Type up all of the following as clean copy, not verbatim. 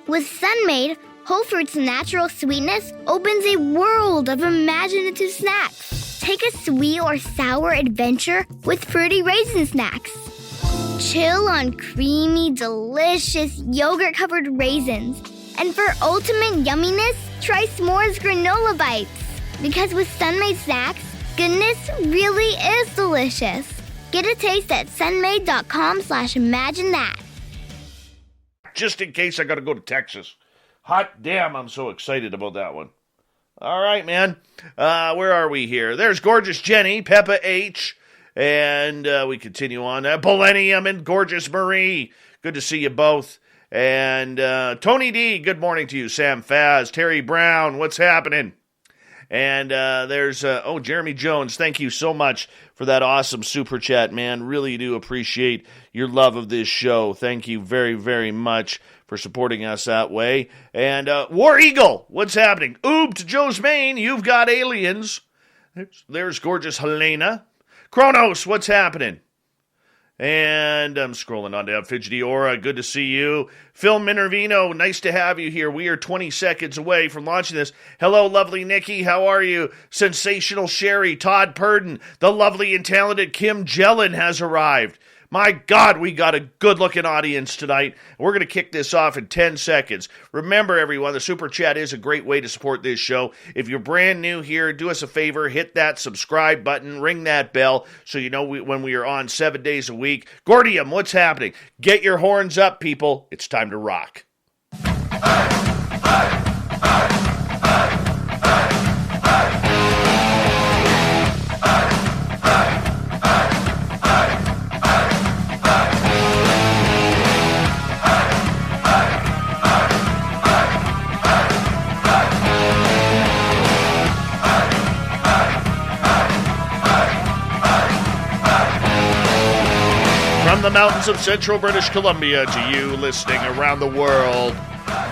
With Sun-Maid, whole fruits' natural sweetness opens a world of imaginative snacks. Take a sweet or sour adventure with fruity raisin snacks. Chill on creamy, delicious yogurt-covered raisins. And for ultimate yumminess, try s'mores granola bites. Because with Sun-Maid snacks, goodness really is delicious. Get a taste at sunmaid.com/imagine that. Just in case I got to go to Texas. Hot damn, I'm so excited about that one. All right, man. Where are we here? There's Gorgeous Jenny, Peppa H, and we continue on. Millennium and Gorgeous Marie. Good to see you both. And Tony D, good morning to you. Sam Faz, Terry Brown, what's happening? And there's, Jeremy Jones, thank you so much for that awesome super chat, man. Really do appreciate your love of this show. Thank you very, very much for supporting us that way. And War Eagle, what's happening? Oob to Joe's Maine, you've got aliens. There's Gorgeous Helena. Kronos, what's happening? And I'm scrolling on down. Fidgety Aura, good to see you. Phil Minervino, nice to have you here. We are 20 seconds away from launching this. Hello, lovely Nikki. How are you? Sensational Sherry, Todd Purdon, the lovely and talented Kim Jellin has arrived. My God, we got a good-looking audience tonight. We're going to kick this off in 10 seconds. Remember, everyone, the Super Chat is a great way to support this show. If you're brand new here, do us a favor, hit that subscribe button, ring that bell so you know when we are on 7 days a week. Gordium, what's happening? Get your horns up, people. It's time to rock. From the mountains of central British Columbia to you listening around the world,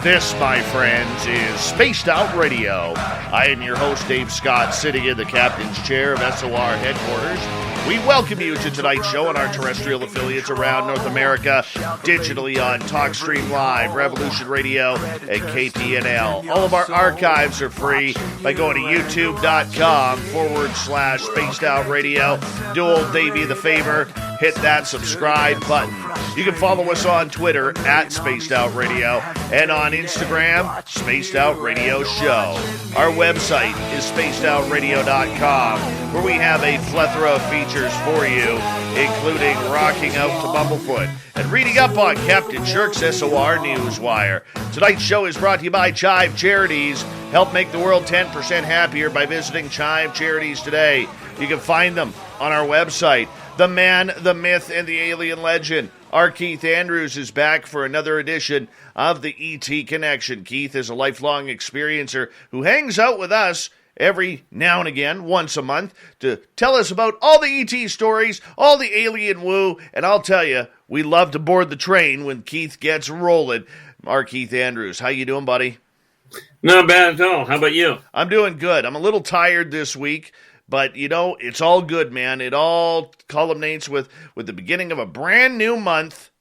this, my friends, is Spaced Out Radio. I am your host, Dave Scott, sitting in the captain's chair of SOR headquarters. We welcome you to tonight's show on our terrestrial affiliates around North America, digitally on TalkStream Live, Revolution Radio, and KPNL. All of our archives are free by going to youtube.com/Spaced Out Radio. Do old Davey the favor, hit that subscribe button. You can follow us on Twitter at Spaced Out Radio and on Instagram, Spaced Out Radio Show. Our website is spacedoutradio.com, where we have a plethora of features for you, including rocking out to Bumblefoot and reading up on Captain Shirk's SOR Newswire. Tonight's show is brought to you by Chive Charities. Help make the world 10% happier by visiting Chive Charities today. You can find them on our website. The man, the myth, and the alien legend. Our Keith Andrews is back for another edition of the ET Connection. Keith is a lifelong experiencer who hangs out with us every now and again, once a month, to tell us about all the ET stories, all the alien woo, and I'll tell you, we love to board the train when Keith gets rolling. Our Keith Andrews, how you doing, buddy? Not bad at all. How about you? I'm doing good. I'm a little tired this week. But, you know, it's all good, man. It all culminates with the beginning of a brand new month.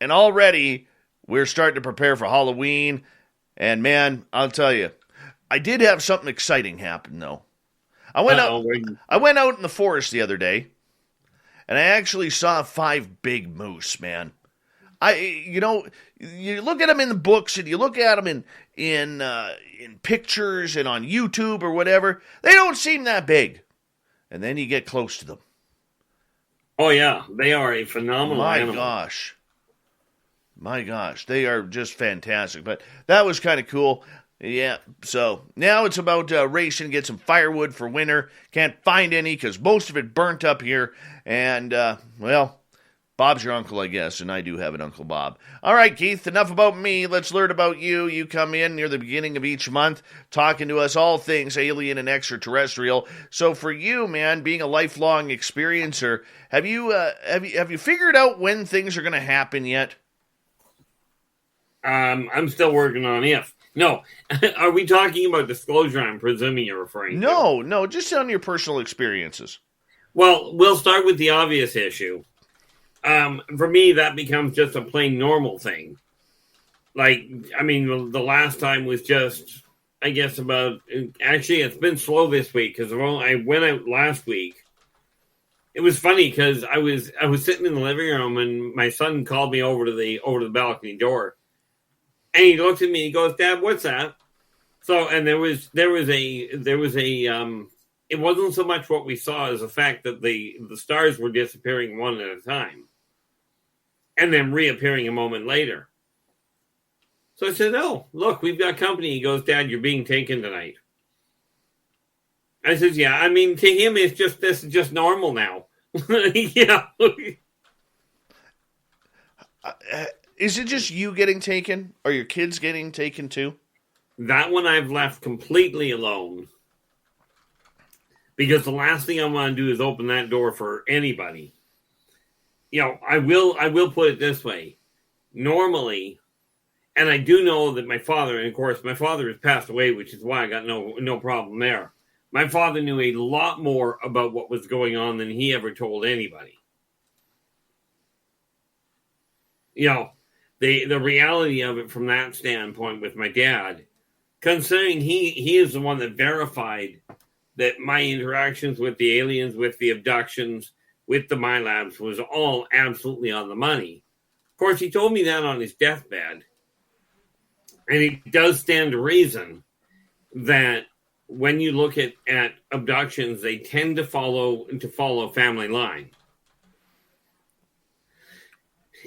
And already we're starting to prepare for Halloween. And, man, I'll tell you, I did have something exciting happen, though. I went out in the forest the other day, and I actually saw 5 big moose, man. You look at them in the books, and you look at them in pictures and on YouTube or whatever. They don't seem that big. And then you get close to them. Oh, yeah. They are a phenomenal animal. My gosh. They are just fantastic. But that was kind of cool. Yeah. So now it's about racing, get some firewood for winter. Can't find any because most of it burnt up here. And, Bob's your uncle, I guess, and I do have an Uncle Bob. All right, Keith, enough about me. Let's learn about you. You come in near the beginning of each month talking to us all things alien and extraterrestrial. So for you, man, being a lifelong experiencer, have you figured out when things are going to happen yet? I'm still working on if. No. Are we talking about disclosure? I'm presuming you're referring to. No, just on your personal experiences. Well, we'll start with the obvious issue. For me, that becomes just a plain normal thing. Like, I mean, the last time was just, I guess, about. Actually, it's been slow this week because I went out last week. It was funny because I was sitting in the living room and my son called me over to the balcony door, and he looked at me. He goes, "Dad, what's that?" So, and there was a. It wasn't so much what we saw as the fact that the stars were disappearing one at a time, and then reappearing a moment later. So I said, "Oh, look, we've got company." He goes, "Dad, you're being taken tonight." I said, "Yeah, I mean, to him, this is just normal now." Yeah. Is it just you getting taken? Are your kids getting taken too? That one I've left completely alone. Because the last thing I want to do is open that door for anybody. You know, I will put it this way. Normally, and I do know that my father, and of course my father has passed away, which is why I got no problem there. My father knew a lot more about what was going on than he ever told anybody. You know, the reality of it from that standpoint with my dad, considering he is the one that verified that my interactions with the aliens, with the abductions, with the MyLabs was all absolutely on the money. Of course, he told me that on his deathbed. And it does stand to reason that when you look at abductions, they tend to follow family line.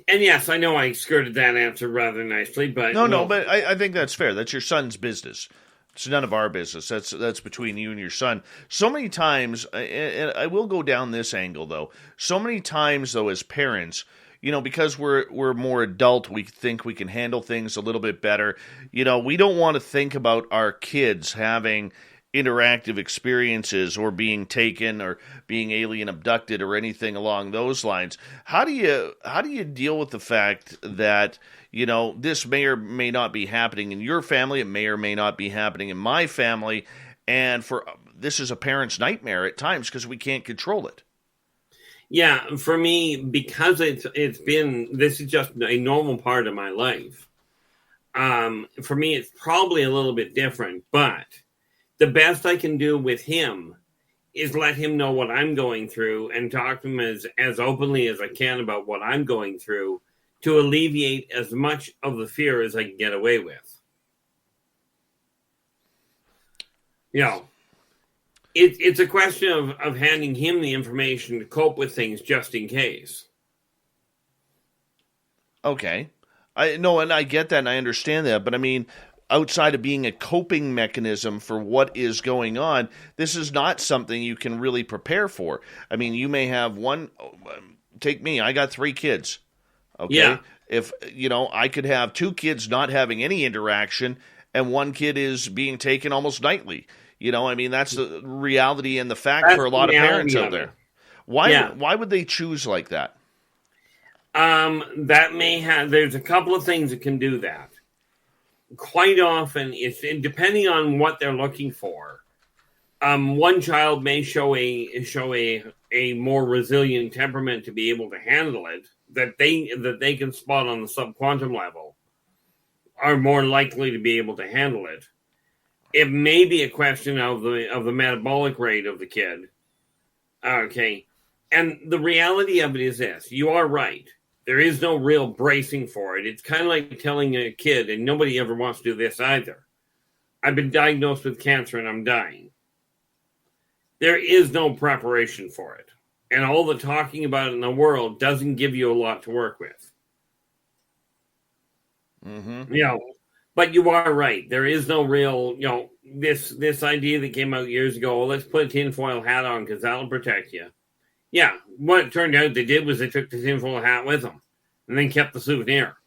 And yes, I know I skirted that answer rather nicely, but No, but I think that's fair. That's your son's business. It's none of our business. That's between you and your son. So many times, and I will go down this angle though. So many times though, as parents, you know, because we're more adult, we think we can handle things a little bit better. You know, we don't want to think about our kids having interactive experiences or being taken or being alien abducted or anything along those lines. How do you deal with the fact that, you know, this may or may not be happening in your family, it may or may not be happening in my family, and this is a parent's nightmare at times because we can't control it? Yeah, for me, because this is just a normal part of my life. For me, it's probably a little bit different, but the best I can do with him is let him know what I'm going through and talk to him as openly as I can about what I'm going through to alleviate as much of the fear as I can get away with. You know, it's a question of handing him the information to cope with things just in case. Okay. And I get that and I understand that, but I mean, outside of being a coping mechanism for what is going on, this is not something you can really prepare for. I mean, you may have take me, I got 3 kids. Okay. Yeah. If, you know, I could have 2 kids not having any interaction and 1 kid is being taken almost nightly. You know, I mean, that's the reality and the fact for a lot of parents out there. Why would they choose like that? There's a couple of things that can do that. Quite often, depending on what they're looking for. One child may show a more resilient temperament to be able to handle it that they can spot on the subquantum level, are more likely to be able to handle it. It may be a question of the metabolic rate of the kid. Okay, and the reality of it is this: you are right. There is no real bracing for it. It's kind of like telling a kid, and nobody ever wants to do this either, I've been diagnosed with cancer and I'm dying. There is no preparation for it. And all the talking about it in the world doesn't give you a lot to work with. Mm-hmm. You know, but you are right. There is no real, you know, this idea that came out years ago, well, let's put a tinfoil hat on because that'll protect you. Yeah, what it turned out they did was they took the tinfoil hat with them and then kept the souvenir.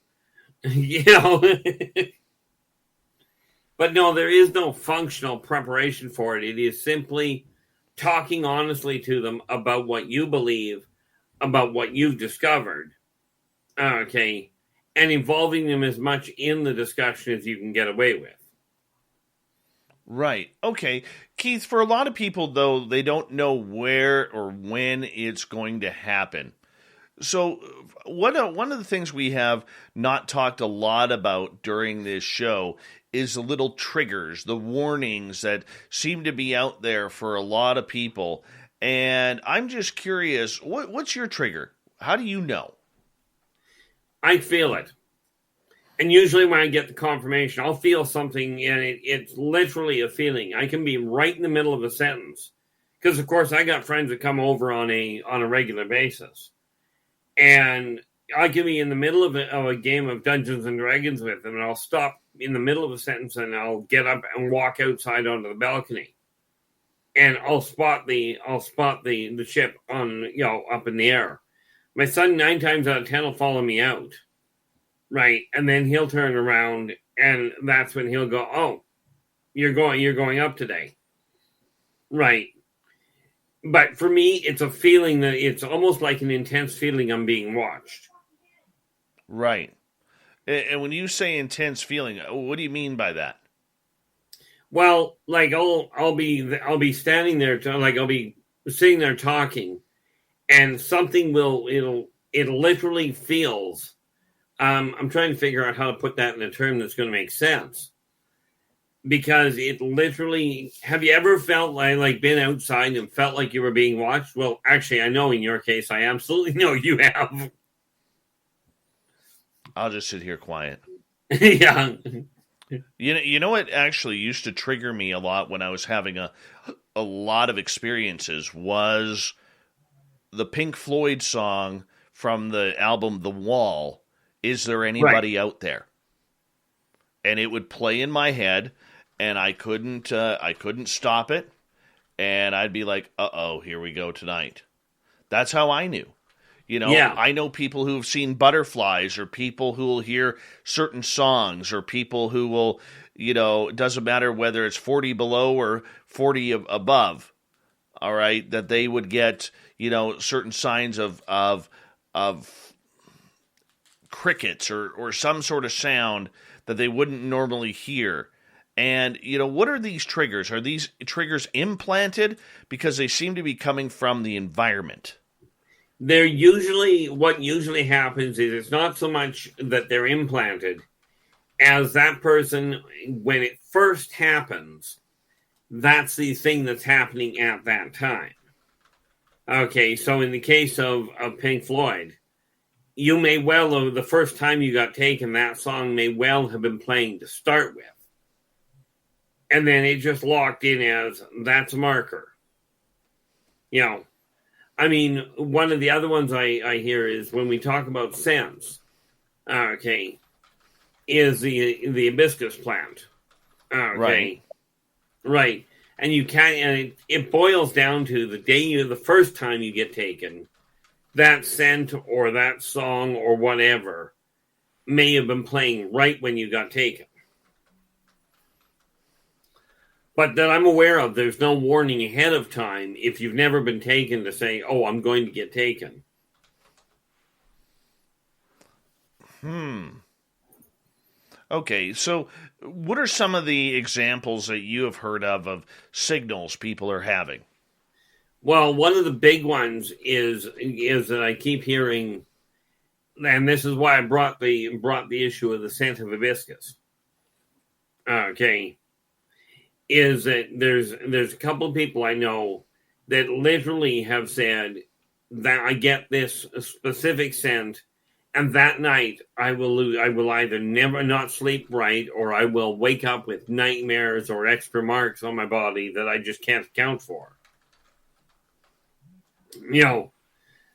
You know? But no, there is no functional preparation for it. It is simply talking honestly to them about what you believe, about what you've discovered. Okay. And involving them as much in the discussion as you can get away with. Right. Okay. Keith, for a lot of people, though, they don't know where or when it's going to happen. So, one of the things we have not talked a lot about during this show is the little triggers, the warnings that seem to be out there for a lot of people. And I'm just curious, what's your trigger? How do you know? I feel it. And usually when I get the confirmation, I'll feel something, and it's literally a feeling. I can be right in the middle of a sentence. Because, of course, I got friends that come over on a regular basis. And I can be in the middle of a game of Dungeons and Dragons with them, and I'll stop in the middle of a sentence, and I'll get up and walk outside onto the balcony. And I'll spot the ship on, up in the air. My son, 9 times out of 10, will follow me out. Right. And then he'll turn around, and that's when he'll go, "Oh, you're going up today." Right. But for me, it's a feeling that it's almost like an intense feeling I'm being watched. Right. And when you say intense feeling, what do you mean by that? Well, like I'll be standing there, I'll be sitting there talking, and something it literally feels. I'm trying to figure out how to put that in a term that's going to make sense. Because it literally, have you ever felt like been outside and felt like you were being watched? Well, actually, I know in your case, I absolutely know you have. I'll just sit here quiet. Yeah. You know what actually used to trigger me a lot when I was having a lot of experiences was the Pink Floyd song from the album The Wall, Is There Anybody Out There? And it would play in my head, and I couldn't stop it, and I'd be like, "Uh-oh, here we go tonight." That's how I knew. Yeah. I know people who've seen butterflies, or people who will hear certain songs, or people who will, it doesn't matter whether it's 40 below or 40 above, all right, that they would get, certain signs of crickets or some sort of sound that they wouldn't normally hear. And, what are these triggers? Are these triggers implanted? Because they seem to be coming from the environment. What usually happens is it's not so much that they're implanted as that person, when it first happens, that's the thing that's happening at that time. Okay, so in the case of Pink Floyd, you may well, the first time you got taken, that song may well have been playing to start with. And then it just locked in as, that's a marker. I mean, one of the other ones I hear is when we talk about scents, okay, is the hibiscus plant. Okay. Right. And it boils down to the first time you get taken, that scent or that song or whatever may have been playing right when you got taken. But that I'm aware of, there's no warning ahead of time if you've never been taken to say, "Oh, I'm going to get taken." Okay, so what are some of the examples that you have heard of signals people are having? Well, one of the big ones is that I keep hearing, and this is why I brought the issue of the scent of hibiscus. Okay, is that there's a couple of people I know that literally have said that I get this specific scent, and that night I will either never not sleep right, or I will wake up with nightmares or extra marks on my body that I just can't account for.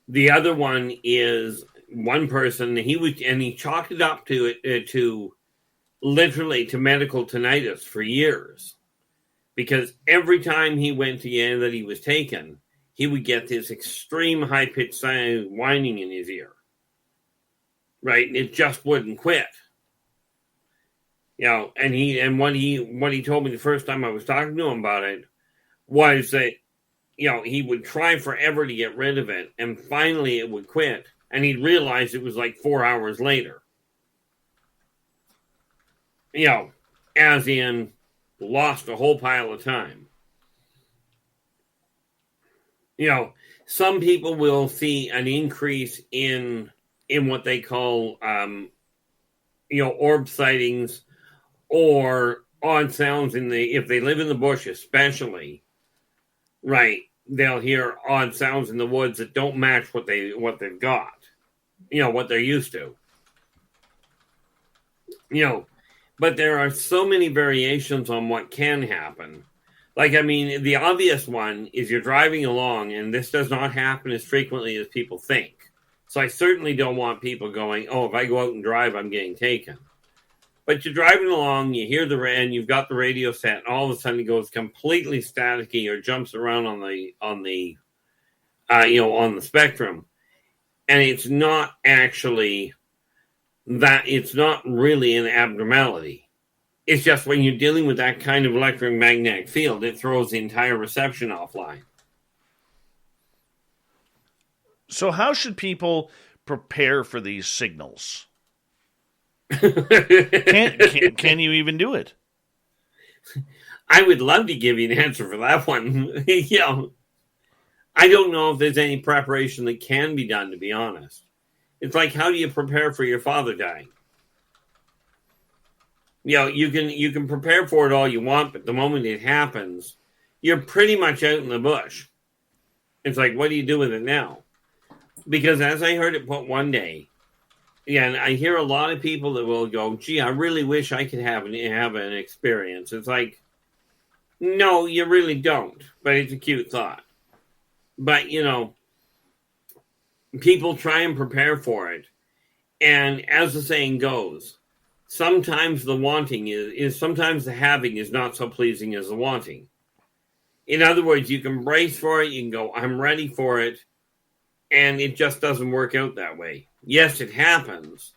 The other one is one person, he chalked it up to literally to medical tinnitus for years, because every time he went to that he was taken, he would get this extreme high pitched whining in his ear. Right, and it just wouldn't quit. And what he told me the first time I was talking to him about it was that he would try forever to get rid of it, and finally it would quit, and he'd realize it was like 4 hours later. As in lost a whole pile of time. You know, some people will see an increase in what they call, orb sightings or odd sounds if they live in the bush, especially, right? They'll hear odd sounds in the woods that don't match what they've got, what they're used to, But there are so many variations on what can happen. Like, I mean, the obvious one is you're driving along, and this does not happen as frequently as people think. So I certainly don't want people going, oh, if I go out and drive, I'm getting taken. But you're driving along, you hear and you've got the radio set, and all of a sudden it goes completely staticky or jumps around on the spectrum, and it's not actually that. It's not really an abnormality. It's just when you're dealing with that kind of electromagnetic field, it throws the entire reception offline. So how should people prepare for these signals? Can you even do it? I would love to give you an answer for that one. I don't know if there's any preparation that can be done, to be honest. It's like, how do you prepare for your father dying? You can prepare for it all you want, but the moment it happens, you're pretty much out in the bush. It's like, what do you do with it now? Because as I heard it put one day, and I hear a lot of people that will go, gee, I really wish I could have an experience. It's like, no, you really don't. But it's a cute thought. But, people try and prepare for it. And as the saying goes, sometimes the wanting is sometimes the having is not so pleasing as the wanting. In other words, you can brace for it. You can go, I'm ready for it. And it just doesn't work out that way. Yes, it happens,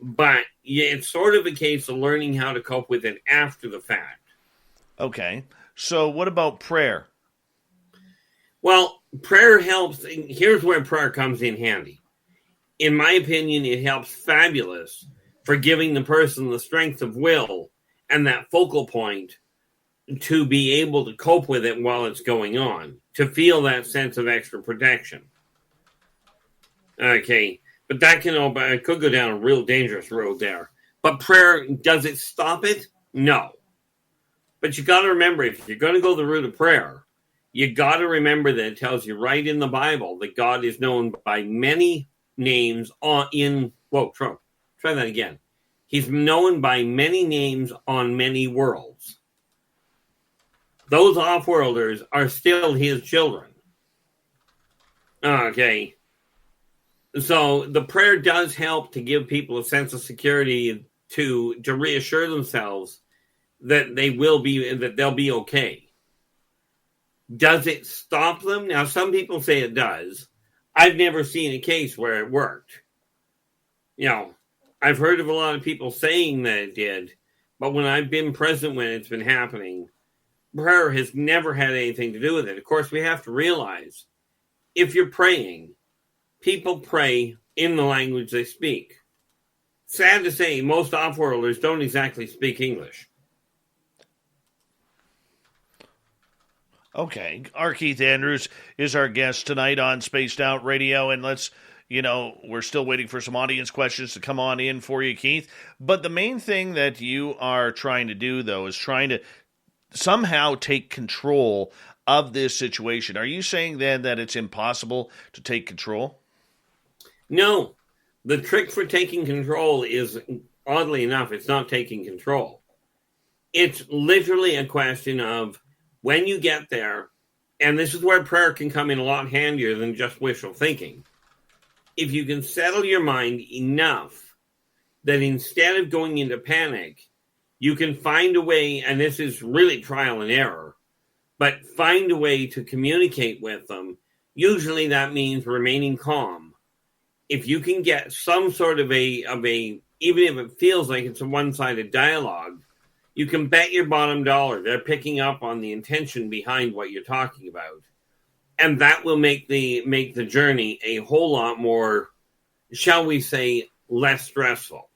but it's sort of a case of learning how to cope with it after the fact. Okay. So what about prayer? Well, prayer helps. Here's where prayer comes in handy. In my opinion, it helps fabulous for giving the person the strength of will and that focal point to be able to cope with it while it's going on, to feel that sense of extra protection. Okay. But that could go down a real dangerous road there. But prayer, does it stop it? No. But you got to remember, if you're going to go the route of prayer, you got to remember that it tells you right in the Bible that God is known by many names try that again. He's known by many names on many worlds. Those off-worlders are still his children. Okay. So the prayer does help to give people a sense of security to reassure themselves that they'll be okay. Does it stop them? Now, some people say it does. I've never seen a case where it worked. I've heard of a lot of people saying that it did, but when I've been present when it's been happening, prayer has never had anything to do with it. Of course, we have to realize, if you're praying, people pray in the language they speak. Sad to say, most off-worlders don't exactly speak English. Okay. R. Keith Andrews is our guest tonight on Spaced Out Radio, and we're still waiting for some audience questions to come on in for you, Keith. But the main thing that you are trying to do, though, is trying to somehow take control of this situation. Are you saying then that it's impossible to take control? No. The trick for taking control is, oddly enough, it's not taking control. It's literally a question of when you get there, and this is where prayer can come in a lot handier than just wishful thinking. If you can settle your mind enough that instead of going into panic, you can find a way, and this is really trial and error, but find a way to communicate with them. Usually that means remaining calm. If you can get some sort of a even if it feels like it's a one-sided dialogue, you can bet your bottom dollar they're picking up on the intention behind what you're talking about. And that will make the journey a whole lot more, shall we say, less stressful.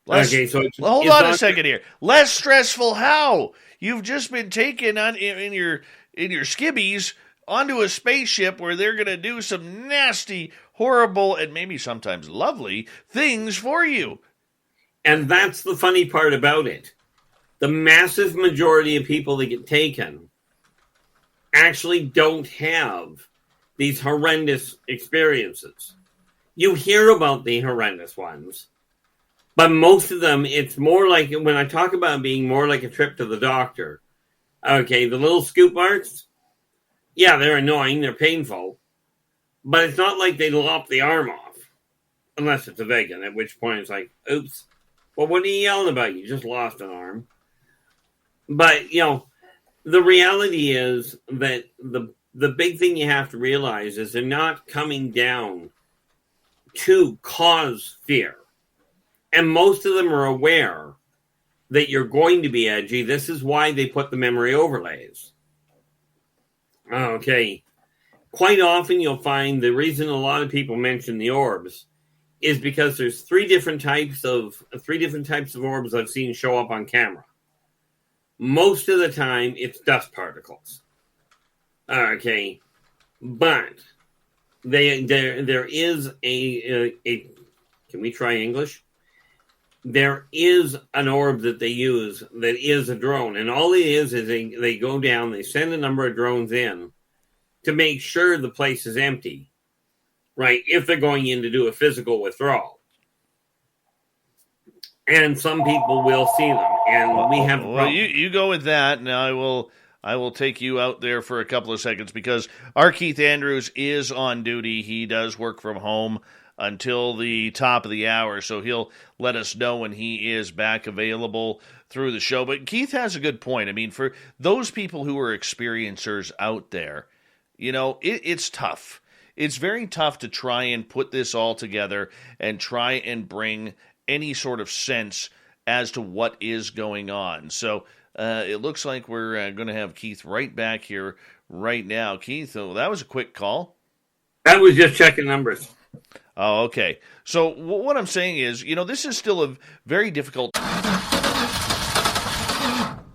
Hold on a second here. Less stressful how? You've just been taken in in your skibbies onto a spaceship where they're going to do some nasty, horrible, and maybe sometimes lovely things for you. And that's the funny part about it. The massive majority of people that get taken actually don't have these horrendous experiences. You hear about the horrendous ones, but most of them, it's more like, when I talk about being more like a trip to the doctor, okay, the little scoop marks, yeah, they're annoying, they're painful, but it's not like they lop the arm off, unless it's a vegan, at which point it's like, oops, well, what are you yelling about? You just lost an arm. But, the reality is that the big thing you have to realize is they're not coming down to cause fear. And most of them are aware that you're going to be edgy. This is why they put the memory overlays. Okay. Quite often you'll find the reason a lot of people mention the orbs is because there's three different types of orbs I've seen show up on camera. Most of the time it's dust particles. Okay. But there is a can we try English? There is an orb that they use that is a drone. And all it is they go down, they send a number of drones in to make sure the place is empty, right? If they're going in to do a physical withdrawal. And some people will see them. And we have... Well, you go with that, and I will take you out there for a couple of seconds because our Keith Andrews is on duty. He does work from home until the top of the hour, so he'll let us know when he is back available through the show. But Keith has a good point. I mean, for those people who are experiencers out there, it's tough. It's very tough to try and put this all together and try and bring any sort of sense as to what is going on. So it looks like we're going to have Keith right back here right now. Keith, that was a quick call. That was just checking numbers. Oh, okay. So what I'm saying is, this is still a very difficult...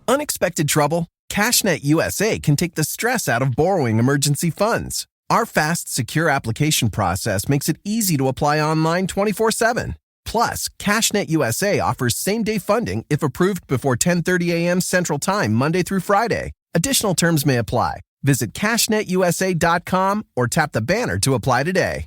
Unexpected trouble? CashNet USA can take the stress out of borrowing emergency funds. Our fast, secure application process makes it easy to apply online 24/7. Plus, CashNet USA offers same-day funding if approved before 10:30 a.m. Central Time, Monday through Friday. Additional terms may apply. Visit CashNetUSA.com or tap the banner to apply today.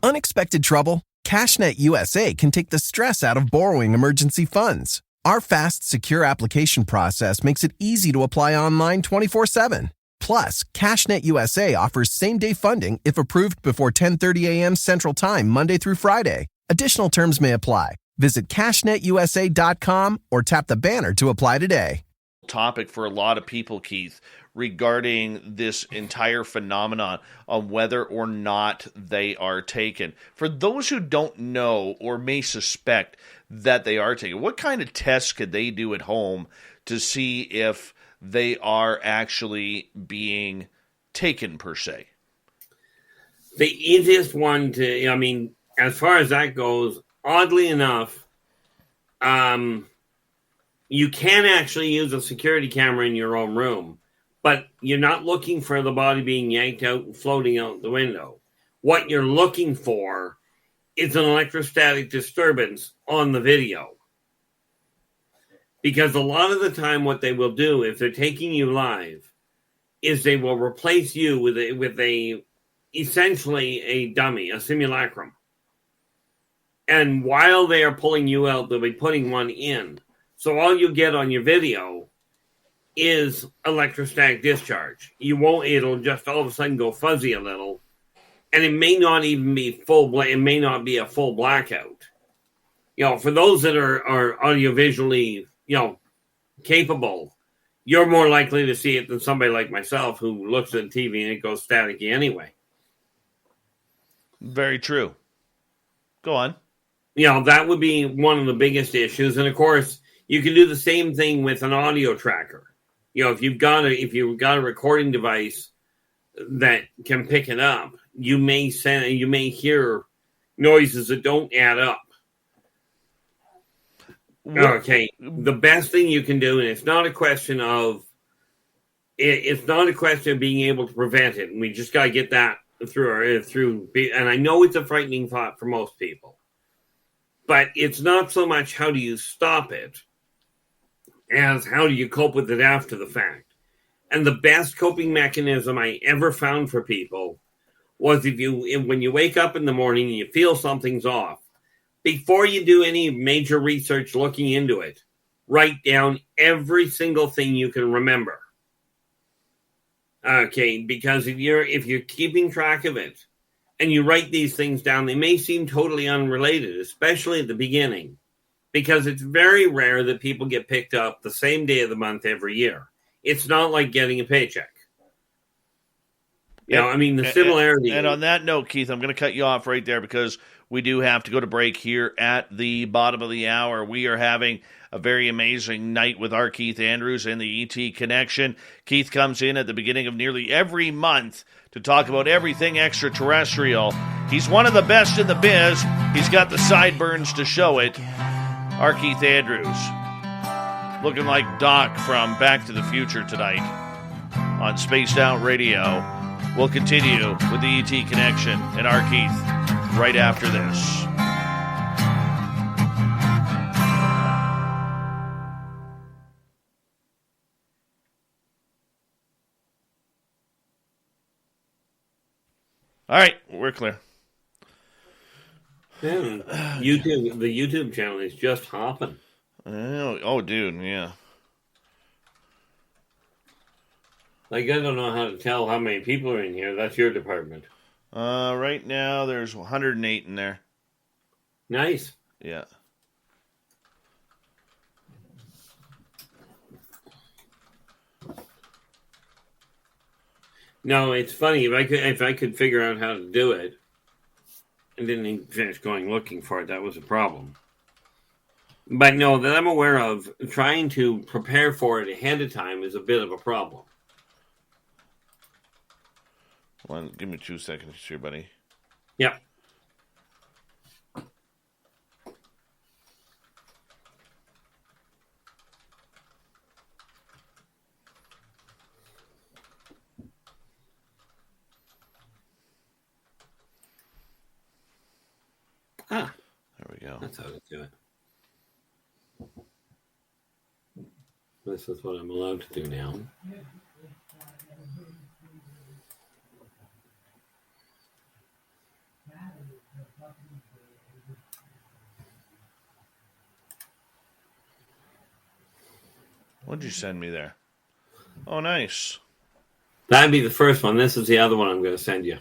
Unexpected trouble? CashNet USA can take the stress out of borrowing emergency funds. Our fast, secure application process makes it easy to apply online 24/7. Plus, CashNet USA offers same-day funding if approved before 10:30 a.m. Central Time, Monday through Friday. Additional terms may apply. Visit CashNetUSA.com or tap the banner to apply today. Topic for a lot of people, Keith, regarding this entire phenomenon on whether or not they are taken. For those who don't know or may suspect that they are taken, what kind of tests could they do at home to see if they are actually being taken per se? The easiest one as far as that goes, oddly enough, you can actually use a security camera in your own room, but you're not looking for the body being yanked out and floating out the window. What you're looking for is an electrostatic disturbance on the video. Because a lot of the time what they will do, if they're taking you live, is they will replace you with essentially a dummy, a simulacrum. And while they are pulling you out, they'll be putting one in. So all you get on your video is electrostatic discharge. It'll just all of a sudden go fuzzy a little. And it may not even be it may not be a full blackout. For those that are audiovisually, capable, you're more likely to see it than somebody like myself who looks at TV and it goes staticky anyway. Very true. Go on. That would be one of the biggest issues. And of course, you can do the same thing with an audio tracker. If you've got a recording device that can pick it up, you may hear noises that don't add up. Okay, the best thing you can do, and it's not a question of being able to prevent it. And we just got to get that through. And I know it's a frightening thought for most people, but it's not so much how do you stop it as how do you cope with it after the fact. And the best coping mechanism I ever found for people was when you wake up in the morning and you feel something's off, before you do any major research looking into it, write down every single thing you can remember. Okay, because if you're keeping track of it and you write these things down, they may seem totally unrelated, especially at the beginning, because it's very rare that people get picked up the same day of the month every year. It's not like getting a paycheck. The similarity. And on that note, Keith, I'm going to cut you off right there because we do have to go to break here at the bottom of the hour. We are having a very amazing night with our Keith Andrews and the ET Connection. Keith comes in at the beginning of nearly every month to talk about everything extraterrestrial. He's one of the best in the biz. He's got the sideburns to show it. Our Keith Andrews, looking like Doc from Back to the Future tonight on Spaced Out Radio. We'll continue with the ET Connection and our Keith right after this. All right, we're clear. The YouTube channel is just hopping. Oh, dude, yeah. Like, I don't know how to tell how many people are in here. That's your department. Right now, there's 108 in there. Nice. Yeah. No, it's funny. If I could figure out how to do it, and didn't even finish going looking for it, that was a problem. But no, that I'm aware of, trying to prepare for it ahead of time is a bit of a problem. Give me 2 seconds here, buddy. Yep. There we go. That's how to do it. This is what I'm allowed to do now. What'd you send me there? Oh, nice. That'd be the first one. This is the other one I'm going to send you.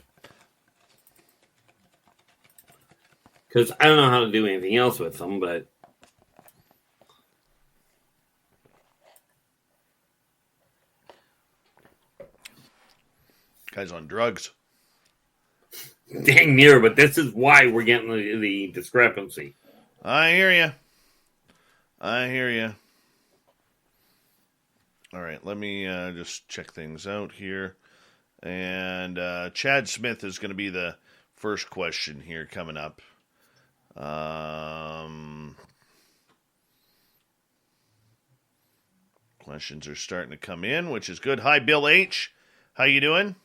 Because I don't know how to do anything else with them, but... Guy's on drugs. Dang near, but this is why we're getting the discrepancy. I hear you. All right, let me just check things out here. And Chad Smith is going to be the first question here coming up. Questions are starting to come in, which is good. Hi, Bill H. How you doing?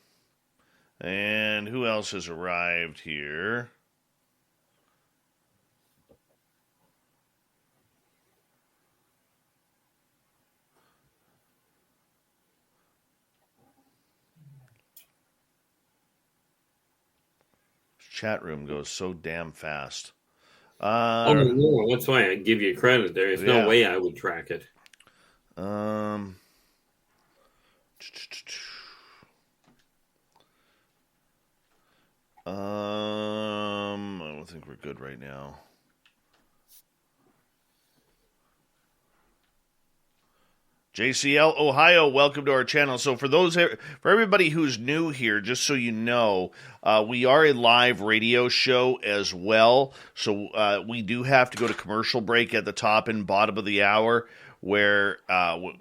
And who else has arrived here? Chat room goes so damn fast. No, that's why I give you credit. There is no way I would track it. I don't think we're good right now. JCL Ohio, welcome to our channel. So for everybody who's new here, just so you know, we are a live radio show as well. So we do have to go to commercial break at the top and bottom of the hour, where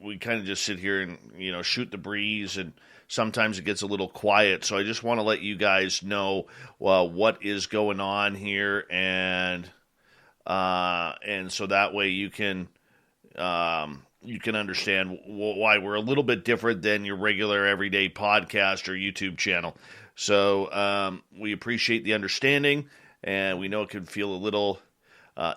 we kind of just sit here and shoot the breeze, and sometimes it gets a little quiet. So I just want to let you guys know what is going on here, and and so that way you can understand why we're a little bit different than your regular everyday podcast or YouTube channel. So we appreciate the understanding, and we know it can feel a little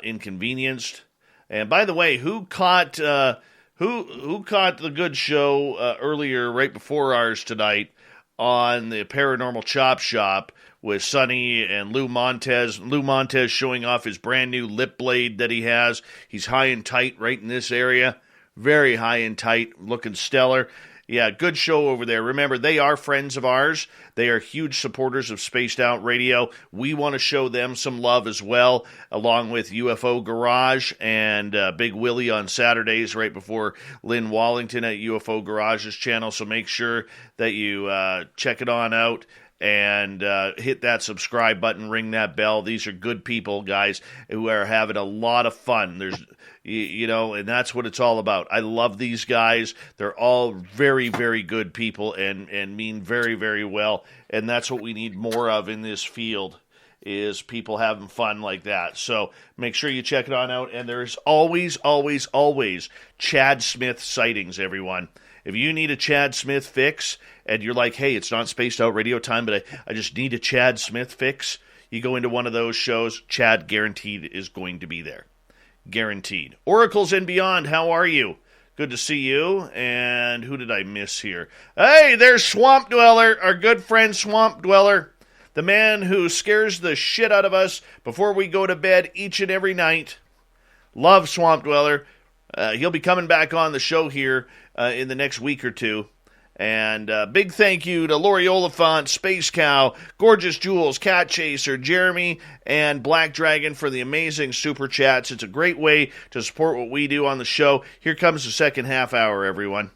inconvenienced. And by the way, who caught the good show earlier, right before ours tonight, on the Paranormal Chop Shop with Sonny and Lou Montez? Lou Montez showing off his brand new lip blade that he has. He's high and tight right in this area. Very high and tight, looking stellar. Yeah, good show over there. Remember, they are friends of ours. They are huge supporters of Spaced Out Radio. We want to show them some love as well, along with UFO Garage and Big Willie on Saturdays right before Lynn Wallington at UFO Garage's channel. So make sure that you check it on out and hit that subscribe button, ring that bell. These are good people, guys, who are having a lot of fun. There's, and that's what it's all about. I love these guys. They're all very, very good people and mean very, very well. And that's what we need more of in this field, is people having fun like that. So make sure you check it on out. And there's always, always, always Chad Smith sightings, everyone. If you need a Chad Smith fix, and you're like, hey, it's not Spaced Out Radio time, but I just need a Chad Smith fix, you go into one of those shows, Chad guaranteed is going to be there. Guaranteed. Oracles and Beyond, how are you? Good to see you. And who did I miss here? Hey, there's Swamp Dweller, our good friend Swamp Dweller, the man who scares the shit out of us before we go to bed each and every night. Love Swamp Dweller. He'll be coming back on the show here in the next week or two. And big thank you to Lori Oliphant, Space Cow, Gorgeous Jules, Cat Chaser, Jeremy, and Black Dragon for the amazing super chats. It's a great way to support what we do on the show. Here comes the second half hour, everyone.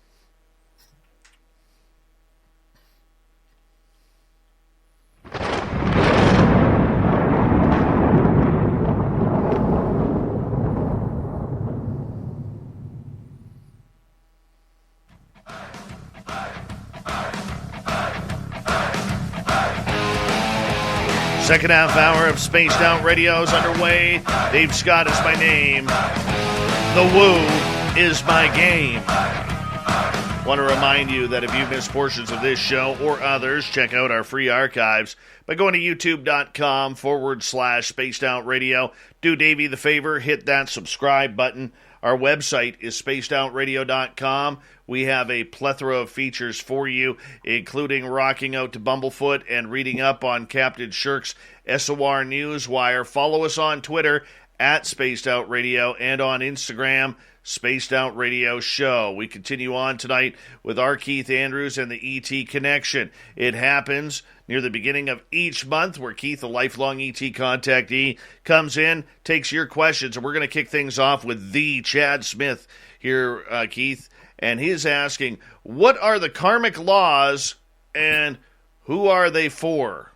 Second half hour of Spaced Out Radio is underway. Dave Scott is my name. The Woo is my game. Want to remind you that if you missed portions of this show or others, check out our free archives by going to youtube.com/Spaced Out Radio. Do Davey the favor, hit that subscribe button. Our website is spacedoutradio.com. We have a plethora of features for you, including rocking out to Bumblefoot and reading up on Captain Shirk's SOR Newswire. Follow us on Twitter at Spaced Out Radio and on Instagram, Spaced Out Radio Show. We continue on tonight with our Keith Andrews and the ET Connection. It happens near the beginning of each month where Keith, a lifelong ET contactee, comes in, takes your questions, and we're going to kick things off with the Chad Smith here, Keith. And he's asking, what are the karmic laws and who are they for?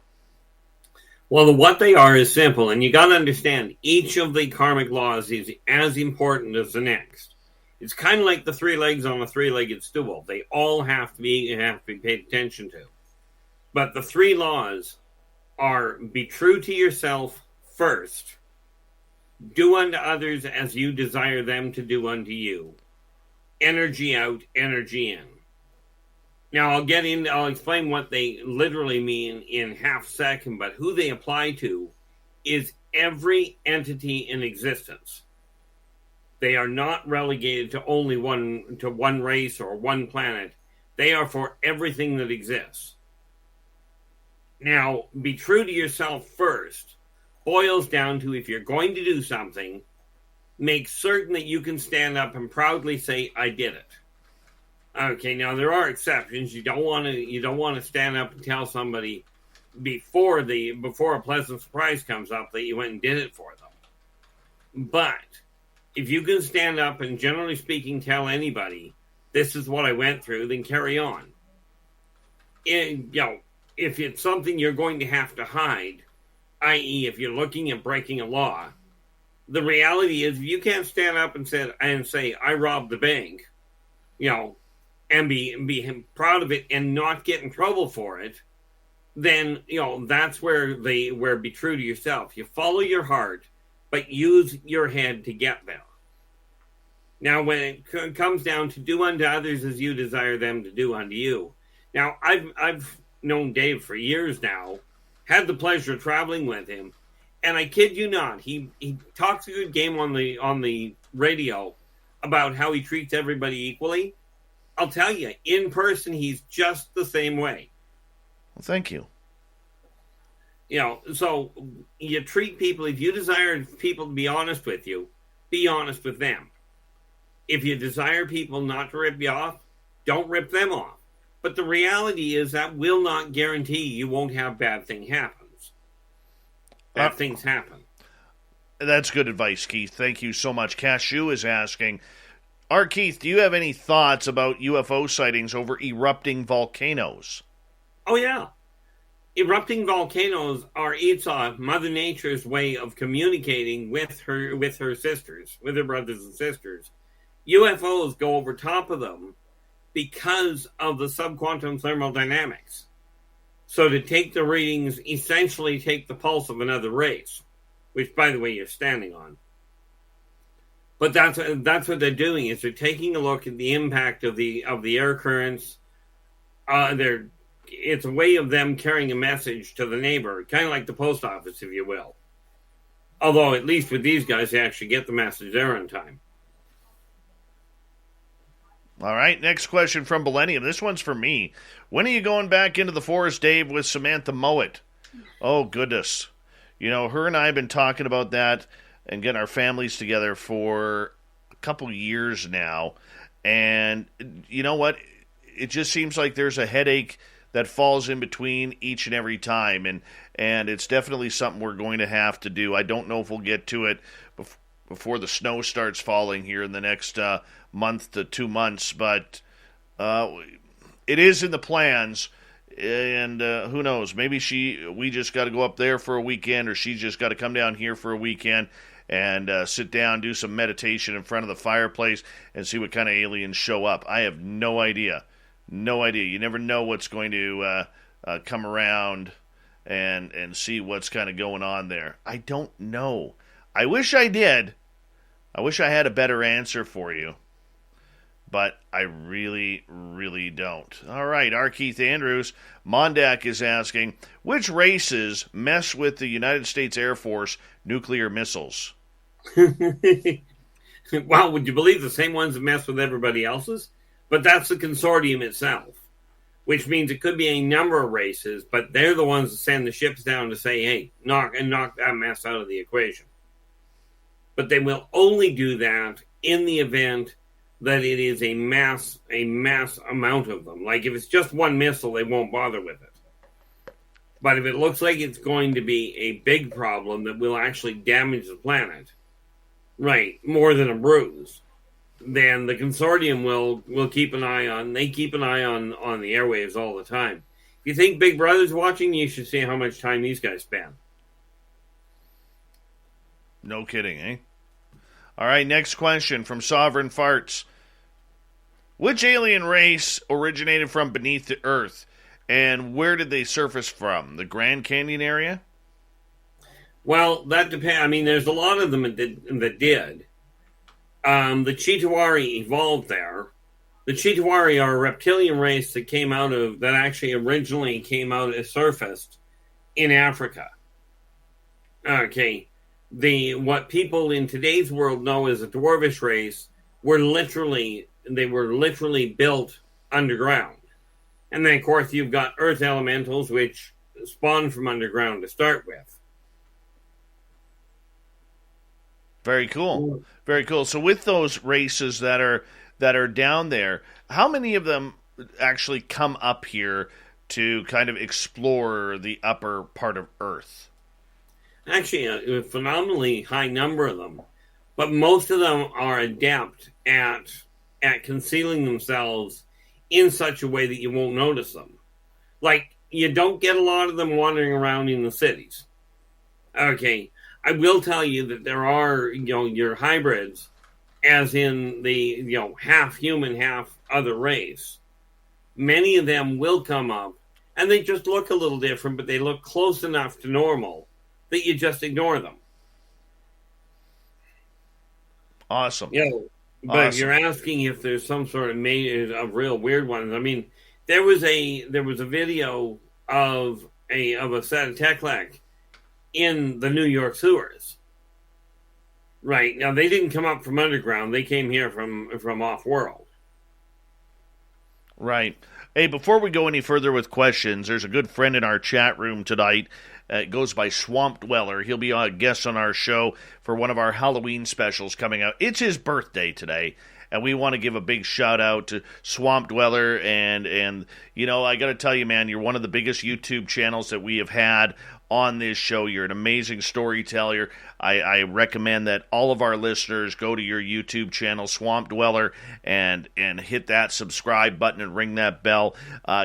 Well, what they are is simple, and you got to understand, each of the karmic laws is as important as the next. It's kind of like the three legs on a three-legged stool. They all have to be paid attention to. But the three laws are: be true to yourself first, do unto others as you desire them to do unto you, energy out, energy in. Now, I'll explain what they literally mean in half a second, but who they apply to is every entity in existence. They are not relegated to only one race or one planet. They are for everything that exists. Now, be true to yourself first boils down to, if you're going to do something, make certain that you can stand up and proudly say, I did it. Okay, now there are exceptions. You don't want to stand up and tell somebody before a pleasant surprise comes up that you went and did it for them. But if you can stand up and, generally speaking, tell anybody, this is what I went through, then carry on. If it's something you're going to have to hide, i.e., if you're looking at breaking a law, the reality is, if you can't stand up and say I robbed the bank, and be proud of it and not get in trouble for it, then that's where be true to yourself. You follow your heart, but use your head to get there. Now, when it comes down to do unto others as you desire them to do unto you. Now, I've known Dave for years now, had the pleasure of traveling with him, and I kid you not, he talks a good game on the radio about how he treats everybody equally. I'll tell you, in person, he's just the same way. Well, thank you. So you treat people, if you desire people to be honest with you, be honest with them. If you desire people not to rip you off, don't rip them off. But the reality is that will not guarantee you won't have bad things happen. Bad things happen. That's good advice, Keith. Thank you so much. Cashew is asking, Keith, do you have any thoughts about UFO sightings over erupting volcanoes? Oh, yeah. Erupting volcanoes are Mother Nature's way of communicating with her sisters, with her brothers and sisters. UFOs go over top of them because of the subquantum thermodynamics. So to take the readings, essentially take the pulse of another race, which, by the way, you're standing on. But that's what they're doing, is they're taking a look at the impact of the air currents. It's a way of them carrying a message to the neighbor, kind of like the post office, if you will. Although, at least with these guys, they actually get the message there on time. All right, next question from Millennium. This one's for me. When are you going back into the forest, Dave, with Samantha Mowat? Oh, goodness. Her and I have been talking about that and getting our families together for a couple years now. And you know what? It just seems like there's a headache that falls in between each and every time. And it's definitely something we're going to have to do. I don't know if we'll get to it before the snow starts falling here in the next month to 2 months, but it is in the plans, and who knows, maybe we just got to go up there for a weekend, or she's just got to come down here for a weekend and sit down, do some meditation in front of the fireplace, and see what kind of aliens show up. I have no idea. You never know what's going to come around and see what's kind of going on there. I don't know. I wish I did. I wish I had a better answer for you. But I really, really don't. All right, R. Keith Andrews, Mondak is asking, which races mess with the United States Air Force nuclear missiles? Well, would you believe the same ones that mess with everybody else's? But that's the consortium itself, which means it could be a number of races, but they're the ones that send the ships down to say, hey, knock that mess out of the equation. But they will only do that in the event that it is a mass amount of them. Like if it's just one missile, they won't bother with it. But if it looks like it's going to be a big problem that will actually damage the planet, right, more than a bruise, then the consortium will keep an eye on. They keep an eye on the airwaves all the time. If you think Big Brother's watching, you should see how much time these guys spend. No kidding, eh? All right, next question from Sovereign Farts. Which alien race originated from beneath the Earth, and where did they surface from? The Grand Canyon area? Well, that depends. I mean, there's a lot of them that did. The Chitauri evolved there. The Chitauri are a reptilian race that actually originally came out and surfaced in Africa. Okay. What people in today's world know as a dwarvish race were literally built underground. And then, of course, you've got earth elementals, which spawned from underground to start with. Very cool. Very cool. So with those races that are down there, how many of them actually come up here to kind of explore the upper part of Earth? Actually, a phenomenally high number of them. But most of them are adept at concealing themselves in such a way that you won't notice them. Like, you don't get a lot of them wandering around in the cities. Okay, I will tell you that there are, your hybrids, as in the, half human, half other race. Many of them will come up, and they just look a little different, but they look close enough to normal that you just ignore them. Awesome. But if you're asking if there's some sort of real weird ones, I mean, there was a video of a set of Teclac in the New York sewers. Right now, they didn't come up from underground; they came here from off world. Right. Hey, before we go any further with questions, there's a good friend in our chat room tonight. It goes by Swamp Dweller. He'll be a guest on our show for one of our Halloween specials coming out. It's his birthday today, and we want to give a big shout out to Swamp Dweller. And you know, I got to tell you, man, you're one of the biggest YouTube channels that we have had on this show. You're an amazing storyteller. I recommend that all of our listeners go to your YouTube channel, Swamp Dweller, and hit that subscribe button and ring that bell.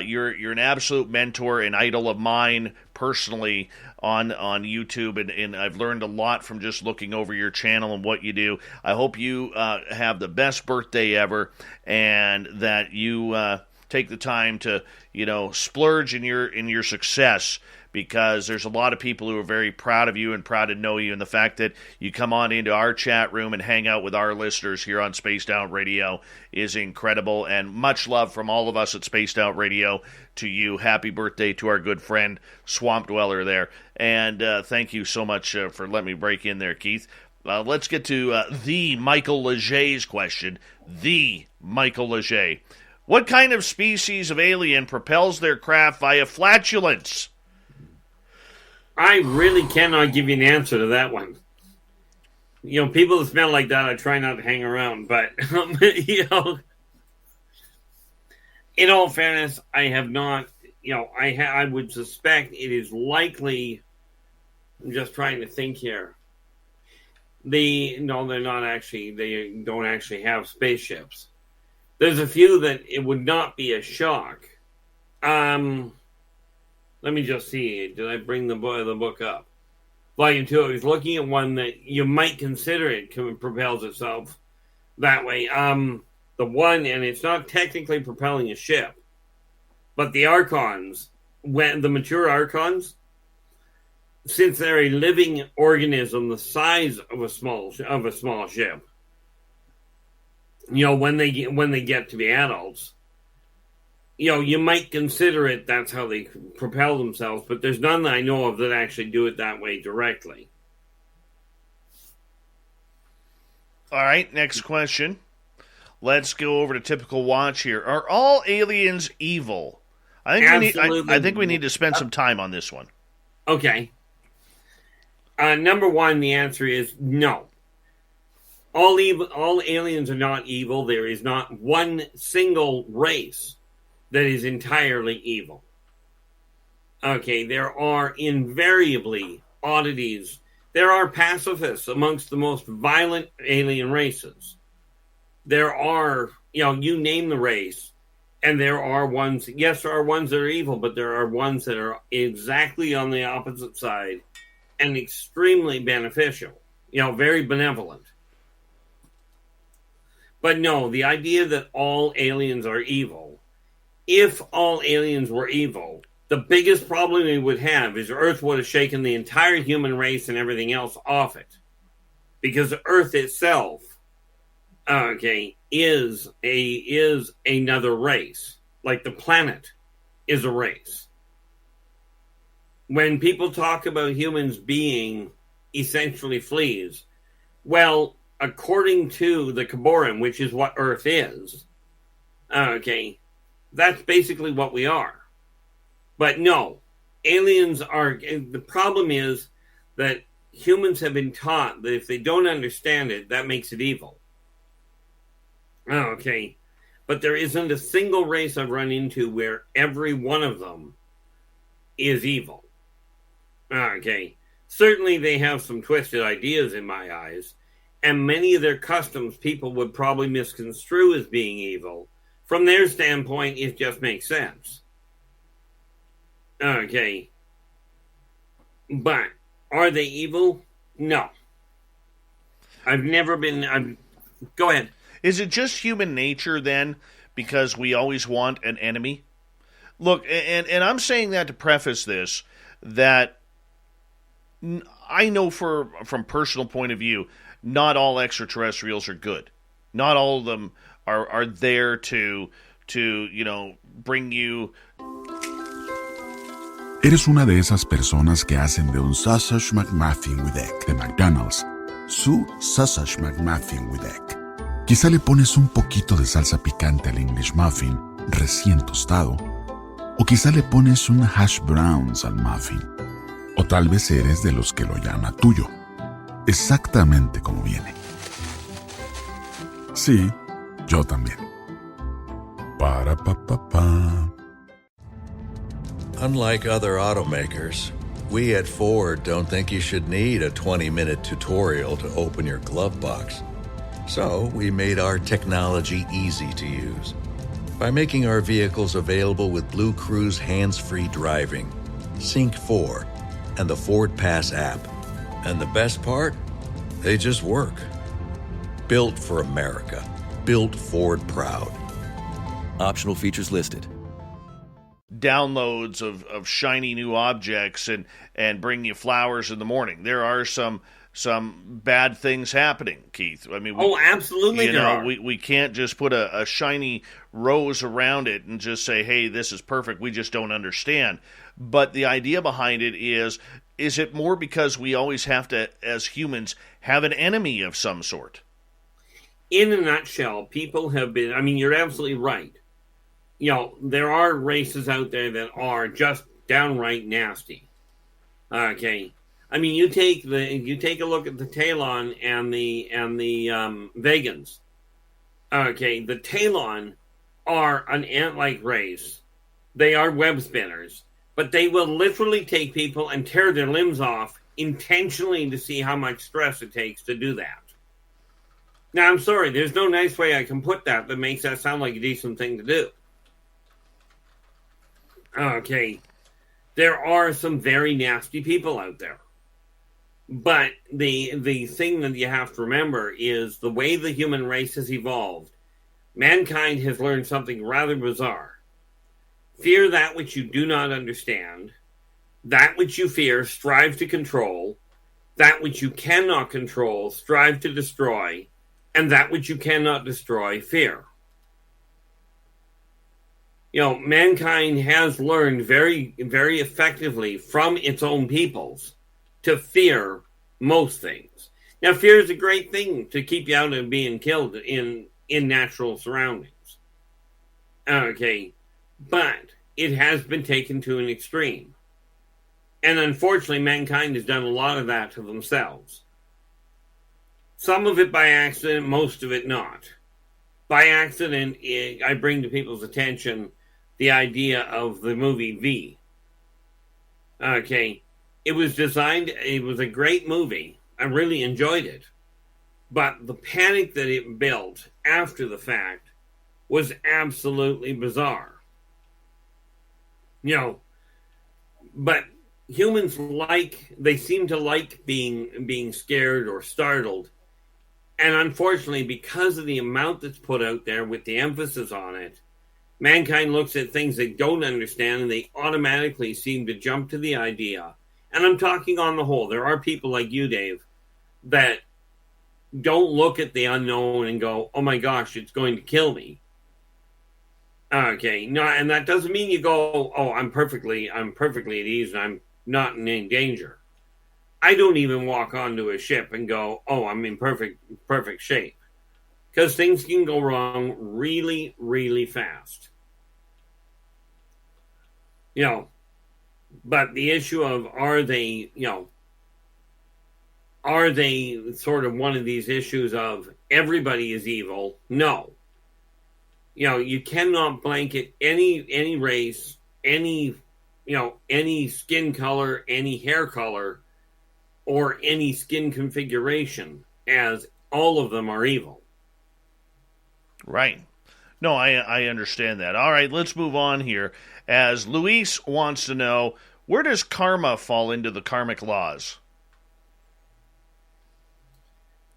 You're an absolute mentor and idol of mine personally on YouTube, and I've learned a lot from just looking over your channel and what you do. I hope you have the best birthday ever, and that you take the time to, you know, splurge in your success, because there's a lot of people who are very proud of you and proud to know you, and the fact that you come on into our chat room and hang out with our listeners here on Spaced Out Radio is incredible, and much love from all of us at Spaced Out Radio to you. Happy birthday to our good friend Swamp Dweller there, and thank you so much for letting me break in there, Keith. Let's get to the Michael Leger's question. The Michael Leger. What kind of species of alien propels their craft via flatulence? I really cannot give you an answer to that one. You know, people that smell like that, I try not to hang around. But, you know, in all fairness, I have not, you know, I would suspect it is likely, I'm just trying to think here. No, they're not actually, they don't actually have spaceships. There's a few that it would not be a shock. Let me just see. Did I bring the book up? Volume 2. I was looking at one that you might consider it propels itself that way. The one, and it's not technically propelling a ship, but the Archons, when the mature Archons, since they're a living organism the size of a small ship, you know, when they get to be adults, you know, you might consider it that's how they propel themselves, but there's none that I know of that actually do it that way directly. All right, next question. Let's go over to Typical Watch here. Are all aliens evil? I think we need to spend some time on this one. Okay. Number one, the answer is no. All aliens are not evil. There is not one single race that is entirely evil. Okay, there are invariably oddities. There are pacifists amongst the most violent alien races. There are, you know, you name the race, and there are ones, yes, there are ones that are evil, but there are ones that are exactly on the opposite side and extremely beneficial, you know, very benevolent. But no, the idea that all aliens are evil, if all aliens were evil, the biggest problem we would have is Earth would have shaken the entire human race and everything else off it. Because Earth itself, okay, is another race. Like the planet is a race. When people talk about humans being essentially fleas, well, according to the Kaborim, which is what Earth is, okay, that's basically what we are. But no, aliens are, the problem is that humans have been taught that if they don't understand it, that makes it evil. Okay, but there isn't a single race I've run into where every one of them is evil. Okay, certainly they have some twisted ideas in my eyes, and many of their customs people would probably misconstrue as being evil. From their standpoint, it just makes sense. Okay. But are they evil? No. Go ahead. Is it just human nature then, because we always want an enemy? Look, and I'm saying that to preface this, that I know from personal point of view, not all extraterrestrials are good. Not all of them are there to bring you. Eres una de esas personas que hacen de un sausage McMuffin with egg de McDonald's su sausage McMuffin with egg. Quizá le pones un poquito de salsa picante al English muffin recién tostado, o quizá le pones un hash browns al muffin, o tal vez eres de los que lo llama tuyo, exactamente como viene. Sí, yo también. Para pa pa pa. Unlike other automakers, we at Ford don't think you should need a 20-minute tutorial to open your glove box. So we made our technology easy to use by making our vehicles available with Blue Cruise hands-free driving, Sync 4, and the Ford Pass app. And the best part? They just work. Built for America. Built Ford proud. Optional features listed. Downloads of shiny new objects and bring you flowers in the morning. There are some bad things happening, Keith. I mean, absolutely there are. We can't just put a shiny rose around it and just say, hey, this is perfect. We just don't understand. But the idea behind it is it more because we always have to, as humans, have an enemy of some sort? In a nutshell, people have been, I mean, you're absolutely right. There are races out there that are just downright nasty. Okay. I mean, you take a look at the Talon and the Vegans. Okay, the Talon are an ant-like race. They are web spinners, but they will literally take people and tear their limbs off intentionally to see how much stress it takes to do that. Now, I'm sorry, there's no nice way I can put that makes that sound like a decent thing to do. Okay, there are some very nasty people out there. But the thing that you have to remember is the way the human race has evolved, mankind has learned something rather bizarre. Fear that which you do not understand. That which you fear, strive to control. That which you cannot control, strive to destroy. And that which you cannot destroy, fear. Mankind has learned very, very effectively from its own peoples to fear most things. Now, fear is a great thing to keep you out of being killed in natural surroundings. Okay, but it has been taken to an extreme. And unfortunately, mankind has done a lot of that to themselves. Some of it by accident, most of it not. By accident, I bring to people's attention the idea of the movie V. Okay, it was a great movie. I really enjoyed it. But the panic that it built after the fact was absolutely bizarre. But humans they seem to like being scared or startled. And unfortunately, because of the amount that's put out there with the emphasis on it, mankind looks at things they don't understand and they automatically seem to jump to the idea. And I'm talking on the whole. There are people like you, Dave, that don't look at the unknown and go, oh my gosh, it's going to kill me. Okay, no, and that doesn't mean you go, oh, I'm perfectly at ease and I'm not in any danger. I don't even walk onto a ship and go, oh, I'm in perfect shape. Because things can go wrong really, really fast. But the issue of are they sort of one of these issues of everybody is evil? No. You cannot blanket any race, any skin color, any hair color, or any skin configuration as all of them are evil. Right. No, I understand that. All right, let's move on here. As Luis wants to know, where does karma fall into the karmic laws?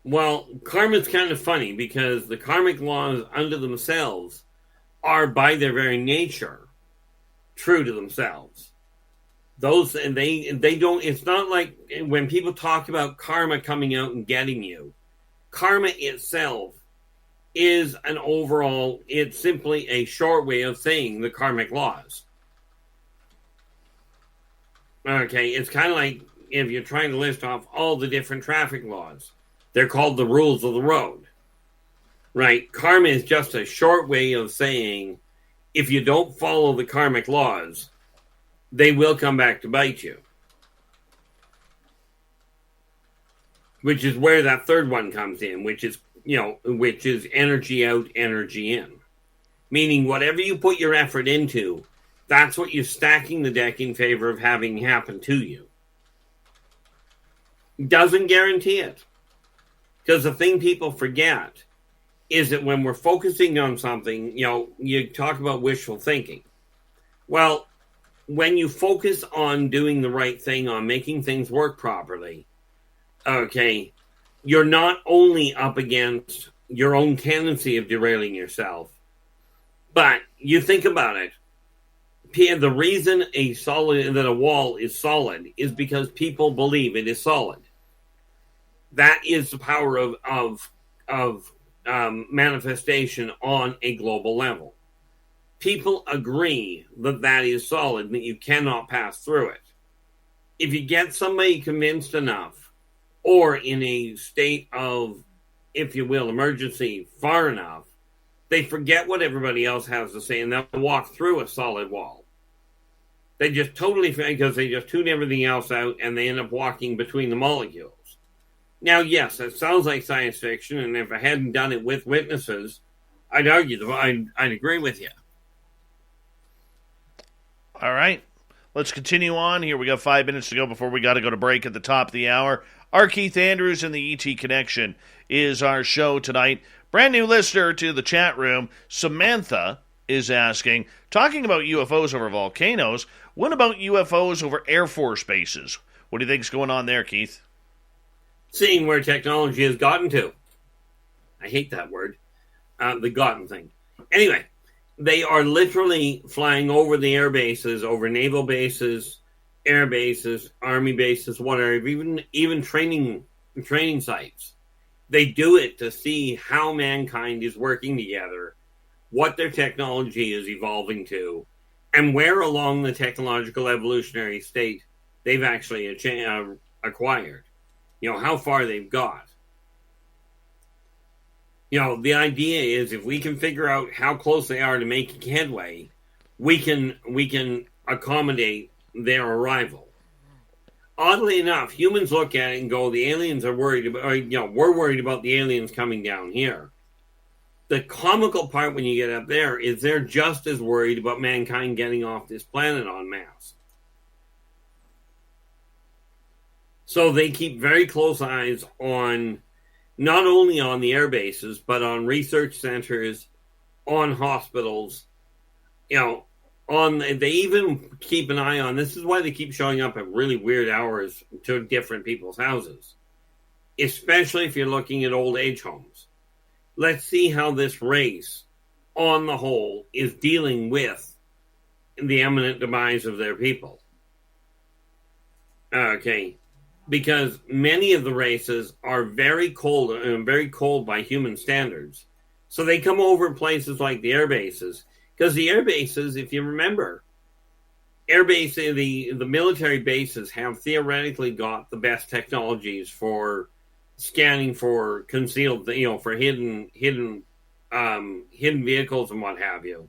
Well, karma's kind of funny because the karmic laws unto themselves are by their very nature true to themselves. Those, and they don't. It's not like when people talk about karma coming out and getting you. Karma itself is an overall. It's simply a short way of saying the karmic laws. Okay, it's kind of like if you're trying to list off all the different traffic laws. They're called the rules of the road. Right? Karma is just a short way of saying if you don't follow the karmic laws, they will come back to bite you. Which is where that third one comes in, which is energy out, energy in. Meaning whatever you put your effort into, that's what you're stacking the deck in favor of having happen to you. Doesn't guarantee it. Because the thing people forget is that when we're focusing on something, you talk about wishful thinking. Well, when you focus on doing the right thing, on making things work properly, okay, you're not only up against your own tendency of derailing yourself, but you think about it. The reason that a wall is solid is because people believe it is solid. That is the power of manifestation on a global level. People agree that that is solid and that you cannot pass through it. If you get somebody convinced enough, or in a state of, if you will, emergency far enough, they forget what everybody else has to say and they'll walk through a solid wall. They just totally, because they just tune everything else out and they end up walking between the molecules. Now, yes, it sounds like science fiction, and if I hadn't done it with witnesses, I'd argue, I'd agree with you. All right. Let's continue on here. We got 5 minutes to go before we got to go to break at the top of the hour. Our Keith Andrews and the ET Connection is our show tonight. Brand new listener to the chat room, Samantha, is asking, talking about UFOs over volcanoes, what about UFOs over Air Force bases? What do you think's going on there, Keith? Seeing where technology has gotten to. I hate that word. The gotten thing. Anyway, they are literally flying over the air bases, over naval bases, air bases, army bases, whatever, even training sites. They do it to see how mankind is working together, what their technology is evolving to, and where along the technological evolutionary state they've actually acquired. How far they've got. The idea is if we can figure out how close they are to making headway, we can accommodate their arrival. Oddly enough, humans look at it and go, the aliens are worried about, we're worried about the aliens coming down here. The comical part when you get up there is they're just as worried about mankind getting off this planet en masse. So they keep very close eyes on, not only on the air bases, but on research centers, on hospitals. They even keep an eye on, this is why they keep showing up at really weird hours to different people's houses, especially if you're looking at old age homes. Let's see how this race, on the whole, is dealing with the imminent demise of their people. Okay. Because many of the races are very cold by human standards. So they come over places like the air bases. Because the air bases, if you remember, the military bases have theoretically got the best technologies for scanning for concealed, for hidden vehicles and what have you.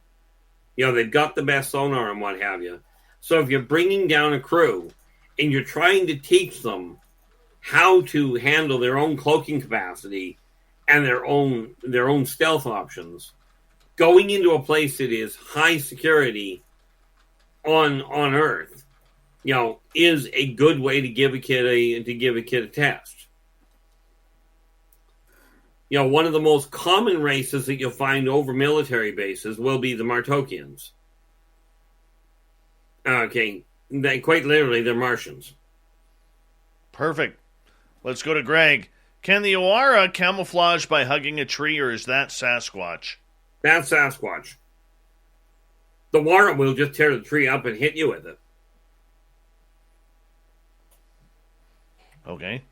They've got the best sonar and what have you. So if you're bringing down a crew and you're trying to teach them how to handle their own cloaking capacity and their own stealth options, going into a place that is high security on Earth, is a good way to give a kid a test. One of the most common races that you'll find over military bases will be the Martokians. Okay. Quite literally, they're Martians. Perfect. Let's go to Greg. Can the Oara camouflage by hugging a tree, or is that Sasquatch? That's Sasquatch. The Oara will just tear the tree up and hit you with it. Okay.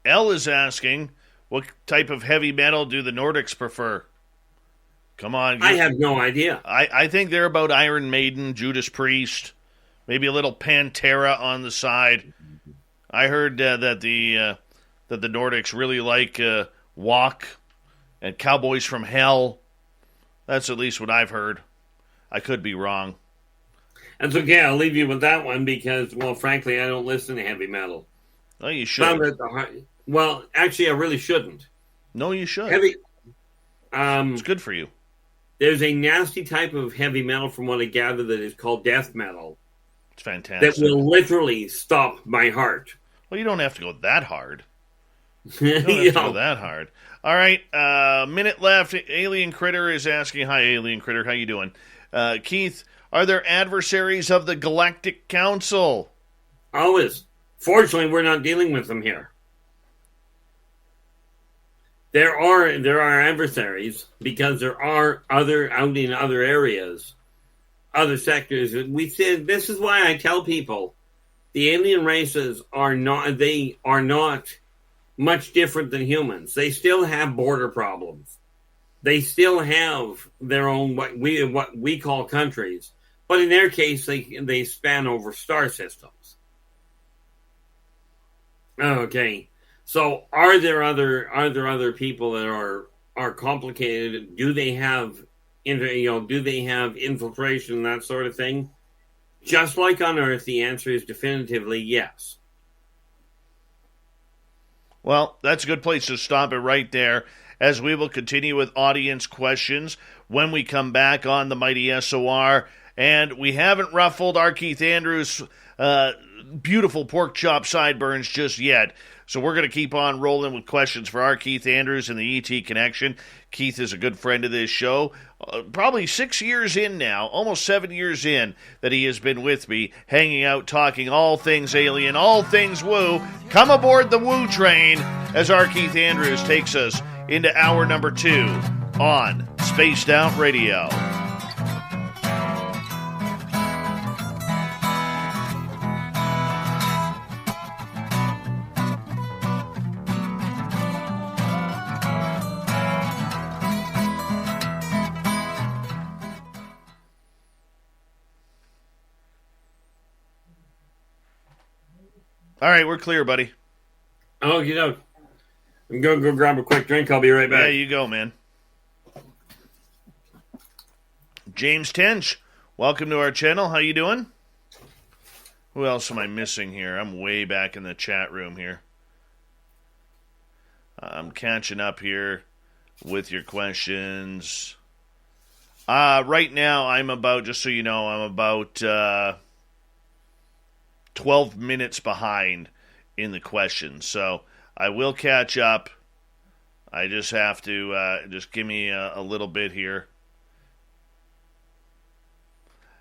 L is asking, what type of heavy metal do the Nordics prefer? Come on. I have no idea. I think they're about Iron Maiden, Judas Priest, maybe a little Pantera on the side. I heard that the Nordics really like Walk and Cowboys from Hell. That's at least what I've heard. I could be wrong. That's okay. I'll leave you with that one because, well, frankly, I don't listen to heavy metal. Oh, you should. Well, actually, I really shouldn't. No, you should. Heavy. It's good for you. There's a nasty type of heavy metal, from what I gather, that is called death metal. It's fantastic. That will literally stop my heart. Well, you don't have to go that hard. You don't have to go that hard. All right, minute left. Alien Critter is asking, hi, Alien Critter, how you doing? Keith, are there adversaries of the Galactic Council? Always. Fortunately, we're not dealing with them here. There are adversaries because there are other out in other areas, other sectors. We said this is why I tell people the alien races are not much different than humans. They still have border problems. They still have their own what we call countries, but in their case they span over star systems. Okay. So are there other people that are complicated? Do they have infiltration and that sort of thing? Just like on Earth, the answer is definitively yes. Well, that's a good place to stop it right there, as we will continue with audience questions when we come back on the Mighty SOR. And we haven't ruffled our Keith Andrews' beautiful pork chop sideburns just yet. So we're going to keep on rolling with questions for our Keith Andrews and the ET Connection. Keith is a good friend of this show. Probably 6 years in now, almost 7 years in, that he has been with me, hanging out, talking all things alien, all things woo. Come aboard the woo train as our Keith Andrews takes us into hour number 2 on Spaced Out Radio. All right, we're clear, buddy. Oh, you know, I'm going to go grab a quick drink. I'll be right back. Yeah, you go, man. James Tench, welcome to our channel. How you doing? Who else am I missing here? I'm way back in the chat room here. I'm catching up here with your questions. Right now, I'm about, just so you know, I'm about 12 minutes behind in the questions. So I will catch up. I just have to, just give me a little bit here.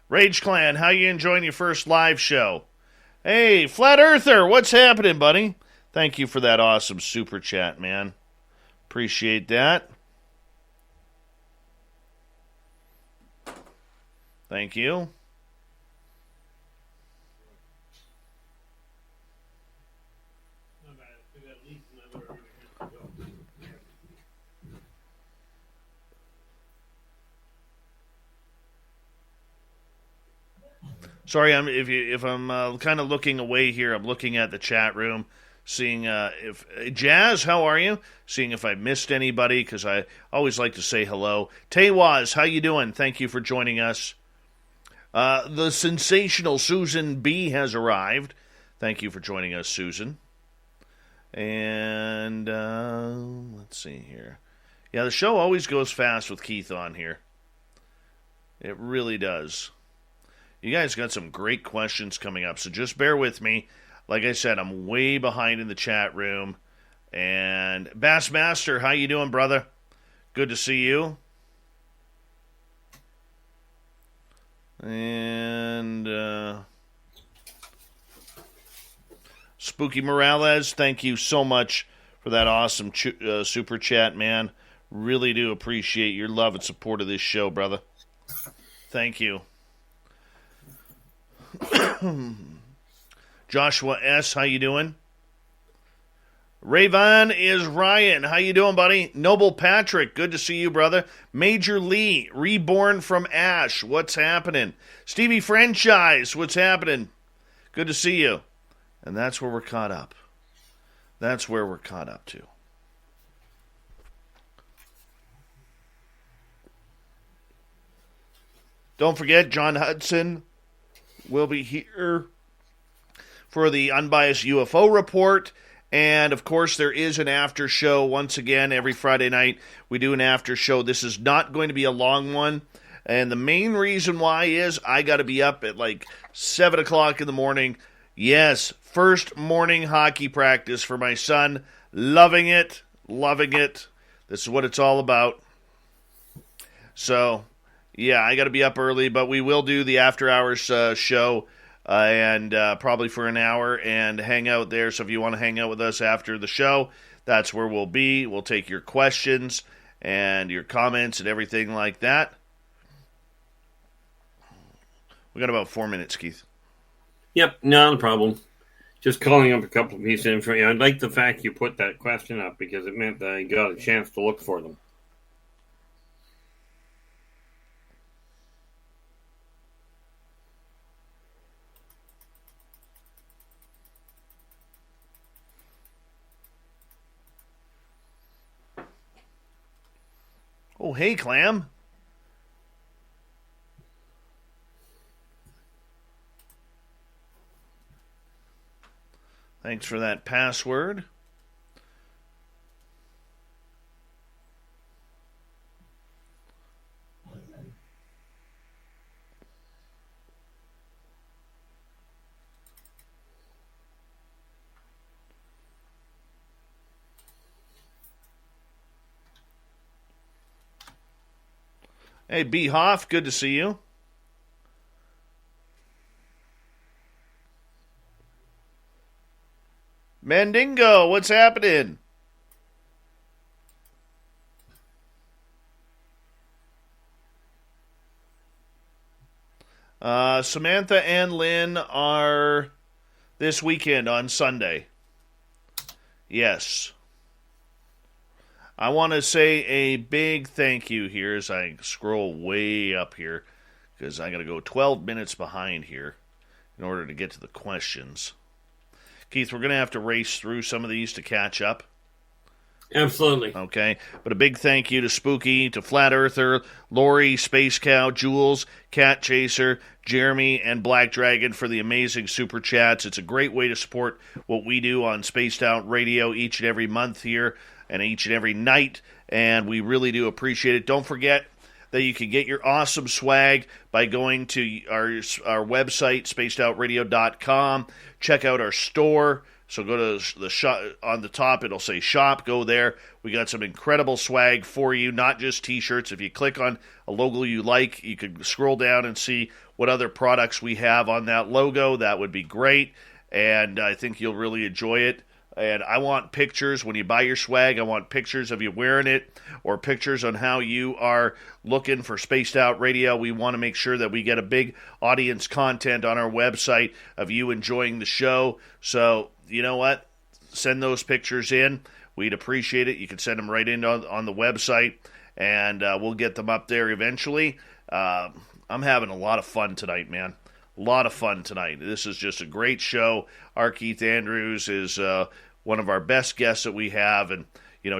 Rage Clan, how you enjoying your first live show? Hey, Flat Earther, what's happening, buddy? Thank you for that awesome super chat, man. Appreciate that. Thank you. Sorry, if I'm kind of looking away here, I'm looking at the chat room, seeing if Jazz, how are you? Seeing if I missed anybody, because I always like to say hello. Taywaz, how you doing? Thank you for joining us. The sensational Susan B has arrived. Thank you for joining us, Susan. And let's see here. Yeah, the show always goes fast with Keith on here. It really does. You guys got some great questions coming up, so just bear with me. Like I said, I'm way behind in the chat room. And Bassmaster, how you doing, brother? Good to see you. And Spooky Morales, thank you so much for that awesome super chat, man. Really do appreciate your love and support of this show, brother. Thank you. Joshua S., how you doing? Rayvon is Ryan. How you doing, buddy? Noble Patrick, good to see you, brother. Major Lee, reborn from ash. What's happening? Stevie Franchise, what's happening? Good to see you. And that's where we're caught up. That's where we're caught up to. Don't forget, John Hudson will be here for the Unbiased UFO Report. And, of course, there is an after show. Once again, every Friday night, we do an after show. This is not going to be a long one. And the main reason why is I got to be up at like 7 o'clock in the morning. Yes, first morning hockey practice for my son. Loving it. Loving it. This is what it's all about. So, yeah, I got to be up early, but we will do the after hours show. And probably for an hour and hang out there. So if you want to hang out with us after the show, that's where we'll be. We'll take your questions and your comments and everything like that. We got about 4 minutes, Keith. Yep, not a problem. Just calling up a couple of pieces of information. I like the fact you put that question up because it meant that I got a chance to look for them. Oh, hey, Clam. Thanks for that password. Hey, B. Hoff, good to see you. Mandingo, what's happening? Samantha and Lynn are this weekend on Sunday. Yes. I want to say a big thank you here as I scroll way up here because I got to go 12 minutes behind here in order to get to the questions. Keith, we're going to have to race through some of these to catch up. Absolutely. Okay, but a big thank you to Spooky, to Flat Earther, Lori, Space Cow, Jules, Cat Chaser, Jeremy, and Black Dragon for the amazing super chats. It's a great way to support what we do on Spaced Out Radio each and every month here and each and every night, and we really do appreciate it. Don't forget that you can get your awesome swag by going to our website, spacedoutradio.com. Check out our store. So go to the shop on the top. It'll say shop. Go there. We got some incredible swag for you, not just T-shirts. If you click on a logo you like, you can scroll down and see what other products we have on that logo. That would be great, and I think you'll really enjoy it. And I want pictures. When you buy your swag, I want pictures of you wearing it or pictures on how you are looking for Spaced Out Radio. We want to make sure that we get a big audience content on our website of you enjoying the show. So, you know what? Send those pictures in. We'd appreciate it. You can send them right in on the website, and we'll get them up there eventually. I'm having a lot of fun tonight, man. A lot of fun tonight. This is just a great show. Our Keith Andrews is one of our best guests that we have, and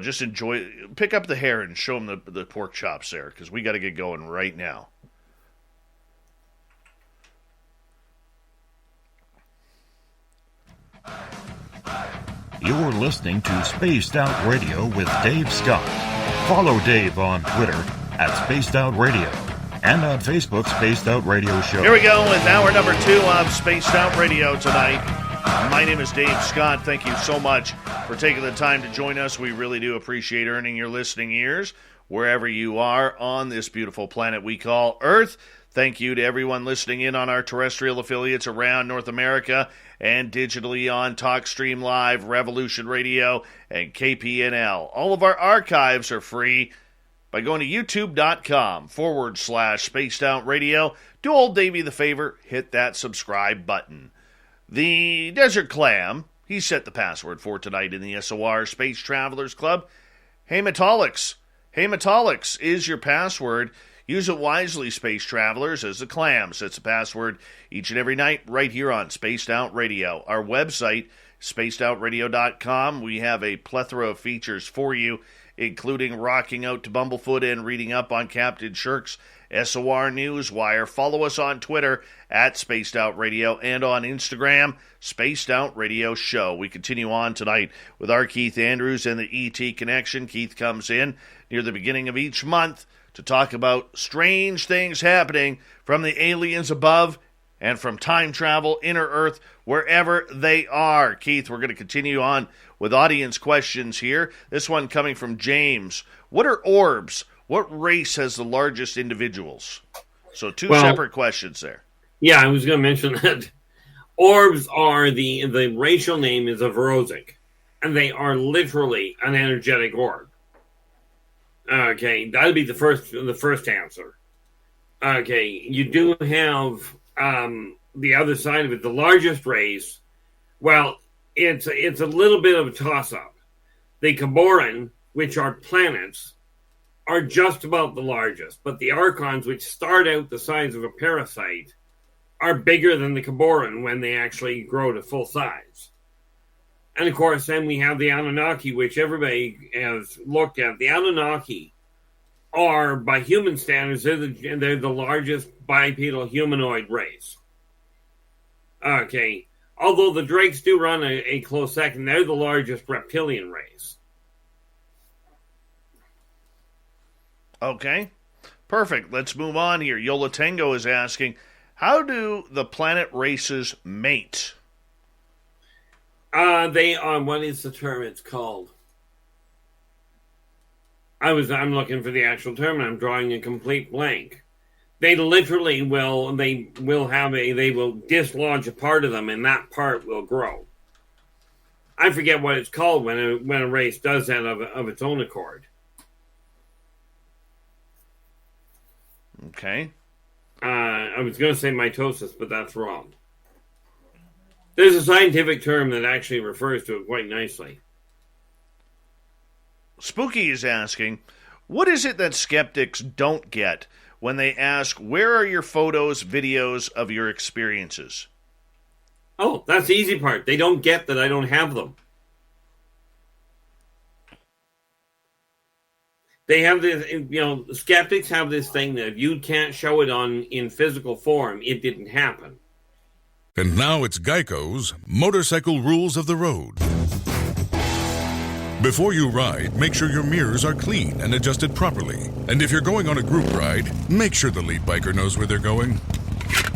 just enjoy. Pick up the hair and show them the pork chops there, because we got to get going right now. You're listening to Spaced Out Radio with Dave Scott. Follow Dave on Twitter at Spaced Out Radio and on Facebook, Spaced Out Radio Show. Here we go with hour number 2 of Spaced Out Radio tonight. My name is Dave Scott. Thank you so much for taking the time to join us. We really do appreciate earning your listening ears wherever you are on this beautiful planet we call Earth. Thank you to everyone listening in on our terrestrial affiliates around North America and digitally on TalkStream Live, Revolution Radio, and KPNL. All of our archives are free by going to youtube.com/Spaced Out Radio. Do old Davey the favor, hit that subscribe button. The Desert Clam, he set the password for tonight in the SOR Space Travelers Club. Hey Metallics is your password. Use it wisely, Space Travelers, as the Clam sets the password each and every night right here on Spaced Out Radio. Our website, spacedoutradio.com. We have a plethora of features for you, including rocking out to Bumblefoot and reading up on Captain Shirk's SOR Newswire. Follow us on Twitter at Spaced Out Radio and on Instagram, Spaced Out Radio Show. We continue on tonight with our Keith Andrews and the ET Connection. Keith comes in near the beginning of each month to talk about strange things happening from the aliens above and from time travel, inner Earth, wherever they are. Keith, we're going to continue on with audience questions here. This one coming from James. What are orbs? What race has the largest individuals? So two separate questions there. Yeah, I was going to mention that. Orbs are the racial name is a Vorosic, and they are literally an energetic orb. Okay, that'd be the first answer. Okay, you do have the other side of it. The largest race, well, it's a little bit of a toss-up. The Caboran, which are planets, are just about the largest, but the Archons, which start out the size of a parasite, are bigger than the Caboran when they actually grow to full size. And of course, then we have the Anunnaki, which everybody has looked at. The Anunnaki are, by human standards, they're the largest bipedal humanoid race. Okay, although the Drakes do run a close second, they're the largest reptilian race. Okay, perfect. Let's move on here. Yola Tango is asking, how do the planet races mate? They are, what is the term it's called? I'm looking for the actual term, and I'm drawing a complete blank. They literally will dislodge a part of them, and that part will grow. I forget what it's called when a race does that of its own accord. Okay. I was going to say mitosis, but that's wrong. There's a scientific term that actually refers to it quite nicely. Spooky is asking, what is it that skeptics don't get when they ask, where are your photos, videos of your experiences? Oh, that's the easy part. They don't get that I don't have them. They have this, skeptics have this thing that if you can't show it in physical form, it didn't happen. And now it's Geico's Motorcycle Rules of the Road. Before you ride, make sure your mirrors are clean and adjusted properly. And if you're going on a group ride, make sure the lead biker knows where they're going.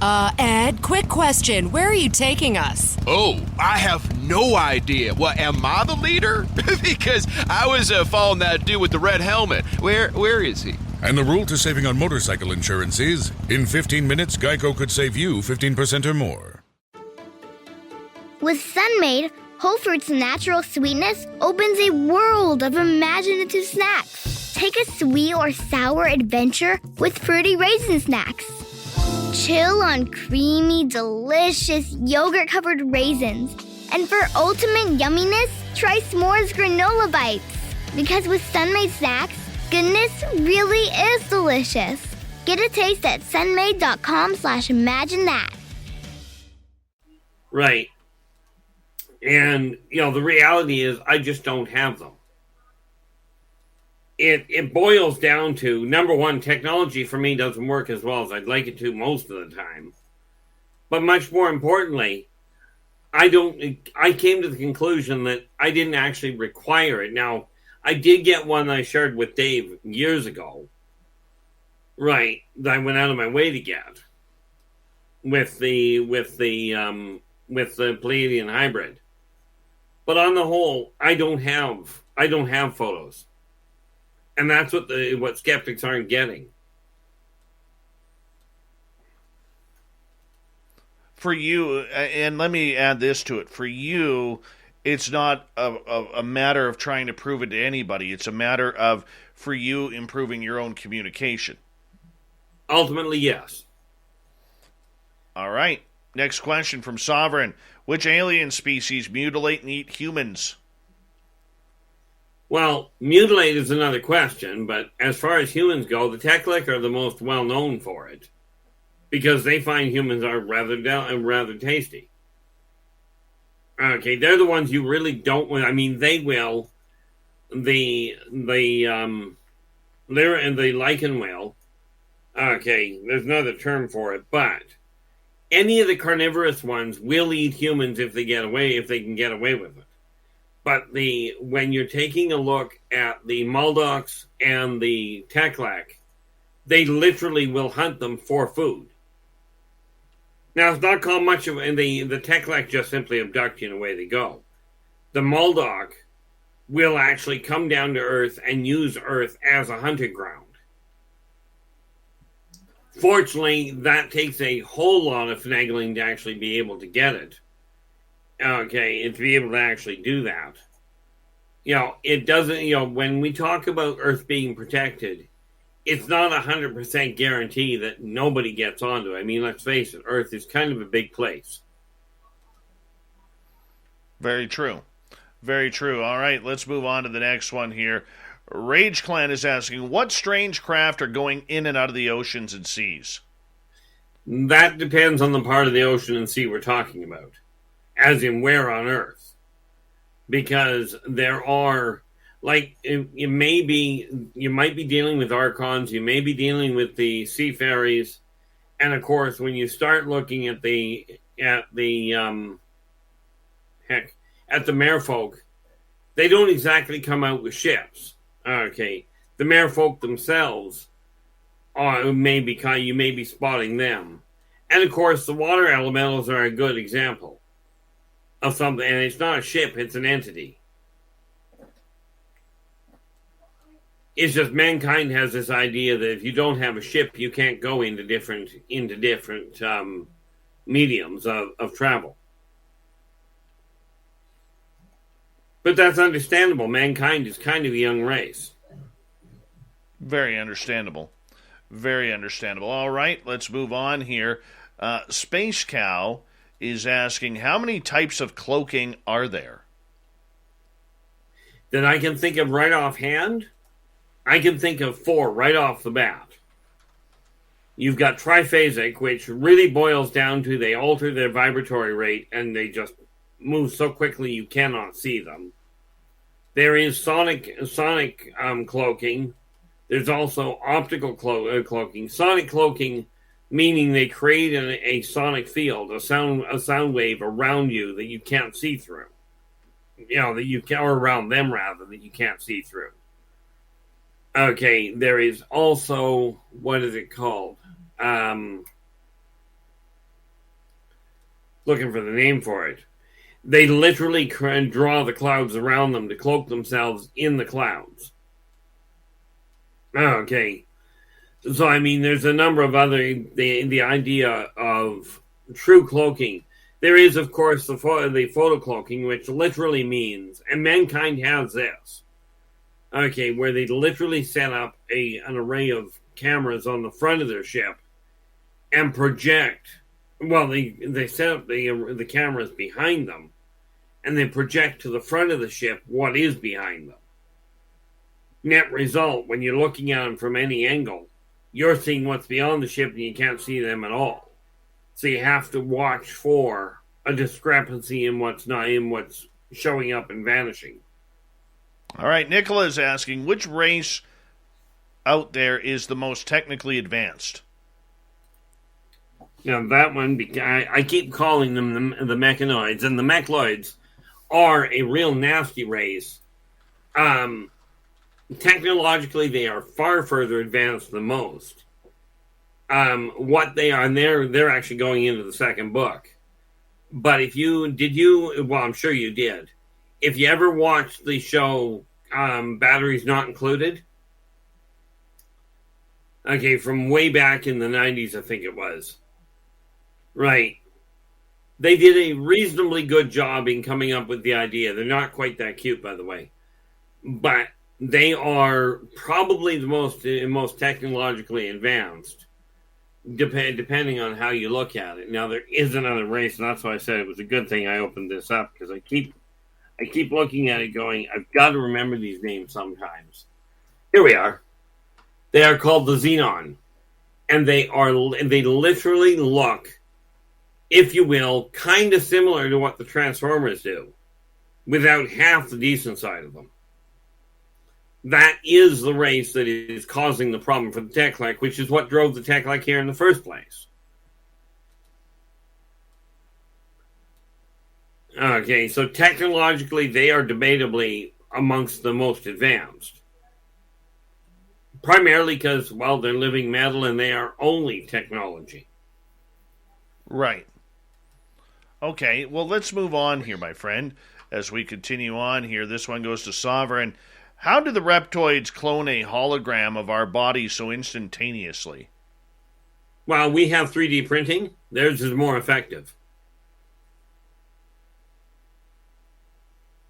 Ed, quick question. Where are you taking us? Oh, I have no idea. Well, am I the leader? Because I was following that dude with the red helmet. Where is he? And the rule to saving on motorcycle insurance is, in 15 minutes, Geico could save you 15% or more. With Sunmade, whole fruits natural sweetness opens a world of imaginative snacks. Take a sweet or sour adventure with fruity raisin snacks. Chill on creamy, delicious yogurt-covered raisins. And for ultimate yumminess, try s'mores granola bites. Because with Sunmade snacks, goodness really is delicious. Get a taste at sunmade.com/imagine that. Right. And, the reality is I just don't have them. It boils down to, number one, technology for me doesn't work as well as I'd like it to most of the time. But much more importantly, I came to the conclusion that I didn't actually require it. Now, I did get one I shared with Dave years ago. Right. That I went out of my way to get. With the Pleiadian hybrid. But on the whole, I don't have photos. And that's what skeptics aren't getting. For you, and let me add this to it, for you, it's not a matter of trying to prove it to anybody. It's a matter of, for you, improving your own communication. Ultimately, yes. All right. Next question from Sovereign. Which alien species mutilate and eat humans? Well, mutilate is another question, but as far as humans go, the Teklik are the most well-known for it because they find humans are rather tasty. Okay, they're the ones you really don't want. I mean, they will. The lichen will. Okay, there's another term for it, but any of the carnivorous ones will eat humans if they can get away with it. But when you're taking a look at the Muldocs and the Teklik, they literally will hunt them for food. Now, it's not called much of, and the Teklik just simply abduct you and away they go. The Muldoc will actually come down to Earth and use Earth as a hunting ground. Fortunately, that takes a whole lot of finagling to actually be able to get it. Okay, and to be able to actually do that. It doesn't, when we talk about Earth being protected, it's not 100% guarantee that nobody gets onto it. I mean, let's face it, Earth is kind of a big place. Very true. Very true. All right, let's move on to the next one here. Rage Clan is asking, what strange craft are going in and out of the oceans and seas? That depends on the part of the ocean and sea we're talking about, as in where on Earth. Because there are, you might be dealing with Archons, you may be dealing with the Seafaries, and of course, when you start looking at the Merfolk, they don't exactly come out with ships. Okay, the Merfolk themselves you may be spotting them, and of course, the water elementals are a good example of something. And it's not a ship; it's an entity. It's just mankind has this idea that if you don't have a ship, you can't go into different mediums of travel. But that's understandable. Mankind is kind of a young race. Very understandable. Very understandable. All right, let's move on here. Space Cow is asking, how many types of cloaking are there? That I can think of right offhand? I can think of 4 right off the bat. You've got triphasic, which really boils down to they alter their vibratory rate and they just move so quickly you cannot see them. There is sonic cloaking. There's also optical cloaking. Sonic cloaking, meaning they create a sonic field, a sound wave around you that you can't see through. Or around them rather, that you can't see through. Okay, there is also, what is it called? Looking for the name for it. They literally draw the clouds around them to cloak themselves in the clouds. Okay. So, I mean, there's a number of other, the idea of true cloaking. There is, of course, the photo cloaking, which literally means, and mankind has this, okay, where they literally set up an array of cameras on the front of their ship and project. Well, they set up the cameras behind them, and they project to the front of the ship what is behind them. Net result, when you're looking at them from any angle, you're seeing what's beyond the ship and you can't see them at all. So you have to watch for a discrepancy in what's showing up and vanishing. All right, Nicola is asking, which race out there is the most technically advanced? Now, that one, I keep calling them the mechanoids, and the mechloids are a real nasty race. Technologically, they are far further advanced than most. What they are, and they're actually going into the second book. But well, I'm sure you did. If you ever watched the show Batteries Not Included, okay, from way back in the 90s, I think it was. Right. They did a reasonably good job in coming up with the idea. They're not quite that cute, by the way. But they are probably the most technologically advanced. depending on how you look at it. Now, there is another race, and that's why I said it was a good thing I opened this up, because I keep looking at it going, I've got to remember these names sometimes. Here we are. They are called the Xenon, and they literally look, if you will, kind of similar to what the Transformers do, without half the decent side of them. That is the race that is causing the problem for the Tech-Lec, which is what drove the Tech-Lec here in the first place. Okay, so technologically, they are debatably amongst the most advanced. Primarily because, well, they're living metal and they are only technology. Right. Okay, well, let's move on here, my friend. As we continue on here, this one goes to Sovereign. How do the reptoids clone a hologram of our body so instantaneously? Well, we have 3D printing. Theirs is more effective.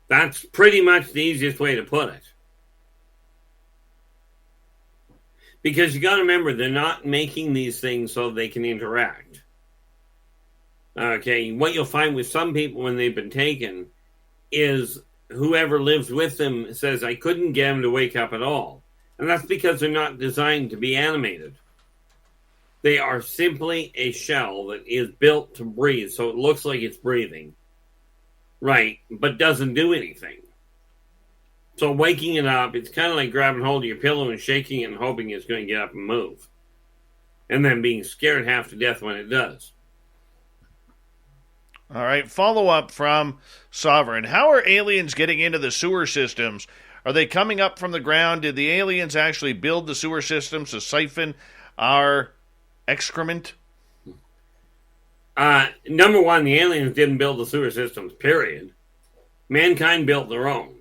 That's pretty much the easiest way to put it. Because you got to remember, they're not making these things so they can interact. Okay, what you'll find with some people when they've been taken is whoever lives with them says, I couldn't get them to wake up at all. And that's because they're not designed to be animated. They are simply a shell that is built to breathe, so it looks like it's breathing. Right, but doesn't do anything. So waking it up, it's kind of like grabbing hold of your pillow and shaking it and hoping it's going to get up and move. And then being scared half to death when it does. All right, follow-up from Sovereign. How are aliens getting into the sewer systems? Are they coming up from the ground? Did the aliens actually build the sewer systems to siphon our excrement? Number one, the aliens didn't build the sewer systems, period. Mankind built their own.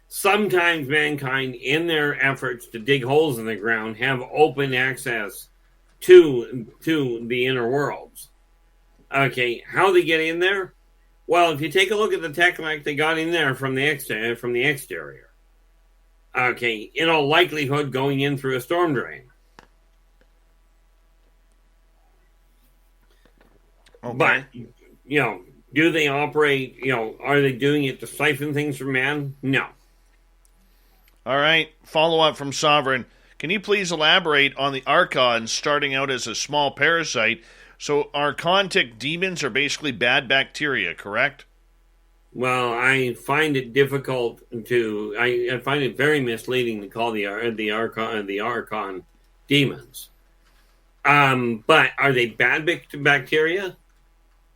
Sometimes mankind, in their efforts to dig holes in the ground, have open access to the inner worlds. Okay, how they get in there? Well, if you take a look at the Tech-Lec, they got in there from the exterior. Okay, in all likelihood, going in through a storm drain. Okay. But, do they operate, are they doing it to siphon things from man? No. All right, follow-up from Sovereign. Can you please elaborate on the Archons starting out as a small parasite? So Archontic demons are basically bad bacteria, correct? Well, I find it difficult to... I find it very misleading to call the Archon demons. But are they bad bacteria?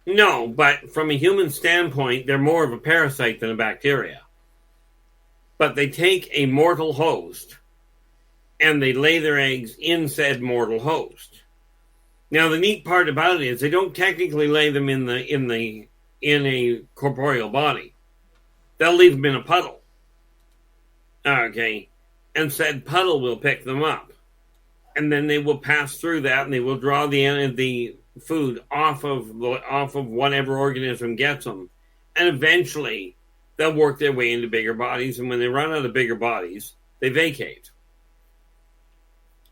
No, but from a human standpoint, they're more of a parasite than a bacteria. But they take a mortal host, and they lay their eggs in said mortal host. Now, the neat part about it is they don't technically lay them in a corporeal body. They'll leave them in a puddle. Okay, and said puddle will pick them up, and then they will pass through that, and they will draw the food off of whatever organism gets them, and eventually they'll work their way into bigger bodies, and when they run out of bigger bodies, they vacate.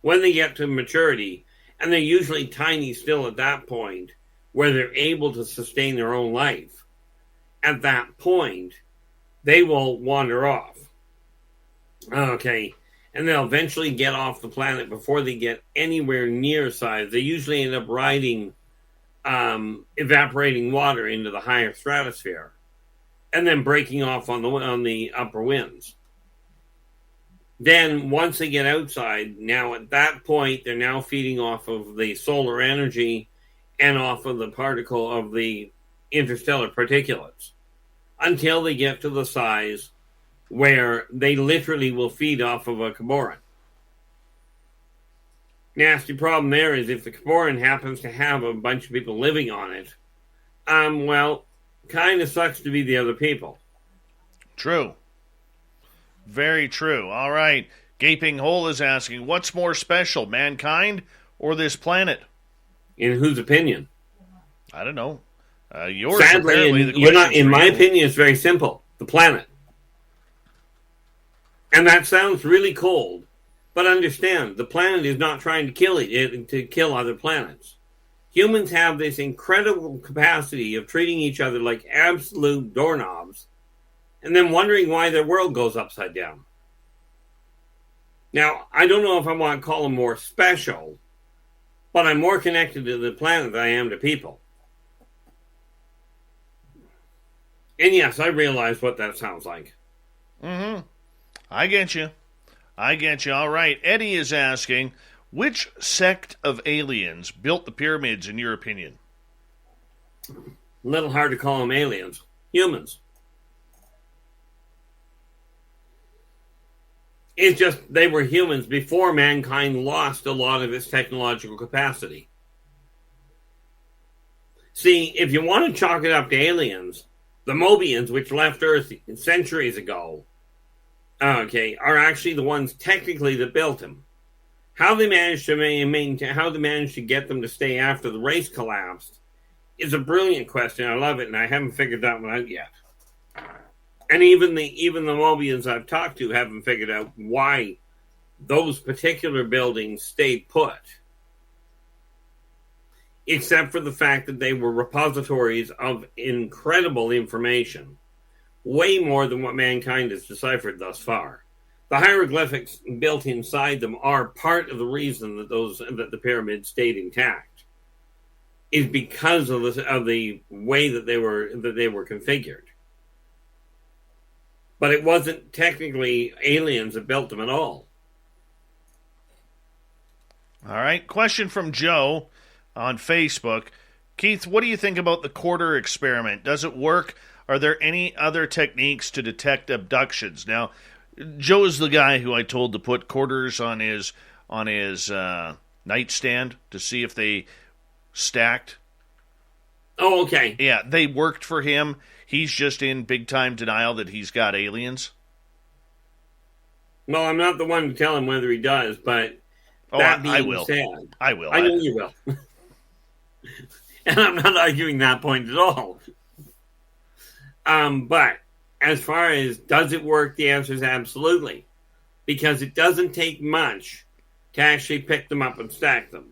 When they get to maturity, and they're usually tiny still at that point, where they're able to sustain their own life, at that point, they will wander off. Okay, and they'll eventually get off the planet before they get anywhere near size. They usually end up riding evaporating water into the higher stratosphere, and then breaking off on the upper winds. Then, once they get outside, now at that point, they're now feeding off of the solar energy and off of the particle of the interstellar particulates until they get to the size where they literally will feed off of a Caboran. Nasty problem there is if the Caboran happens to have a bunch of people living on it, well, kind of sucks to be the other people. True. Very true. All right. Gaping Hole is asking, what's more special, mankind or this planet? In whose opinion? I don't know. Yours. Sadly, you're not. In my opinion, it's very simple. The planet. And that sounds really cold, But understand, the planet is not trying to kill other planets. Humans have this incredible capacity of treating each other like absolute doorknobs and then wondering why their world goes upside down. Now, I don't know if I want to call them more special, but I'm more connected to the planet than I am to people. And yes, I realize what that sounds like. Mm-hmm. I get you. All right. Eddie is asking, which sect of aliens built the pyramids, in your opinion? A little hard to call them aliens. Humans. It's just they were humans before mankind lost a lot of its technological capacity. See, if you want to chalk it up to aliens, the Mobians, which left Earth centuries ago, are actually the ones technically that built them. How they managed to maintain, how they managed to get them to stay after the race collapsed, is a brilliant question. I love it, and I haven't figured that one out yet. And even the Mobians I've talked to haven't figured out why those particular buildings stayed put, except for the fact that they were repositories of incredible information, way more than what mankind has deciphered thus far. The hieroglyphics built inside them are part of the reason that the pyramids stayed intact, is because of the way that they were configured. But it wasn't technically aliens that built them at all. All right. Question from Joe on Facebook. Keith, what do you think about the quarter experiment? Does it work? Are there any other techniques to detect abductions? Now, Joe is the guy who I told to put quarters on his nightstand to see if they stacked. Oh, okay. Yeah, they worked for him. He's just in big-time denial that he's got aliens. Well, I'm not the one to tell him whether he does, but I will. Said, I will. I know you will. And I'm not arguing that point at all. But as far as does it work, the answer is absolutely. Because it doesn't take much to actually pick them up and stack them.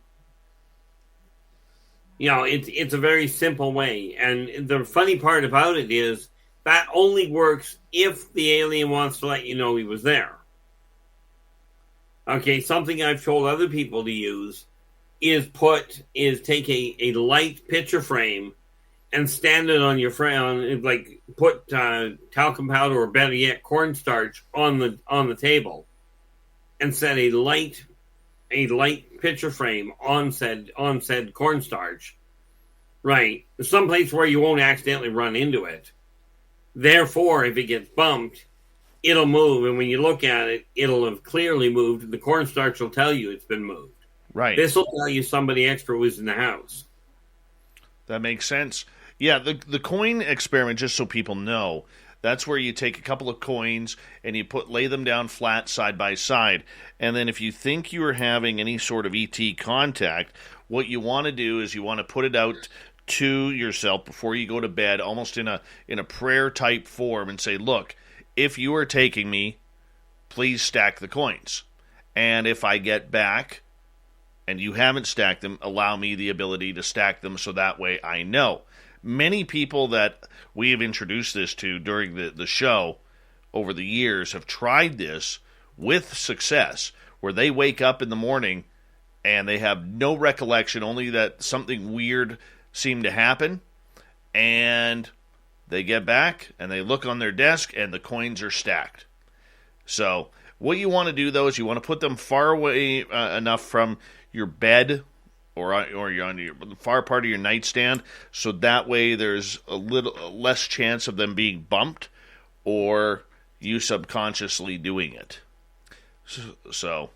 You know, it's a very simple way. And the funny part about it is that only works if the alien wants to let you know he was there. Okay, something I've told other people to use is take a light picture frame and stand it on your frame, like put talcum powder or better yet cornstarch on the table, and set a light picture frame on said cornstarch, right? Someplace where you won't accidentally run into it. Therefore, if it gets bumped, it'll move, and when you look at it, it'll have clearly moved. The cornstarch will tell you it's been moved. Right. This will tell you somebody extra was in the house. That makes sense. Yeah, the coin experiment, just so people know, that's where you take a couple of coins and you lay them down flat side by side. And then if you think you are having any sort of ET contact, what you want to do is you want to put it out to yourself before you go to bed, almost in a prayer type form, and say, look, if you are taking me, please stack the coins. And if I get back and you haven't stacked them, allow me the ability to stack them so that way I know. Many people that we have introduced this to during the show over the years have tried this with success, where they wake up in the morning and they have no recollection, only that something weird seemed to happen, and they get back and they look on their desk and the coins are stacked. So what you want to do, though, is you want to put them far away enough from your bed or you're on your far part of your nightstand, so that way there's a little less chance of them being bumped or you subconsciously doing it. So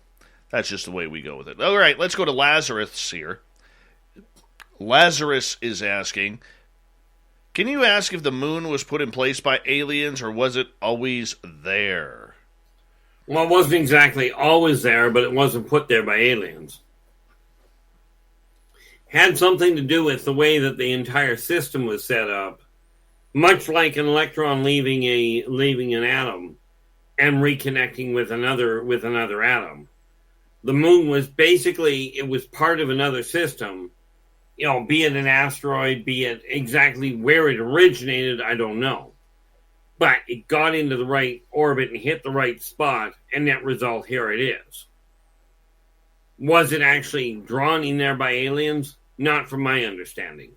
that's just the way we go with it. All right, let's go to Lazarus here. Lazarus is asking, can you ask if the moon was put in place by aliens or was it always there? Well, it wasn't exactly always there, but it wasn't put there by aliens. Had something to do with the way that the entire system was set up, much like an electron leaving an atom and reconnecting with another atom. The moon was basically, it was part of another system. You know, be it an asteroid, be it exactly where it originated, I don't know. But it got into the right orbit and hit the right spot, and net result, here it is. Was it actually drawn in there by aliens? Not from my understanding.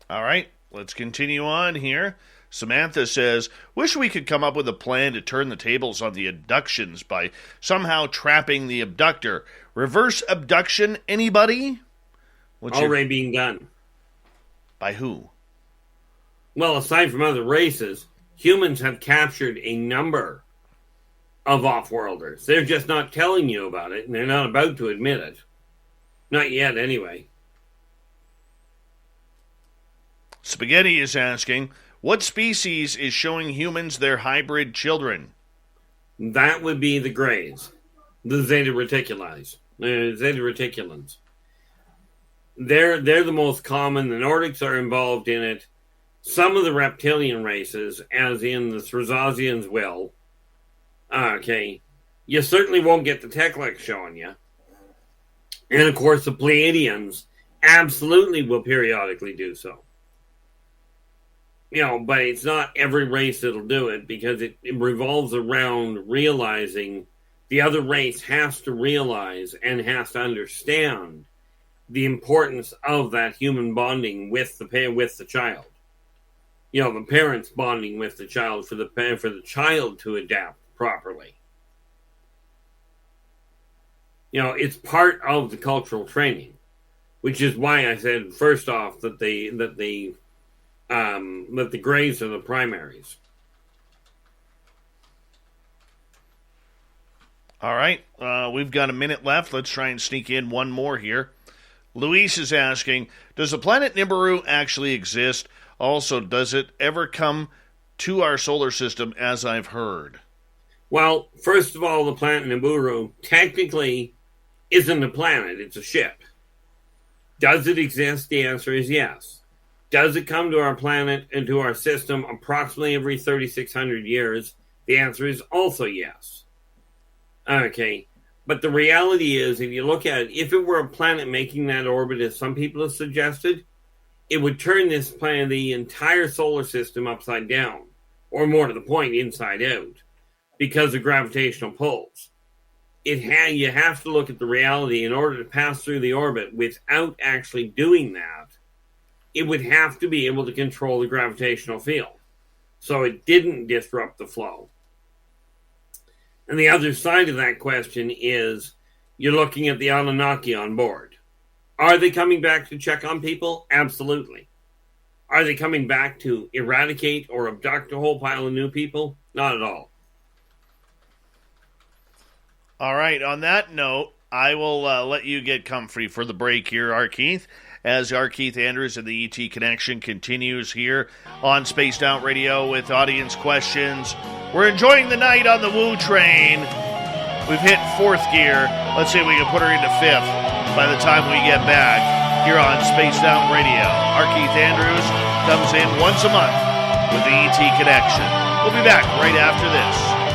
All right, let's continue on here. Samantha says, wish we could come up with a plan to turn the tables on the abductions by somehow trapping the abductor. Reverse abduction, anybody? Already being done. By who? Well, aside from other races, humans have captured a number of off-worlders. They're just not telling you about it, and they're not about to admit it. Not yet, anyway. Spaghetti is asking, what species is showing humans their hybrid children? That would be the Greys, the Zeta Reticulans. They're the most common. The Nordics are involved in it. Some of the reptilian races, as in the Thrasazians, will. Okay. You certainly won't get the Teklex showing you. And, of course, the Pleiadians absolutely will periodically do so. You know, but it's not every race that'll do it, because it revolves around realizing the other race has to realize and has to understand the importance of that human bonding with the child. You know, the parents bonding with the child for the child to adapt properly. You know, it's part of the cultural training, which is why I said first off that the Greys are the primaries. All right, we've got a minute left. Let's try and sneak in one more here. Luis is asking, does the planet Nibiru actually exist? Also, does it ever come to our solar system, as I've heard? Well, first of all, the planet Nibiru technically isn't a planet, it's a ship. Does it exist? The answer is yes. Does it come to our planet and to our system approximately every 3,600 years? The answer is also yes. Okay, but the reality is, if you look at it, if it were a planet making that orbit, as some people have suggested, it would turn this planet, the entire solar system, upside down, or more to the point, inside out, because of gravitational pulls. You have to look at the reality. In order to pass through the orbit without actually doing that, it would have to be able to control the gravitational field, so it didn't disrupt the flow. And the other side of that question is, you're looking at the Anunnaki on board. Are they coming back to check on people? Absolutely. Are they coming back to eradicate or abduct a whole pile of new people? Not at all. All right, on that note, I will let you get comfy for the break here, Arkeith, as Arkeith Andrews and the ET Connection continues here on Spaced Out Radio with audience questions. We're enjoying the night on the Woo Train. We've hit fourth gear. Let's see if we can put her into fifth by the time we get back here on Spaced Out Radio. Arkeith Andrews comes in once a month with the ET Connection. We'll be back right after this.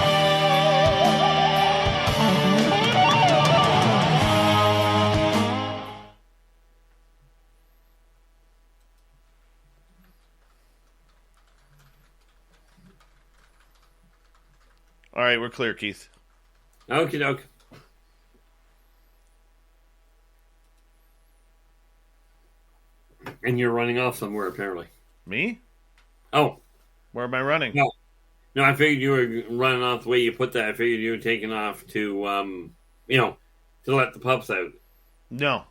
All right, we're clear, Keith. Okie doke. And you're running off somewhere, apparently. Me? Oh. Where am I running? No, I figured you were running off the way you put that. I figured you were taking off to, to let the pups out. No.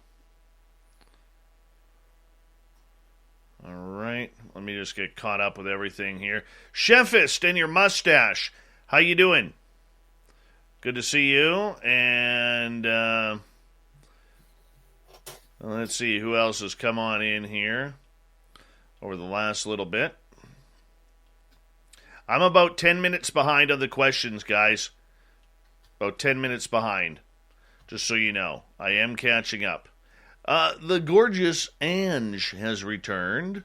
All right. Let me just get caught up with everything here. Chefist and your mustache. How you doing? Good to see you. And let's see who else has come on in here over the last little bit. I'm about 10 minutes behind on the questions, guys. About 10 minutes behind. Just so you know. I am catching up. The gorgeous Ange has returned.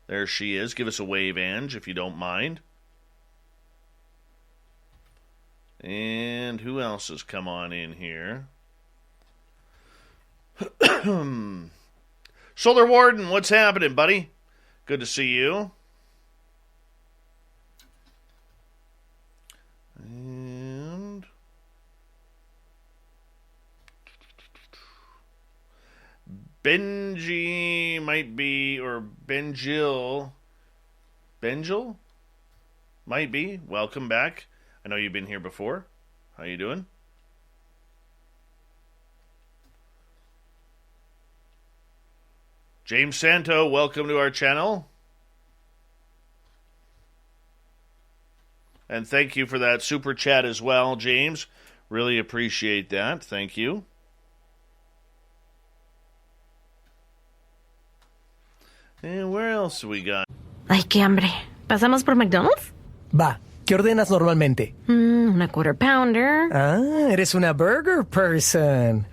There she is. Give us a wave, Ange, if you don't mind. And And who else has come on in here? Solar Warden, what's happening, buddy? Good to see you. And Benji might be, or Benjil might be. Welcome back. I know you've been here before. How you doing? James Santo, welcome to our channel. And thank you for that super chat as well, James. Really appreciate that. Thank you. And where else we got? Ay, qué hambre. ¿Pasamos por McDonald's? Va, ¿qué ordenas normalmente? Una quarter pounder. Ah, eres una burger person.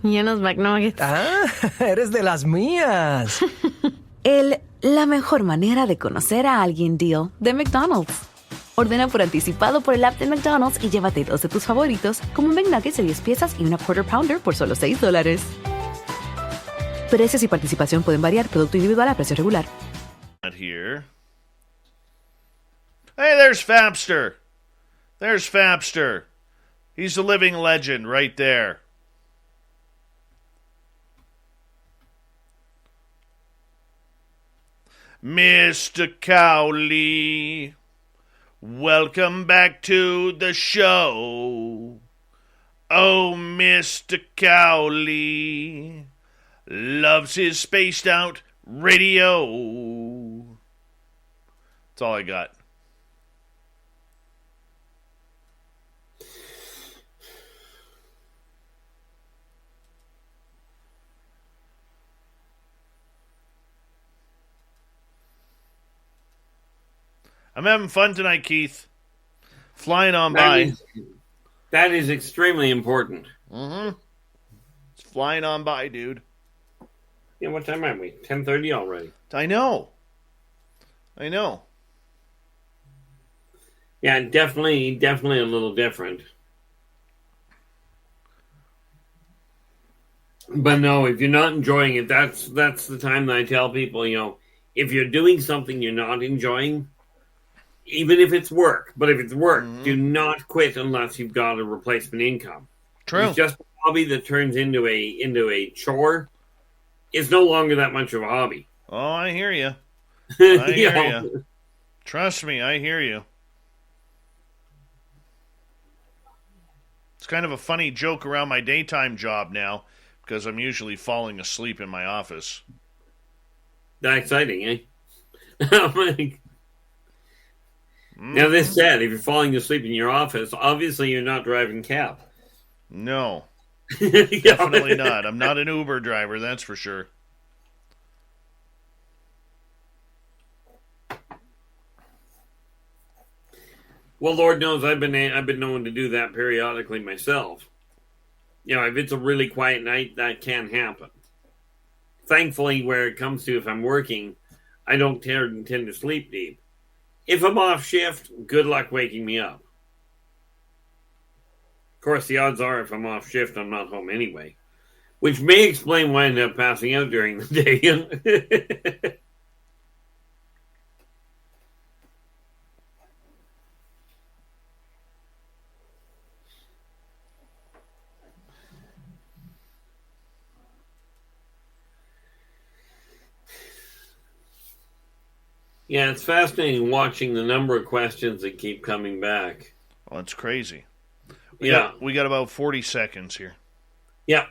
Y unos McNuggets. Ah, eres de las mías. La mejor manera de conocer a alguien deal de McDonald's. Ordena por anticipado por el app de McDonald's y llévate 2 de tus favoritos, como un McNuggets de 10 piezas y una quarter pounder por solo $6. Precios y participación pueden variar, producto individual a precio regular. Here. Hey, there's Fapster. There's Fapster. He's a living legend right there. Mr. Cowley, welcome back to the show. Oh, Mr. Cowley loves his spaced out radio. That's all I got. I'm having fun tonight, Keith. Flying on by. That is extremely important. Mm-hmm. It's flying on by, dude. Yeah, what time are we? 10:30 already. I know. Yeah, definitely a little different. But no, if you're not enjoying it, that's the time that I tell people, if you're doing something you're not enjoying, even if it's work, but if it's work, do not quit unless you've got a replacement income. True. If it's just a hobby that turns into a chore, it's no longer that much of a hobby. Oh, I hear you. I hear you. Trust me, I hear you. It's kind of a funny joke around my daytime job now, because I'm usually falling asleep in my office. That exciting, eh? Now, this said, if you're falling asleep in your office, obviously you're not driving cab. No. Definitely not. I'm not an Uber driver, that's for sure. Well, Lord knows I've been known to do that periodically myself. If it's a really quiet night, that can happen. Thankfully, where it comes to if I'm working, I don't tend to sleep deep. If I'm off shift, good luck waking me up. Of course, the odds are if I'm off shift, I'm not home anyway. Which may explain why I end up passing out during the day. Yeah, it's fascinating watching the number of questions that keep coming back. Well, that's crazy. We got about 40 seconds here. Yeah.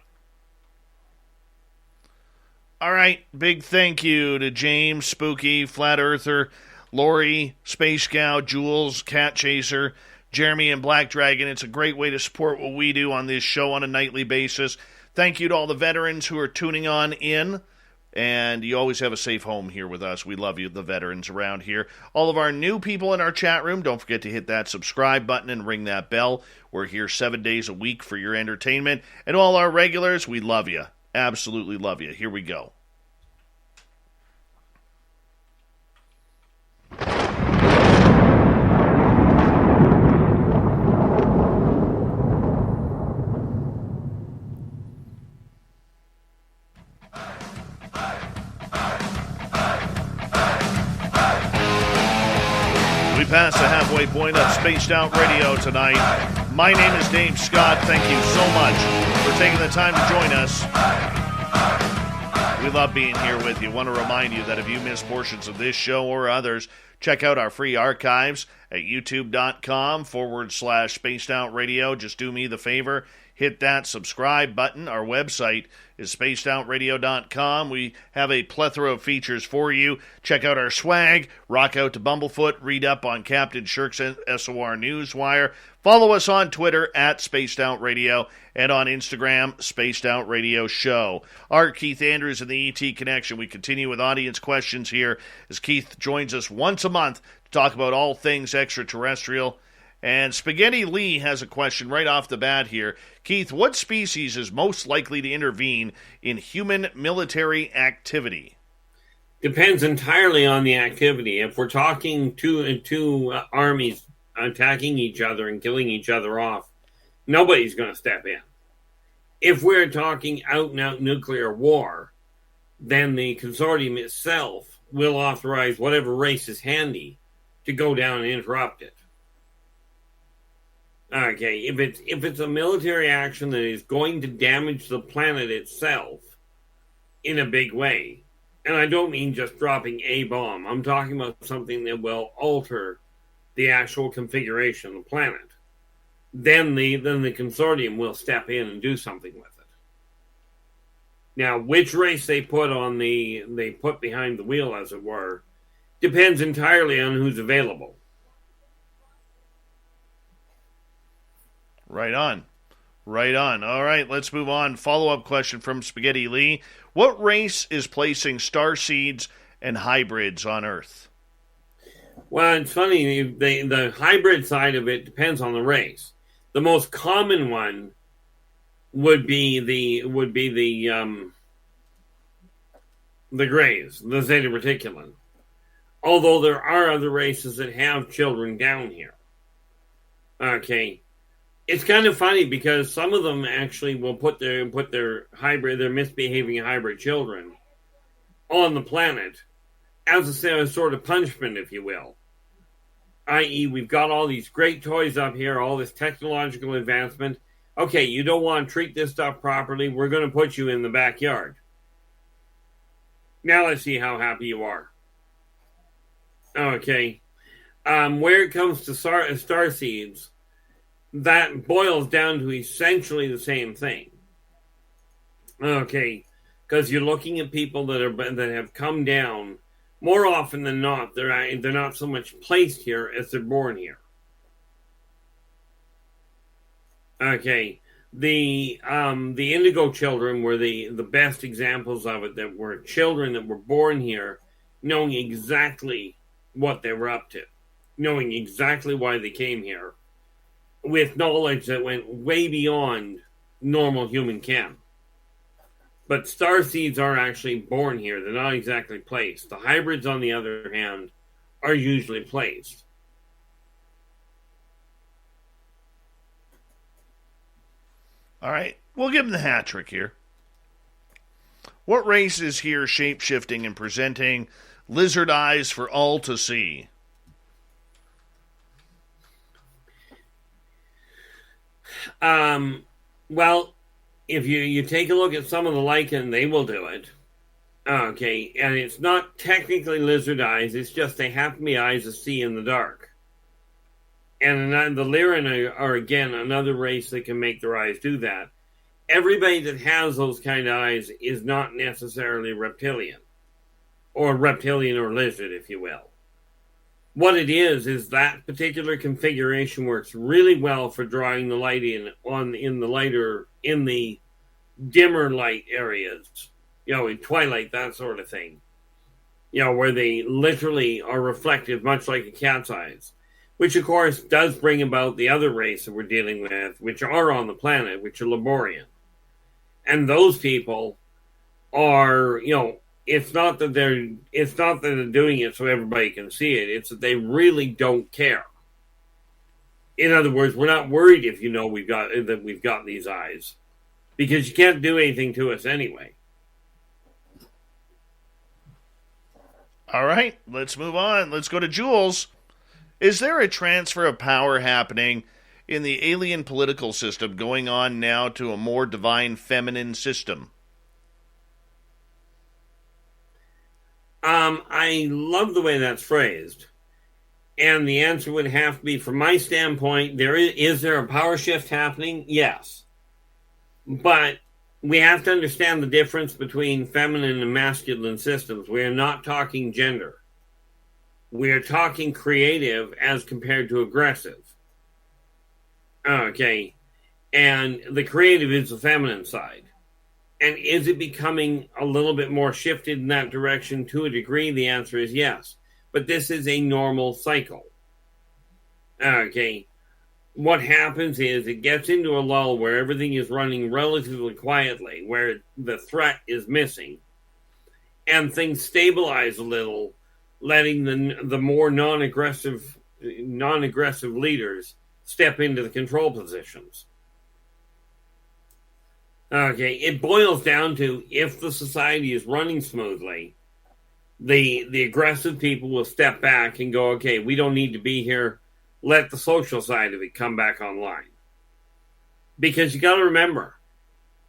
All right. Big thank you to James, Spooky, Flat Earther, Lori, Space Scout, Jules, Cat Chaser, Jeremy, and Black Dragon. It's a great way to support what we do on this show on a nightly basis. Thank you to all the veterans who are tuning on in. And you always have a safe home here with us. We love you, the veterans around here. All of our new people in our chat room, don't forget to hit that subscribe button and ring that bell. We're here 7 days a week for your entertainment. And all our regulars, we love you. Absolutely love you. Here we go. Spaced Out Radio tonight. My name is Dave Scott. Thank you so much for taking the time to join us. We love being here with you. Want to remind you that if you missed portions of this show or others, check out our free archives at youtube.com/Spaced Out Radio. Just do me the favor, hit that subscribe button. Our website is spacedoutradio.com. We have a plethora of features for you. Check out our swag, rock out to Bumblefoot, read up on Captain Shirk's SOR Newswire. Follow us on Twitter at Spaced Out Radio and on Instagram, Spaced Out Radio Show. Art Keith Andrews and the ET Connection. We continue with audience questions here as Keith joins us once a month to talk about all things extraterrestrial. And Spaghetti Lee has a question right off the bat here. Keith, what species is most likely to intervene in human military activity? Depends entirely on the activity. If we're talking two armies attacking each other and killing each other off, nobody's going to step in. If we're talking out-and-out nuclear war, then the consortium itself will authorize whatever race is handy to go down and interrupt it. Okay, if it's a military action that is going to damage the planet itself in a big way, and I don't mean just dropping a bomb, I'm talking about something that will alter the actual configuration of the planet, then the consortium will step in and do something with it. Now, which race they put behind the wheel, as it were, depends entirely on who's available. Right on. Right on. All right, let's move on. Follow-up question from Spaghetti Lee. What race is placing starseeds and hybrids on Earth? Well, it's funny. The hybrid side of it depends on the race. The most common one would be the Greys, the Zeta Reticulans. Although there are other races that have children down here. Okay. It's kind of funny because some of them actually will put their misbehaving hybrid children on the planet as a sort of punishment, if you will. I.e., we've got all these great toys up here, all this technological advancement. Okay, you don't want to treat this stuff properly. We're going to put you in the backyard. Now let's see how happy you are. Okay. Where it comes to starseeds, that boils down to essentially the same thing. Okay, because you're looking at people that have come down. More often than not, they're not so much placed here as they're born here. Okay, the Indigo children were the best examples of it. That were children that were born here, knowing exactly what they were up to, knowing exactly why they came here, with knowledge that went way beyond normal human can. But starseeds are actually born here. They're not exactly placed. The hybrids, on the other hand, are usually placed. All right, we'll give him the hat trick here. What race is here shape-shifting and presenting lizard eyes for all to see? Well, if you take a look at some of the lichen, they will do it. Okay, and it's not technically lizard eyes, it's just they have to be eyes to see in the dark. And the Lyran are again another race that can make their eyes do that. Everybody that has those kind of eyes is not necessarily reptilian or lizard, if you will. What it is that particular configuration works really well for drawing the light in the dimmer light areas, in twilight, that sort of thing. Where they literally are reflective, much like a cat's eyes, which of course does bring about the other race that we're dealing with, which are on the planet, which are Laborian. And those people are, it's not that they're doing it so everybody can see it. It's that they really don't care. In other words, we're not worried if we've got these eyes, because you can't do anything to us anyway. All right, let's move on. Let's go to Jules Is there a transfer of power happening in the alien political system going on now to a more divine feminine system? I love the way that's phrased. And the answer would have to be, from my standpoint, is there a power shift happening? Yes. But we have to understand the difference between feminine and masculine systems. We are not talking gender. We are talking creative as compared to aggressive. Okay. And the creative is the feminine side. And is it becoming a little bit more shifted in that direction to a degree? The answer is yes. But this is a normal cycle. Okay. What happens is it gets into a lull where everything is running relatively quietly, where the threat is missing, and things stabilize a little, letting the more non-aggressive leaders step into the control positions. Okay, it boils down to, if the society is running smoothly, the aggressive people will step back and go, okay, we don't need to be here. Let the social side of it come back online. Because you got to remember,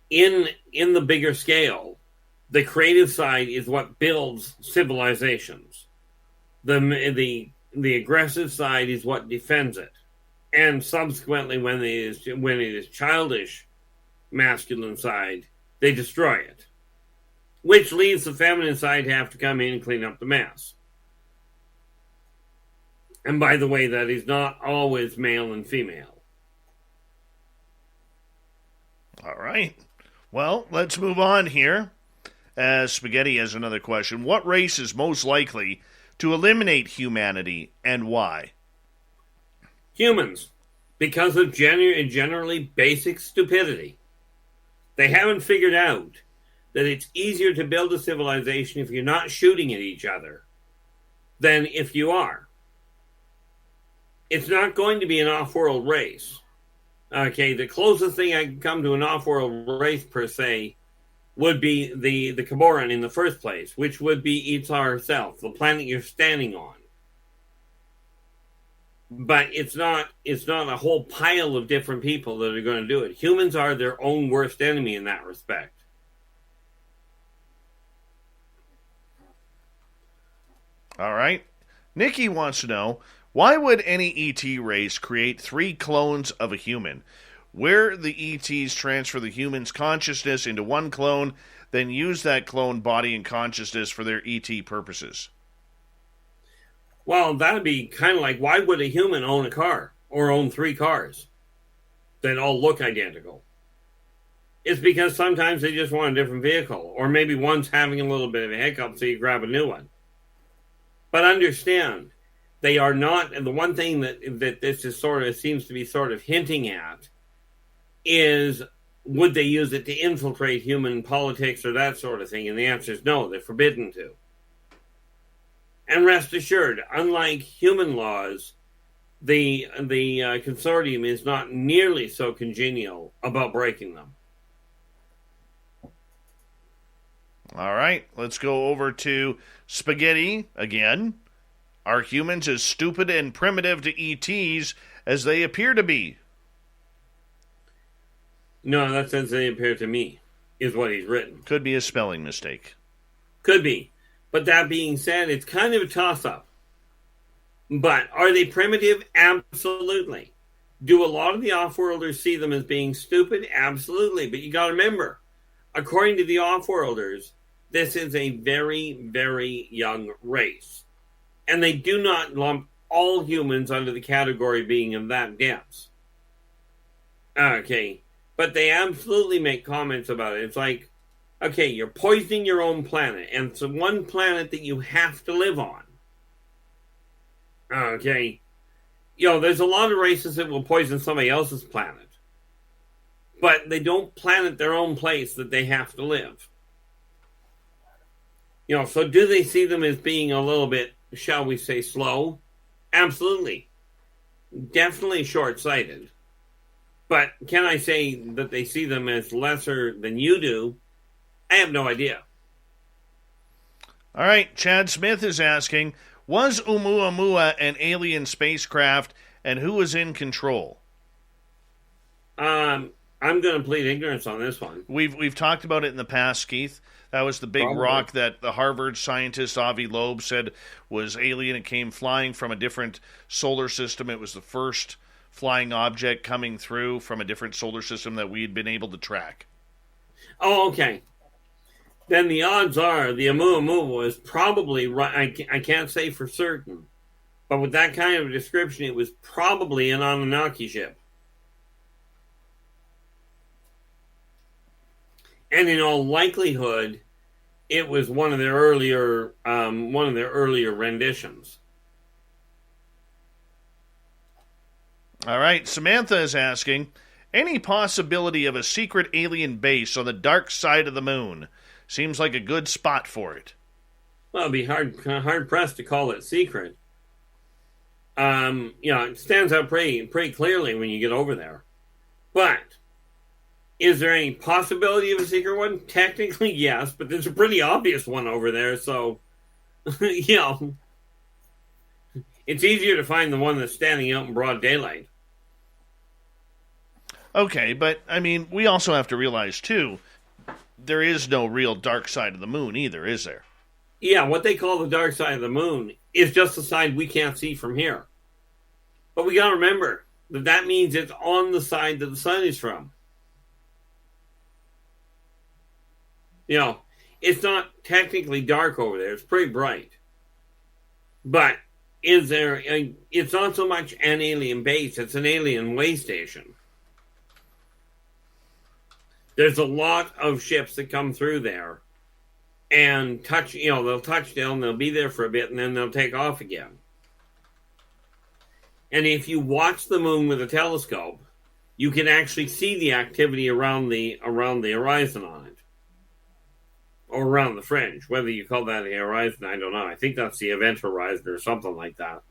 in the bigger scale, the creative side is what builds civilizations. The aggressive side is what defends it. And subsequently, when it is childish masculine side, they destroy it. Which leaves the feminine side to have to come in and clean up the mess. And by the way, that is not always male and female. All right. Well, let's move on here. As Spaghetti has another question. What race is most likely to eliminate humanity, and why? Humans. Because of generally basic stupidity. They haven't figured out that it's easier to build a civilization if you're not shooting at each other than if you are. It's not going to be an off-world race. Okay, the closest thing I can come to an off-world race, per se, would be the Caboran in the first place, which would be Itzar herself, the planet you're standing on. But it's not a whole pile of different people that are going to do it. Humans are their own worst enemy in that respect. All right. Nikki wants to know, why would any ET race create 3 clones of a human? Where the ETs transfer the human's consciousness into one clone, then use that clone body and consciousness for their ET purposes? Well, that would be kind of like, why would a human own a car or own 3 cars that all look identical? It's because sometimes they just want a different vehicle, or maybe one's having a little bit of a hiccup, so you grab a new one. But understand, they are not, and the one thing that this is seems to be hinting at is, would they use it to infiltrate human politics or that sort of thing? And the answer is no, they're forbidden to. And rest assured, unlike human laws, the consortium is not nearly so congenial about breaking them. All right, let's go over to Spaghetti again. Are humans as stupid and primitive to ETs as they appear to be? No, that says they appear to me, is what he's written. Could be a spelling mistake. Could be. But that being said, it's kind of a toss-up. But are they primitive? Absolutely. Do a lot of the off-worlders see them as being stupid? Absolutely. But you got to remember, according to the off-worlders, this is a very, very young race. And they do not lump all humans under the category being of that depth. Okay. But they absolutely make comments about it. It's like, okay, you're poisoning your own planet, and it's the one planet that you have to live on. Okay. There's a lot of races that will poison somebody else's planet. But they don't planet their own place that they have to live. So do they see them as being a little bit, shall we say, slow? Absolutely. Definitely short-sighted. But can I say that they see them as lesser than you do? I have no idea. All right, Chad Smith is asking, Was Oumuamua an alien spacecraft, and who was in control? I'm going to plead ignorance on this one. We've talked about it in the past, Keith. That was the big rock that the Harvard scientist Avi Loeb said was alien. It came flying from a different solar system. It was the first flying object coming through from a different solar system that we had been able to track. Oh, okay. Then the odds are the Oumuamua was probably right. I can't say for certain, but with that kind of description, it was probably an Anunnaki ship. And in all likelihood, it was one of their earlier renditions. All right, Samantha is asking, any possibility of a secret alien base on the dark side of the moon? Seems like a good spot for it. Well, it'd be hard pressed to call it secret. It stands out pretty clearly when you get over there. But is there any possibility of a secret one? Technically, yes, but there's a pretty obvious one over there, so, it's easier to find the one that's standing out in broad daylight. Okay, but, I mean, we also have to realize, too, there is no real dark side of the moon either, is there? Yeah, what they call the dark side of the moon is just the side we can't see from here. But we got to remember that means it's on the side that the sun is from. It's not technically dark over there. It's pretty bright. But it's not so much an alien base, it's an alien way station. There's a lot of ships that come through there and they'll touch down, they'll be there for a bit, and then they'll take off again. And if you watch the moon with a telescope, you can actually see the activity around the horizon on it. Or around the fringe. Whether you call that a horizon, I don't know. I think that's the event horizon or something like that.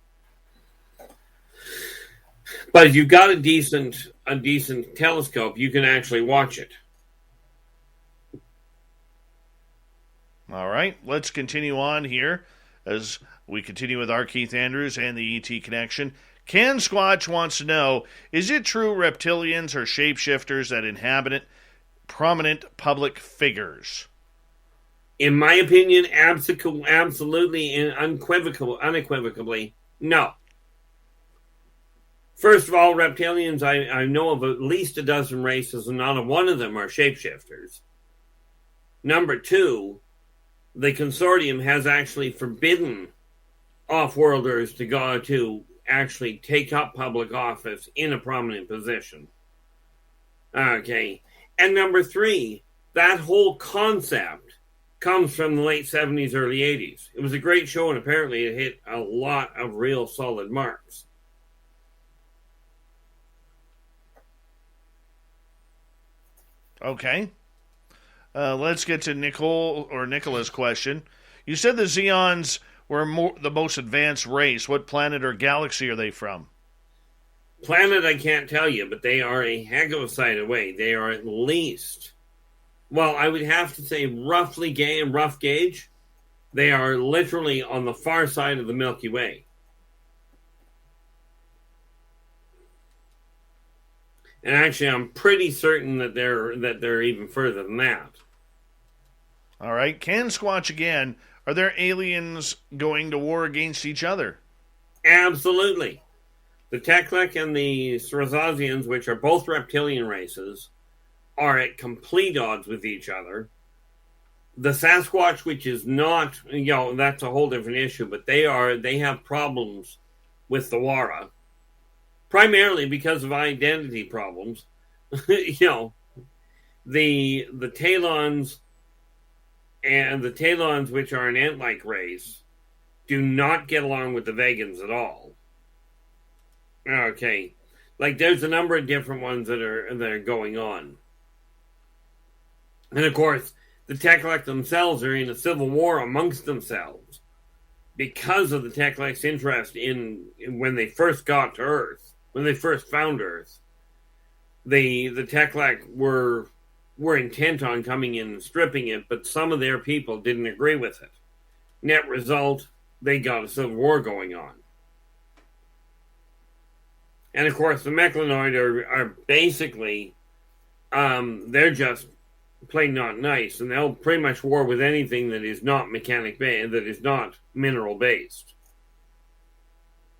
But if you've got a decent telescope, you can actually watch it. All right, let's continue on here as we continue with our Keith Andrews and the ET Connection. Can Squatch wants to know, is it true reptilians are shapeshifters that inhabit prominent public figures? In my opinion, absolutely and unequivocally, no. First of all, reptilians, I know of at least a dozen races, and not a one of them are shapeshifters. Number two, the consortium has actually forbidden off-worlders to go to actually take up public office in a prominent position. Okay. And number three, that whole concept comes from the late 70s, early 80s. It was a great show, and apparently it hit a lot of real solid marks. Okay. Let's get to Nicola's question. You said the Zeons were the most advanced race. What planet or galaxy are they from? Planet, I can't tell you, but they are a heck of a sight away. They are at least, well, I would have to say rough gauge, they are literally on the far side of the Milky Way. And actually, I'm pretty certain that they're even further than that. All right. Can Squatch again. Are there aliens going to war against each other? Absolutely. The Teklek and the Srazazians, which are both reptilian races, are at complete odds with each other. The Sasquatch, which is not, that's a whole different issue, but they have problems with the Wara, primarily because of identity problems. The Talons and the Talons, which are an ant-like race, do not get along with the Vegans at all. Okay. There's a number of different ones that are going on. And of course, the Teklek themselves are in a civil war amongst themselves because of the Teklek's interest in when they first got to Earth, when they first found Earth. The Teklek were intent on coming in and stripping it, but some of their people didn't agree with it. Net result, they got a civil war going on. And of course, the Mechlanoid are basically, they're just plain not nice, and they'll pretty much war with anything that is not that is not mineral based.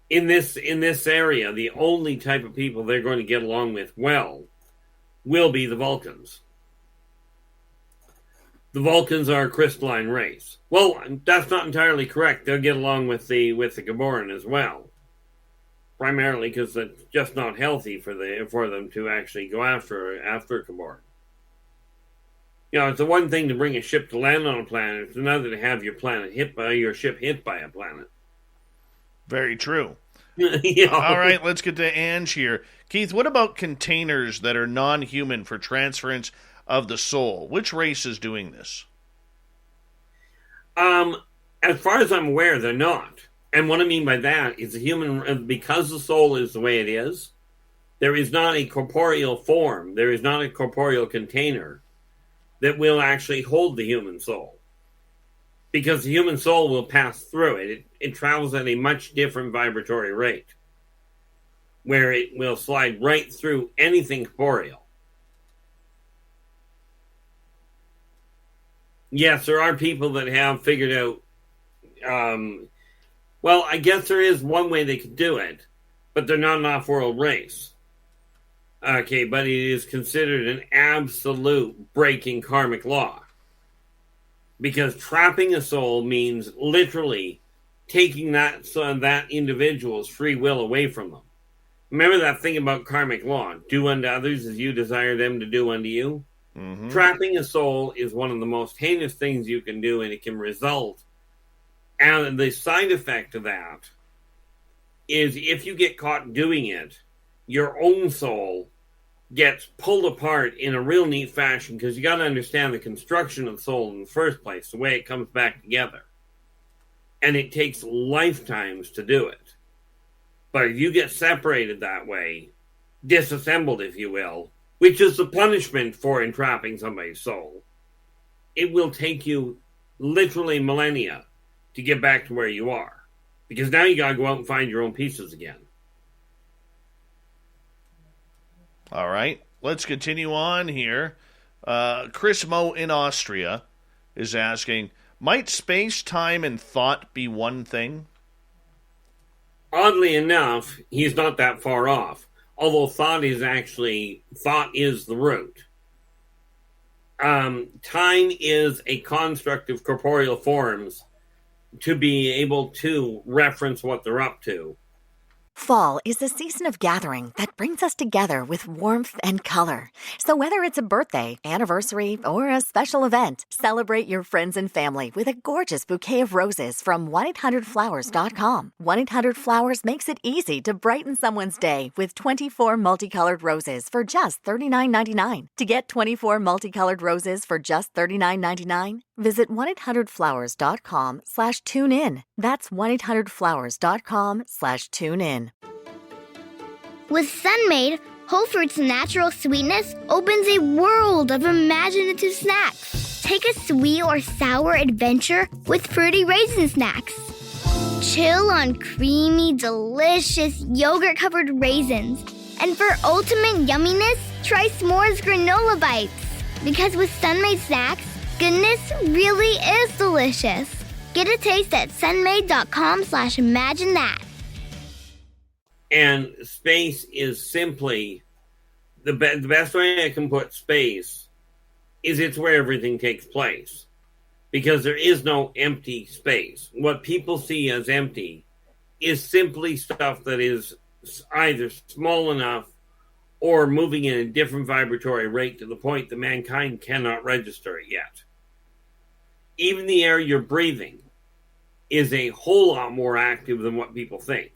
In this area, the only type of people they're going to get along with well will be the Vulcans. The Vulcans are a crystalline race. Well, that's not entirely correct. They'll get along with the Gaboran as well, primarily because it's just not healthy for them to actually go after Gaboran. It's the one thing to bring a ship to land on a planet. It's another to have your ship hit by a planet. Very true. Yeah. All right, let's get to Ange here. Keith, what about containers that are non-human for transference of the soul? Which race is doing this? As far as I'm aware, they're not. And what I mean by that is because the soul is the way it is, there is not a corporeal form, there is not a corporeal container that will actually hold the human soul. Because the human soul will pass through it. It travels at a much different vibratory rate, where it will slide right through anything corporeal. Yes, there are people that have figured out, well, I guess there is one way they could do it, but they're not an off-world race. Okay, but it is considered an absolute breaking karmic law. Because trapping a soul means literally taking that individual's free will away from them. Remember that thing about karmic law, do unto others as you desire them to do unto you? Mm-hmm. Trapping a soul is one of the most heinous things you can do, and it can result. And the side effect of that is if you get caught doing it, your own soul gets pulled apart in a real neat fashion, because you got to understand the construction of the soul in the first place, the way it comes back together. And it takes lifetimes to do it. But if you get separated that way, disassembled, if you will, which is the punishment for entrapping somebody's soul, it will take you literally millennia to get back to where you are. Because now you got to go out and find your own pieces again. All right, let's continue on here. Chris Moe in Austria is asking, might space, time, and thought be one thing? Oddly enough, he's not that far off. Although thought is the root. Time is a construct of corporeal forms to be able to reference what they're up to. Fall is the season of gathering that brings us together with warmth and color. So whether it's a birthday, anniversary, or a special event, celebrate your friends and family with a gorgeous bouquet of roses from 1-800-Flowers.com. 1-800-Flowers makes it easy to brighten someone's day with 24 multicolored roses for just $39.99. To get 24 multicolored roses for just $39.99, visit 1-800-Flowers.com/tune-in. That's 1-800-Flowers.com/tune-in. With Sunmaid, Whole Fruit's natural sweetness opens a world of imaginative snacks. Take a sweet or sour adventure with fruity raisin snacks. Chill on creamy, delicious yogurt-covered raisins. And for ultimate yumminess, try s'mores granola bites. Because with Sunmaid snacks, goodness really is delicious. Get a taste at sunmaid.com/imagine that. And space is simply, the best way I can put space is it's where everything takes place. Because there is no empty space. What people see as empty is simply stuff that is either small enough or moving in a different vibratory rate to the point that mankind cannot register it yet. Even the air you're breathing is a whole lot more active than what people think.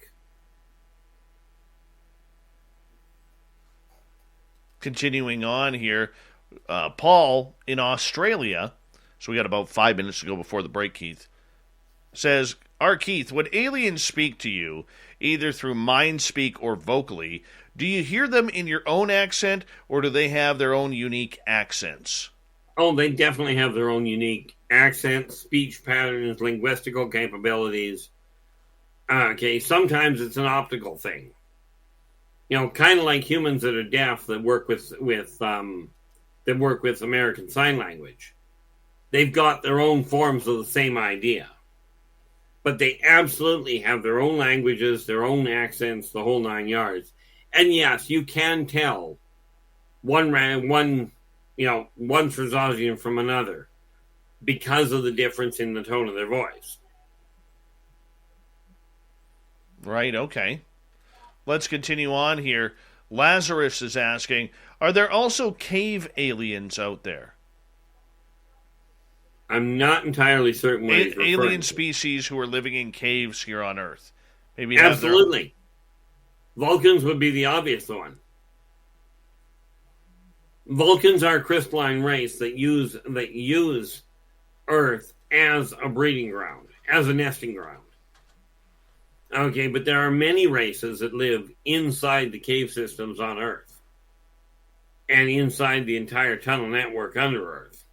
Continuing on here, Paul in Australia, so we got about 5 minutes to go before the break, Keith, says, Keith, when aliens speak to you, either through mind speak or vocally, do you hear them in your own accent, or do they have their own unique accents? Oh, they definitely have their own unique accents, speech patterns, linguistical capabilities. Okay, sometimes it's an optical thing. Kind of like humans that are deaf that work with American Sign Language. They've got their own forms of the same idea. But they absolutely have their own languages, their own accents, the whole 9 yards. And yes, you can tell one Trezosian from another because of the difference in the tone of their voice. Right, okay. Let's continue on here. Lazarus is asking, are there also cave aliens out there? I'm not entirely certain what he's referring alien to. species who are living in caves here on Earth. Maybe Absolutely. Vulcans would be the obvious one. Vulcans are a crystalline race that use Earth as a breeding ground, as a nesting ground. Okay, but there are many races that live inside the cave systems on Earth and inside the entire tunnel network under Earth.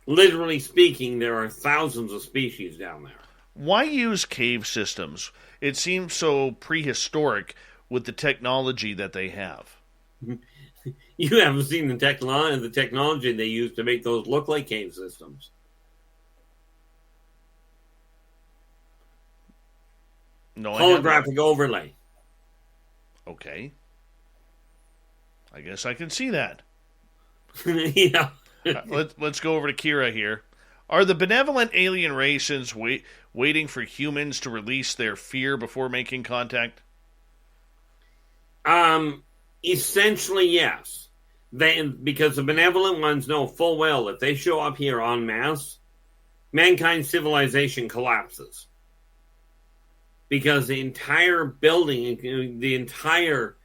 Literally speaking, there are thousands of species down there. Why use cave systems? It seems so prehistoric with the technology that they have. You haven't seen the technology they use to make those look like cave systems. No, holographic overlay. Okay. I guess I can see that. Yeah. Let's go over to Kira here. Are the benevolent alien races waiting for humans to release their fear before making contact? Essentially, yes. Because the benevolent ones know full well if they show up here en masse, mankind's civilization collapses. Because the entire building, the entire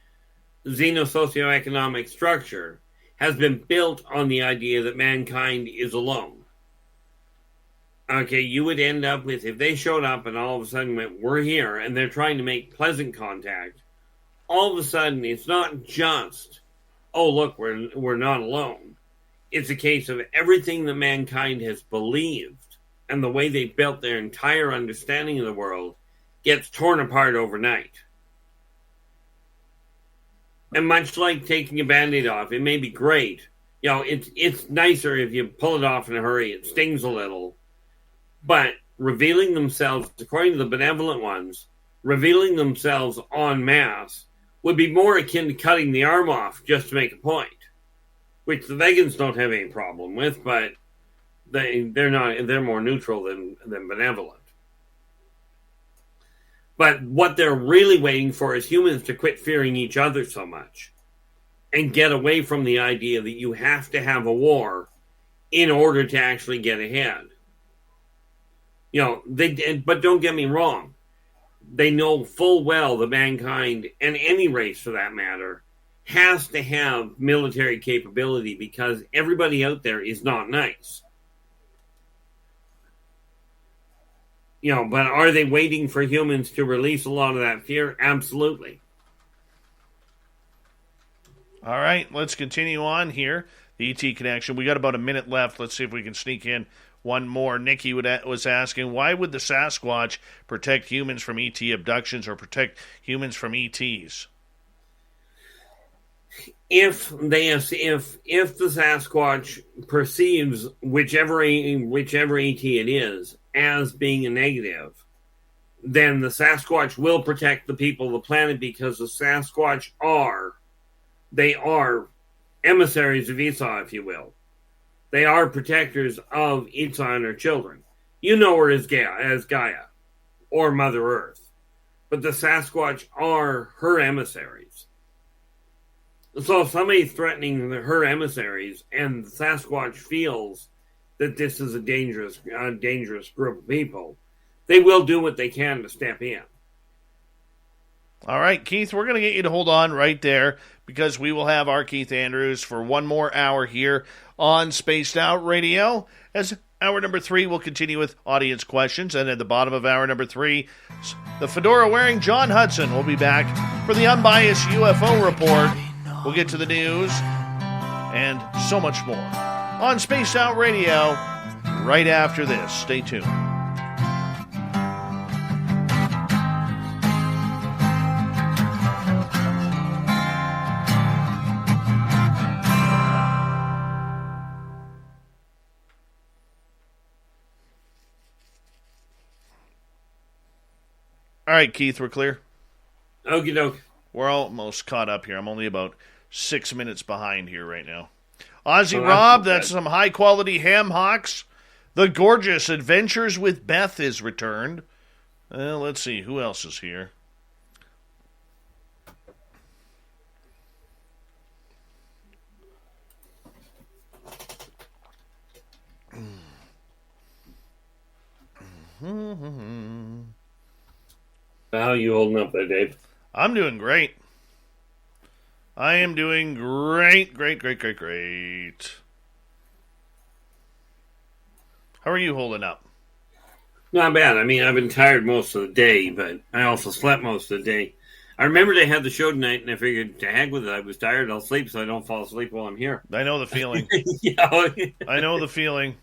xeno-socioeconomic structure has been built on the idea that mankind is alone. Okay, you would end up with, if they showed up and all of a sudden went, we're here, and they're trying to make pleasant contact, all of a sudden it's not just, oh, look, we're not alone. It's a case of everything that mankind has believed and the way they built their entire understanding of the world gets torn apart overnight. And much like taking a Band-Aid off, it may be great. It's nicer if you pull it off in a hurry. It stings a little. But revealing themselves, according to the benevolent ones, revealing themselves en masse would be more akin to cutting the arm off just to make a point. Which the vegans don't have any problem with, but they're more neutral than benevolent. But what they're really waiting for is humans to quit fearing each other so much and get away from the idea that you have to have a war in order to actually get ahead. But don't get me wrong. They know full well that mankind, and any race for that matter, has to have military capability because everybody out there is not nice. But are they waiting for humans to release a lot of that fear? Absolutely. All right, let's continue on here. The ET connection. We got about a minute left. Let's see if we can sneak in one more. Nikki was asking, why would the Sasquatch protect humans from ET abductions or protect humans from ETs? If the Sasquatch perceives whichever ET it is as being a negative, then the Sasquatch will protect the people of the planet because the Sasquatch are emissaries of Esau, if you will. They are protectors of Esau and her children. You know her as Gaia or Mother Earth, but the Sasquatch are her emissaries. So if somebody's threatening her emissaries and the Sasquatch feels that this is a dangerous group of people, they will do what they can to step in. All right, Keith, we're going to get you to hold on right there because we will have our Keith Andrews for one more hour here on Spaced Out Radio. As hour number 3 will continue with audience questions, and at the bottom of hour number 3, the fedora-wearing John Hudson will be back for the unbiased UFO report. We'll get to the news and so much more on Spaced Out Radio right after this. Stay tuned. right, Keith, we're clear. Okie doke. We're almost caught up here. I'm only about 6 minutes behind here right now. Ozzy Oh, Rob, that's that's some high-quality ham hocks. The gorgeous Adventures with Beth is returned. Let's see, who else is here? How are you holding up there, Dave? I'm doing great. I am doing great. How are you holding up? Not bad. I mean, I've been tired most of the day, but I also slept most of the day. I remember they had the show tonight, and I figured, to heck with it. I was tired. I'll sleep so I don't fall asleep while I'm here. I know the feeling. Yeah. I know the feeling.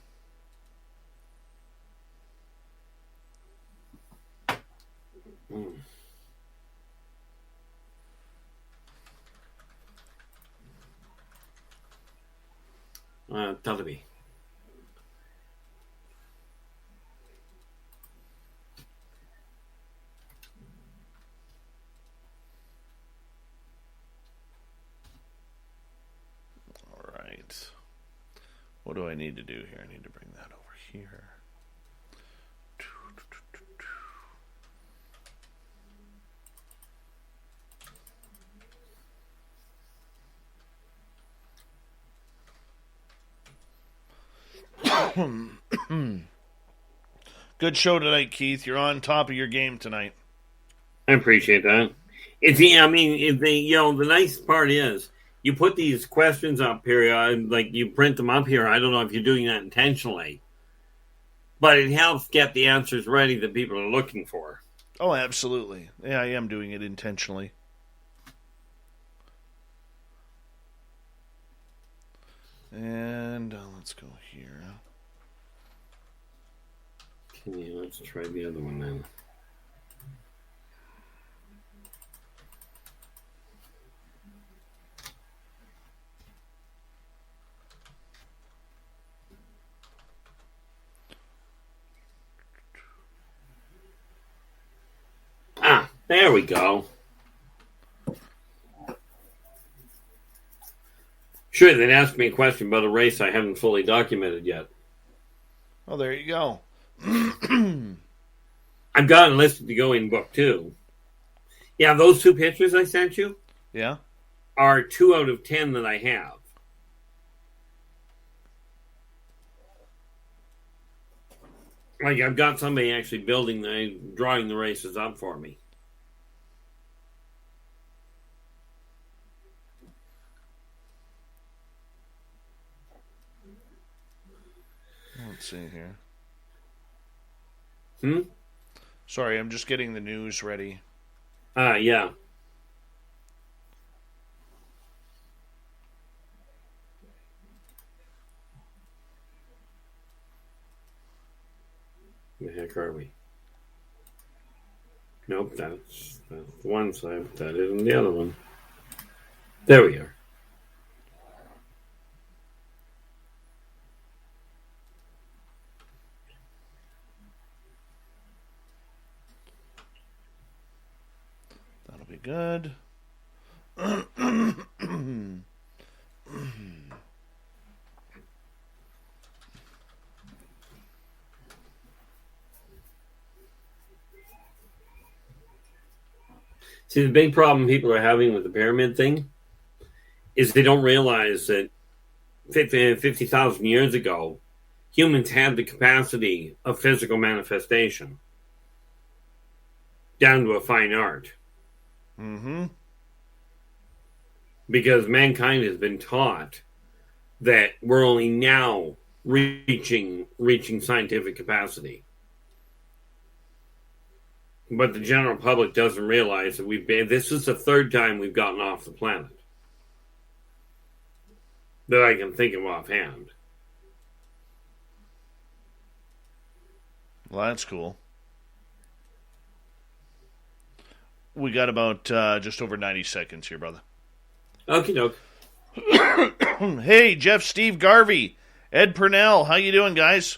Tell me. All right. What do I need to do here? I need to bring that over here. Good show tonight, Keith. You're on top of your game tonight. I appreciate that. The nice part is you put these questions up here, like you print them up here. I don't know if you're doing that intentionally, but it helps get the answers ready that people are looking for. Oh, absolutely. Yeah, I am doing it intentionally. And let's go here. Let's try the other one then. There we go. Sure, they'd ask me a question about a race I haven't fully documented yet. Oh, there you go. I've got enlisted to go in book 2. Yeah, those 2 pictures I sent you? Yeah. Are 2 out of 10 that I have. Like, I've got somebody actually drawing the races up for me. Let's see here. Sorry, I'm just getting the news ready. Yeah. The heck are we? Nope, that's one side, but that isn't the other one. There we are. That'll be good. See, the big problem people are having with the pyramid thing is they don't realize that 50,000 years ago, humans had the capacity of physical manifestation down to a fine art. Mm-hmm. Because mankind has been taught that we're only now reaching scientific capacity. But the general public doesn't realize that this is the 3rd time we've gotten off the planet that I can think of offhand. Well, that's cool. We got about just over 90 seconds here, brother. Okie doke. Hey, Jeff, Steve Garvey, Ed Purnell, how you doing, guys?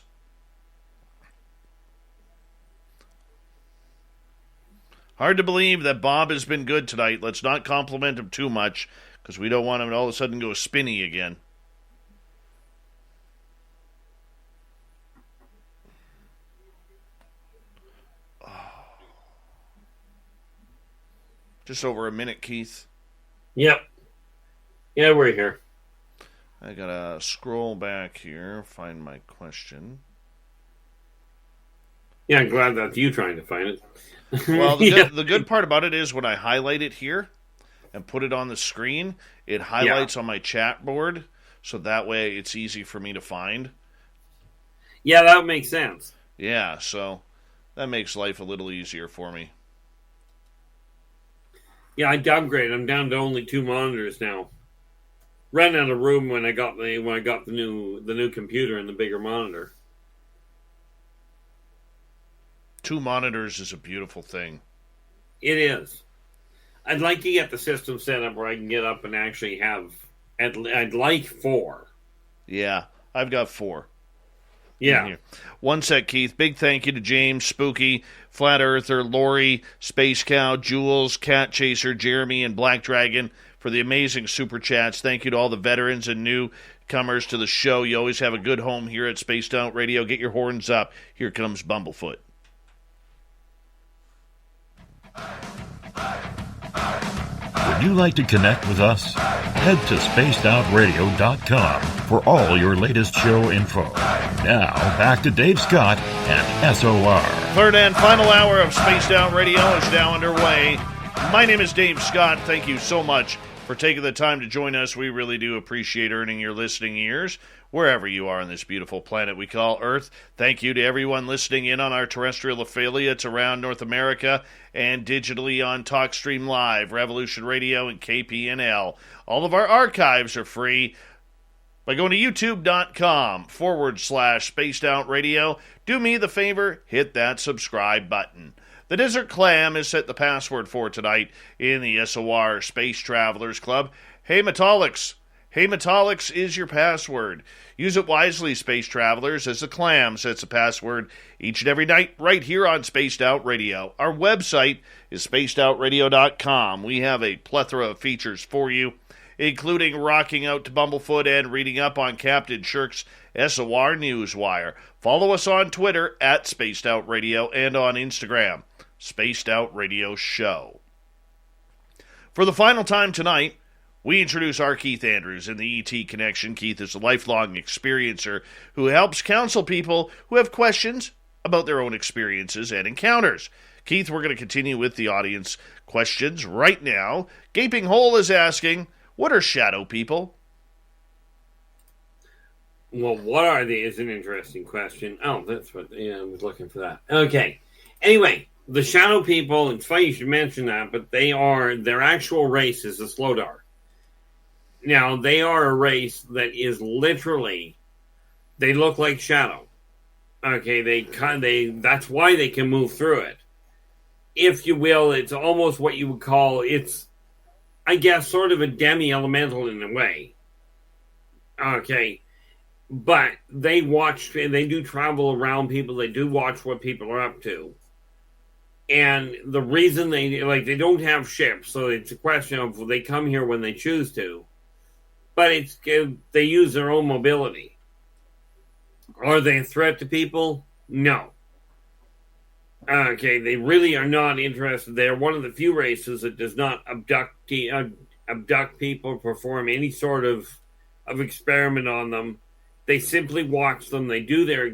Hard to believe that Bob has been good tonight. Let's not compliment him too much, because we don't want him to all of a sudden go spinny again. Just over a minute, Keith. Yep. Yeah, we're here. I gotta scroll back here, find my question. Yeah, I'm glad that's you trying to find it. Well, the good part about it is when I highlight it here and put it on the screen, it highlights on my chat board, so that way it's easy for me to find. Yeah, that makes sense. Yeah, so that makes life a little easier for me. Yeah, I downgraded. I'm down to only 2 monitors now. Ran out of room when I got the new computer and the bigger monitor. 2 monitors is a beautiful thing. It is. I'd like to get the system set up where I can get up and actually have. I'd like 4. Yeah, I've got 4. Yeah. One sec, Keith. Big thank you to James, Spooky, Flat Earther, Lori, Space Cow, Jules, Cat Chaser, Jeremy, and Black Dragon for the amazing super chats. Thank you to all the veterans and newcomers to the show. You always have a good home here at Spaced Out Radio. Get your horns up. Here comes Bumblefoot. Would you like to connect with us? Head to spacedoutradio.com for all your latest show info. Now, back to Dave Scott and SOR. Third and final hour of Spaced Out Radio is now underway. My name is Dave Scott. Thank you so much for taking the time to join us. We really do appreciate earning your listening ears wherever you are on this beautiful planet we call Earth. Thank you to everyone listening in on our terrestrial affiliates around North America and digitally on TalkStream Live, Revolution Radio, and KPNL. All of our archives are free by going to youtube.com/Spaced Out Radio. Do me the favor, hit that subscribe button. The Desert Clam is set the password for tonight in the SOR Space Travelers Club. Hey Metallics is your password. Use it wisely, Space Travelers, as the Clam sets a password each and every night right here on Spaced Out Radio. Our website is spacedoutradio.com. We have a plethora of features for you, including rocking out to Bumblefoot and reading up on Captain Shirk's SOR Newswire. Follow us on Twitter at Spaced Out Radio and on Instagram, Spaced Out Radio Show. For the final time tonight, we introduce our Keith Andrews in the ET Connection. Keith is a lifelong experiencer who helps counsel people who have questions about their own experiences and encounters. Keith, we're going to continue with the audience questions right now. Gaping Hole is asking, what are shadow people? Well, what are they is an interesting question. Oh, that's what, I was looking for that. Okay. Anyway, the shadow people, it's funny you should mention that, but their actual race is the Slodar. Now, they are a race that is literally, they look like shadow. Okay, that's why they can move through it. If you will, it's almost what you would call, it's, I guess, sort of a demi-elemental in a way. Okay, but they do travel around people, they do watch what people are up to. And the reason they don't have ships, so it's a question of they come here when they choose to. But they use their own mobility. Are they a threat to people? No. Okay, they really are not interested. They're one of the few races that does not abduct people, perform any sort of experiment on them. They simply watch them. They do their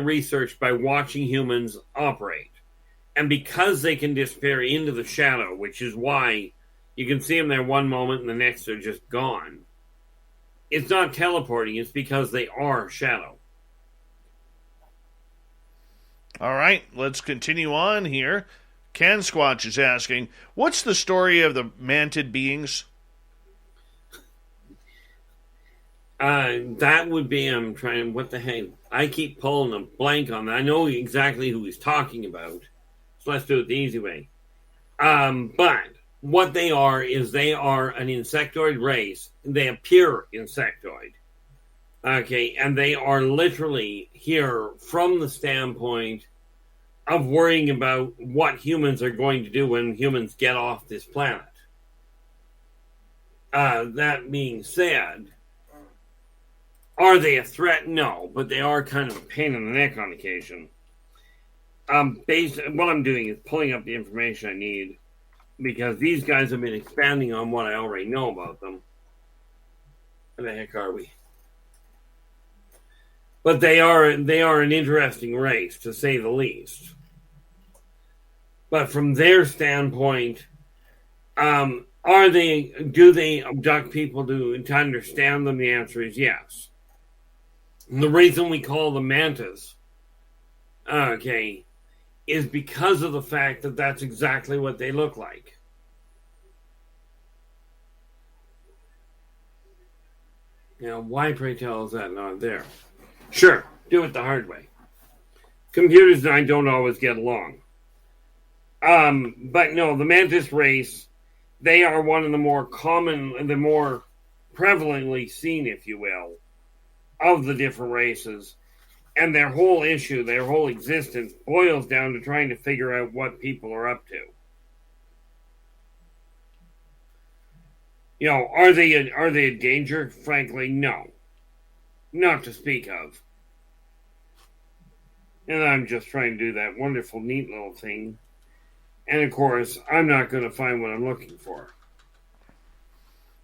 research by watching humans operate. And because they can disappear into the shadow, which is why you can see them there one moment and the next they're just gone. It's not teleporting. It's because they are shadow. All right, let's continue on here. Can Squatch is asking, what's the story of the mantid beings? That would be, what the heck? I keep pulling a blank on that. I know exactly who he's talking about. So let's do it the easy way. But what they are is they are an insectoid race. They appear insectoid. Okay, and they are literally here from the standpoint of worrying about what humans are going to do when humans get off this planet. That being said, are they a threat? No, but they are kind of a pain in the neck on occasion. What I'm doing is pulling up the information I need because these guys have been expanding on what I already know about them. Where the heck are we? But they are an interesting race, to say the least. But from their standpoint, do they abduct people to understand them? The answer is yes. And the reason we call them mantas, is because of the fact that that's exactly what they look like. Now, why, pray tell, is that not there? Sure, do it the hard way. Computers and I don't always get along. But no, the mantis race, they are one of the more common, the more prevalently seen, if you will, of the different races. And their whole issue, their whole existence boils down to trying to figure out what people are up to. You know, are they a danger? Frankly, no. Not to speak of. And I'm just trying to do that wonderful, neat little thing. And of course, I'm not going to find what I'm looking for.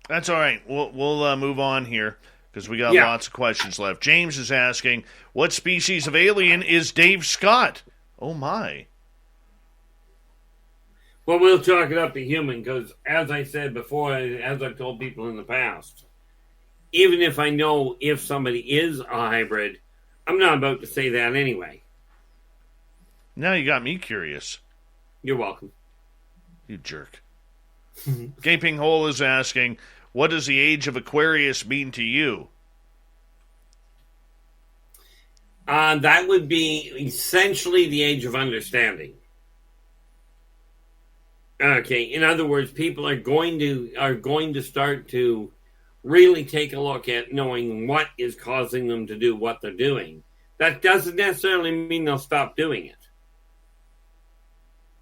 That's all right. We'll move on here because we got lots of questions left. James is asking, what species of alien is Dave Scott? Oh, my. Well, we'll chalk it up to human because, as I said before, as I've told people in the past, even if I know if somebody is a hybrid, I'm not about to say that anyway. Now you got me curious. You're welcome. You jerk. Gaping Hole is asking, what does the age of Aquarius mean to you? That would be essentially the age of understanding. Okay, in other words, people are going to start to really take a look at knowing what is causing them to do what they're doing. That doesn't necessarily mean they'll stop doing it.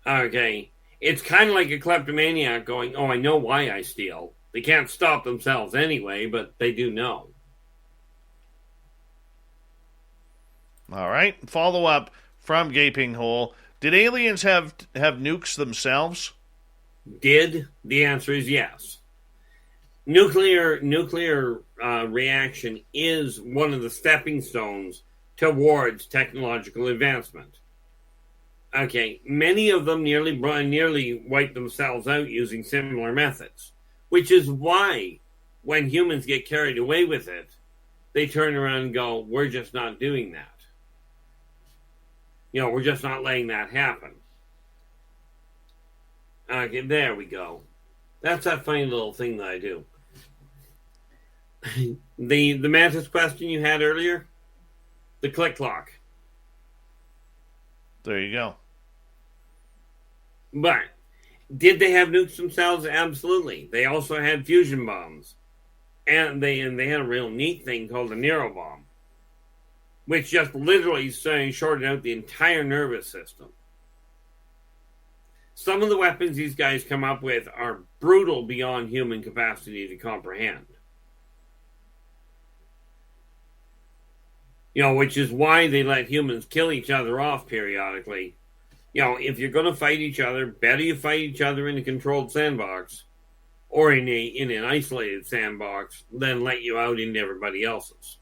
Okay, it's kind of like a kleptomaniac going, oh, I know why I steal. They can't stop themselves anyway, but they do know. All right, follow up from Gaping Hole. Did aliens have nukes themselves? Did? The answer is yes. Nuclear reaction is one of the stepping stones towards technological advancement. Okay, many of them nearly wipe themselves out using similar methods, which is why when humans get carried away with it, they turn around and go, we're just not doing that. You know, we're just not letting that happen. Okay, there we go. That's that funny little thing that I do. The mantis question you had earlier, the click clock. There you go. But did they have nukes themselves? Absolutely. They also had fusion bombs, and they had a real neat thing called the Nero bomb, which just literally shorted out the entire nervous system. Some of the weapons these guys come up with are brutal beyond human capacity to comprehend. You know, which is why they let humans kill each other off periodically. You know, if you're going to fight each other, better you fight each other in a controlled sandbox or in an isolated sandbox than let you out into everybody else's.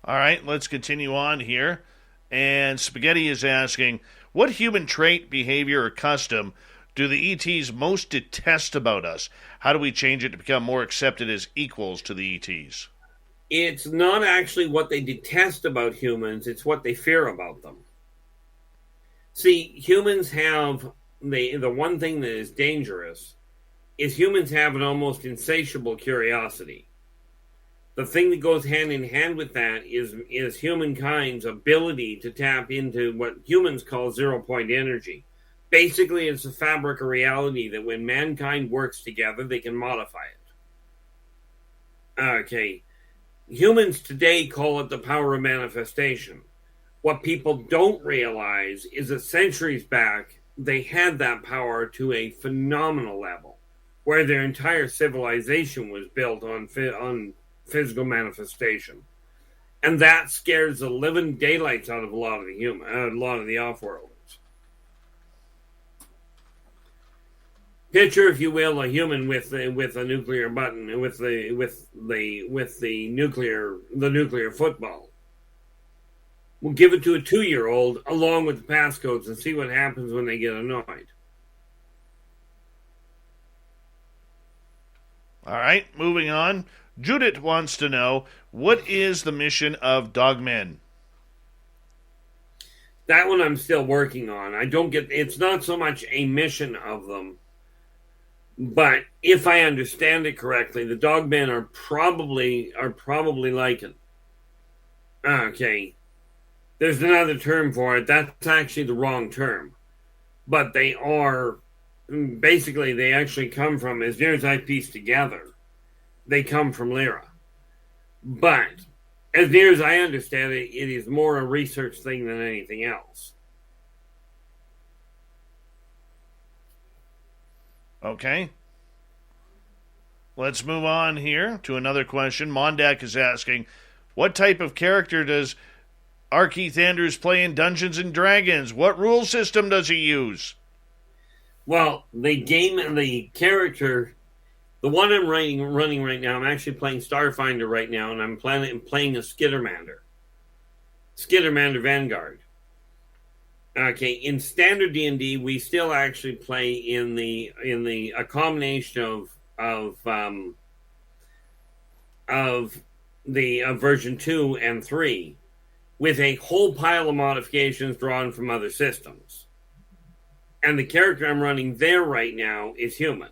All right, let's continue on here. And Spaghetti is asking, what human trait, behavior, or custom do the ETs most detest about us? How do we change it to become more accepted as equals to the ETs? It's not actually what they detest about humans, it's what they fear about them. See, humans have, the one thing that is dangerous is humans have an almost insatiable curiosity. The thing that goes hand in hand with that is humankind's ability to tap into what humans call zero-point energy. Basically, it's a fabric of reality that when mankind works together, they can modify it. Okay. Humans today call it the power of manifestation. What people don't realize is that centuries back, they had that power to a phenomenal level, where their entire civilization was built on physical manifestation. And that scares the living daylights out of a lot of the off-worlders. Picture, if you will, a human with a nuclear button, with the nuclear football. We'll give it to a 2-year-old along with the passcodes and see what happens when they get annoyed. All right, moving on. Judith wants to know, what is the mission of Dogmen? That one I'm still working on. It's not so much a mission of them, but if I understand it correctly, the Dogmen are probably like it. Okay. There's another term for it. That's actually the wrong term. But they are, basically, they actually come from, as near as I piece together, they come from Lyra. But, as near as I understand it, it is more a research thing than anything else. Okay. Let's move on here to another question. Mondak is asking, what type of character does R. Keith Andrews play in Dungeons & Dragons? What rule system does he use? Well, the game and the character, the one I'm running right now, I'm actually playing Starfinder right now, and I'm playing a Skittermander Vanguard. Okay, in standard D&D, we still actually play in a combination of version 2 and 3, with a whole pile of modifications drawn from other systems. And the character I'm running there right now is human.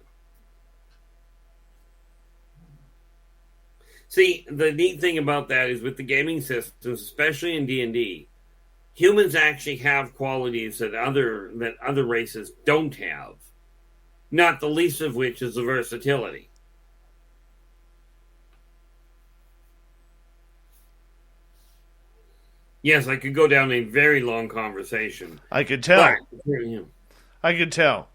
See, the neat thing about that is with the gaming systems, especially in D&D, humans actually have qualities that other races don't have, not the least of which is the versatility. Yes, I could go down a very long conversation. I could tell. But, I could tell.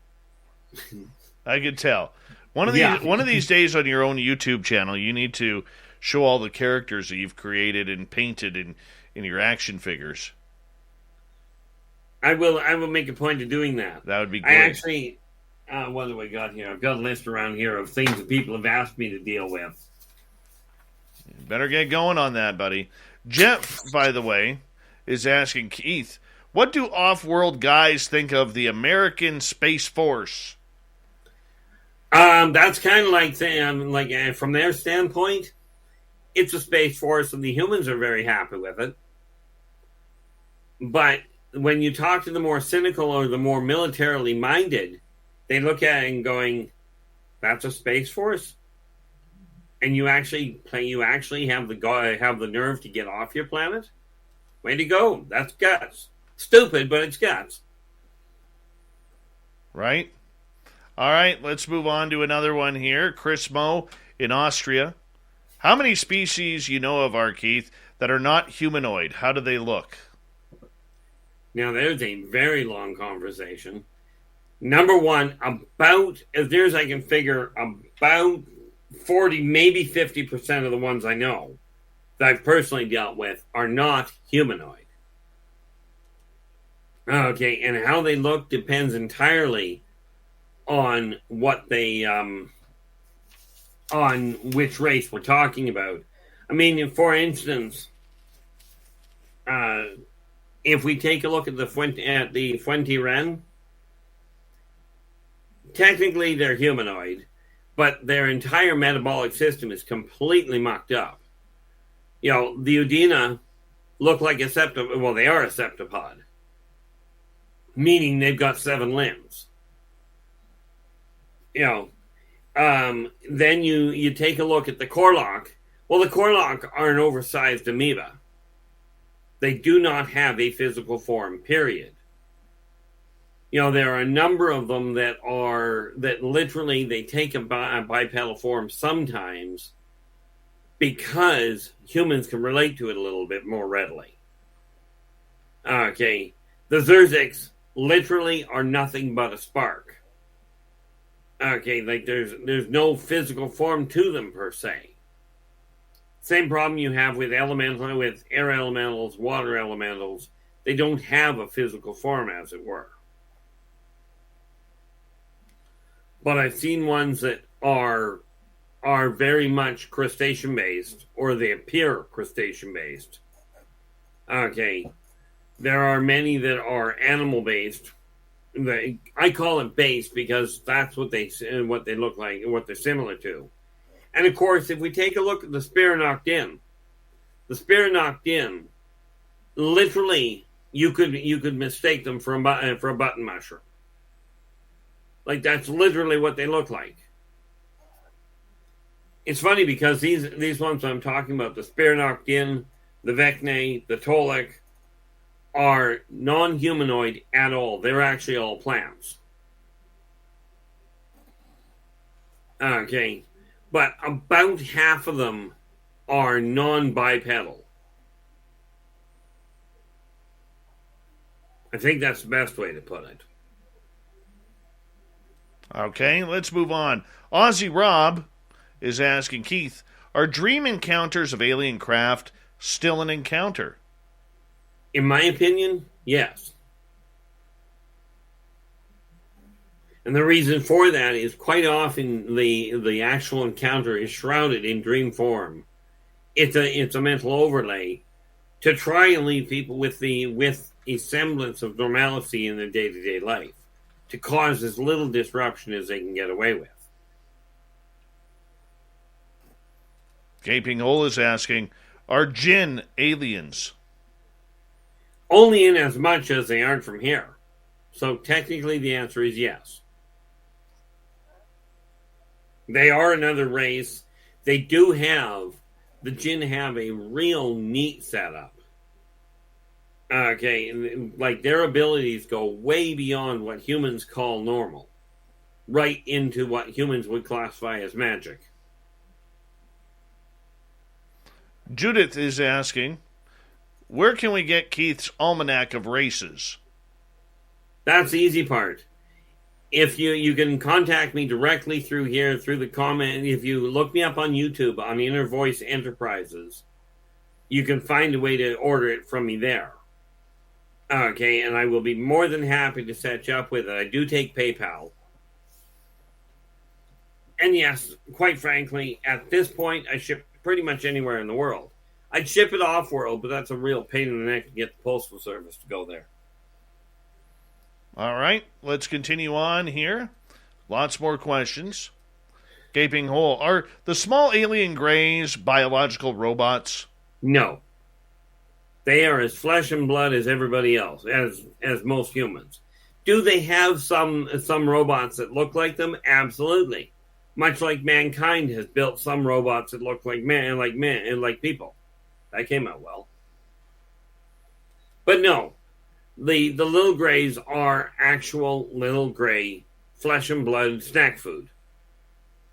I could tell. One of these days on your own YouTube channel, you need to show all the characters that you've created and painted in your action figures. I will make a point of doing that. That would be great. I actually, what do I got here? I've got a list around here of things that people have asked me to deal with. You better get going on that, buddy. Jeff, by the way, is asking Keith, what do off-world guys think of the American Space Force? That's kind of like from their standpoint, it's a Space Force, and the humans are very happy with it. But when you talk to the more cynical or the more militarily minded, they look at it and going, "That's a Space Force." And you actually have the nerve to get off your planet? Way to go. That's guts. Stupid, but it's guts. Right? All right, let's move on to another one here. Chris Moe in Austria. How many species you know of, Keith, that are not humanoid? How do they look? Now, there's a very long conversation. Number one, about, as near as I can figure, about 40, maybe 50% of the ones I know that I've personally dealt with are not humanoid. Okay, and how they look depends entirely on what they, on which race we're talking about. I mean, for instance, if we take a look at the Fuente Ren, technically they're humanoid, but their entire metabolic system is completely mucked up. You know, the Udina look like they are a septipod, meaning they've got 7 limbs. You know, then you take a look at the Korlok. Well, the Korlok are an oversized amoeba. They do not have a physical form, period. You know, there are a number of them that literally they take a bipedal form sometimes, because humans can relate to it a little bit more readily. Okay, the Zerziks literally are nothing but a spark. Okay, like there's no physical form to them per se. Same problem you have with air elementals, water elementals. They don't have a physical form, as it were. But I've seen ones that are very much crustacean based, or they appear crustacean based. Okay, there are many that are animal based. I call it based because that's what they look like and what they're similar to. And of course, if we take a look at the Spironoctin, literally you could mistake them for a button mushroom. Like, that's literally what they look like. It's funny because these ones I'm talking about, the Spironoctin, the Vecnae, the Tolek, are non-humanoid at all. They're actually all plants. Okay. But about half of them are non-bipedal. I think that's the best way to put it. Okay, let's move on. Aussie Rob is asking, Keith, are dream encounters of alien craft still an encounter? In my opinion, yes. And the reason for that is quite often the actual encounter is shrouded in dream form. It's a mental overlay to try and leave people with a semblance of normalcy in their day-to-day life, to cause as little disruption as they can get away with. Gaping Hole is asking, are jinn aliens? Only in as much as they aren't from here. So technically the answer is yes. They are another race. The jinn have a real neat setup. Okay, like their abilities go way beyond what humans call normal, right into what humans would classify as magic. Judith is asking, where can we get Keith's Almanac of Races? That's the easy part. If you can contact me directly through here, through the comment. If you look me up on YouTube, on Inner Voice Enterprises, you can find a way to order it from me there. Okay, and I will be more than happy to set you up with it. I do take PayPal. And yes, quite frankly, at this point, I ship pretty much anywhere in the world. I'd ship it off-world, but that's a real pain in the neck to get the Postal Service to go there. All right, let's continue on here. Lots more questions. Gaping Hole, are the small alien greys biological robots? No. They are as flesh and blood as everybody else, as most humans. Do they have some robots that look like them? Absolutely. Much like mankind has built some robots that look like men and like people. That came out well. But no, the little greys are actual little gray flesh and blood snack food.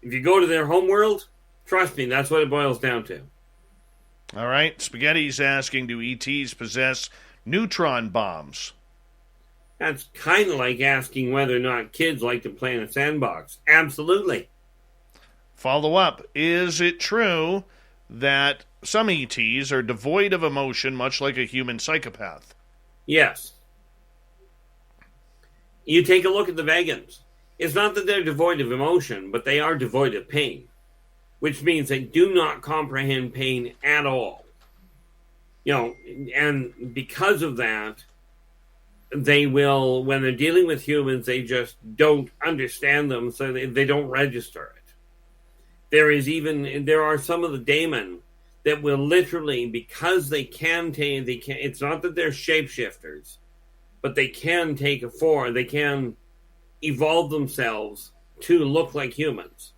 If you go to their homeworld, trust me, that's what it boils down to. All right, Spaghetti's asking, do ETs possess neutron bombs? That's kind of like asking whether or not kids like to play in a sandbox. Absolutely. Follow up, is it true that some ETs are devoid of emotion, much like a human psychopath? Yes. You take a look at the vegans. It's not that they're devoid of emotion, but they are devoid of pain, which means they do not comprehend pain at all. And because of that, they will, when they're dealing with humans, they just don't understand them, so they don't register it. There are some of the daemon that will literally, because they can it's not that they're shapeshifters, but they can take a form, they can evolve themselves to look like humans.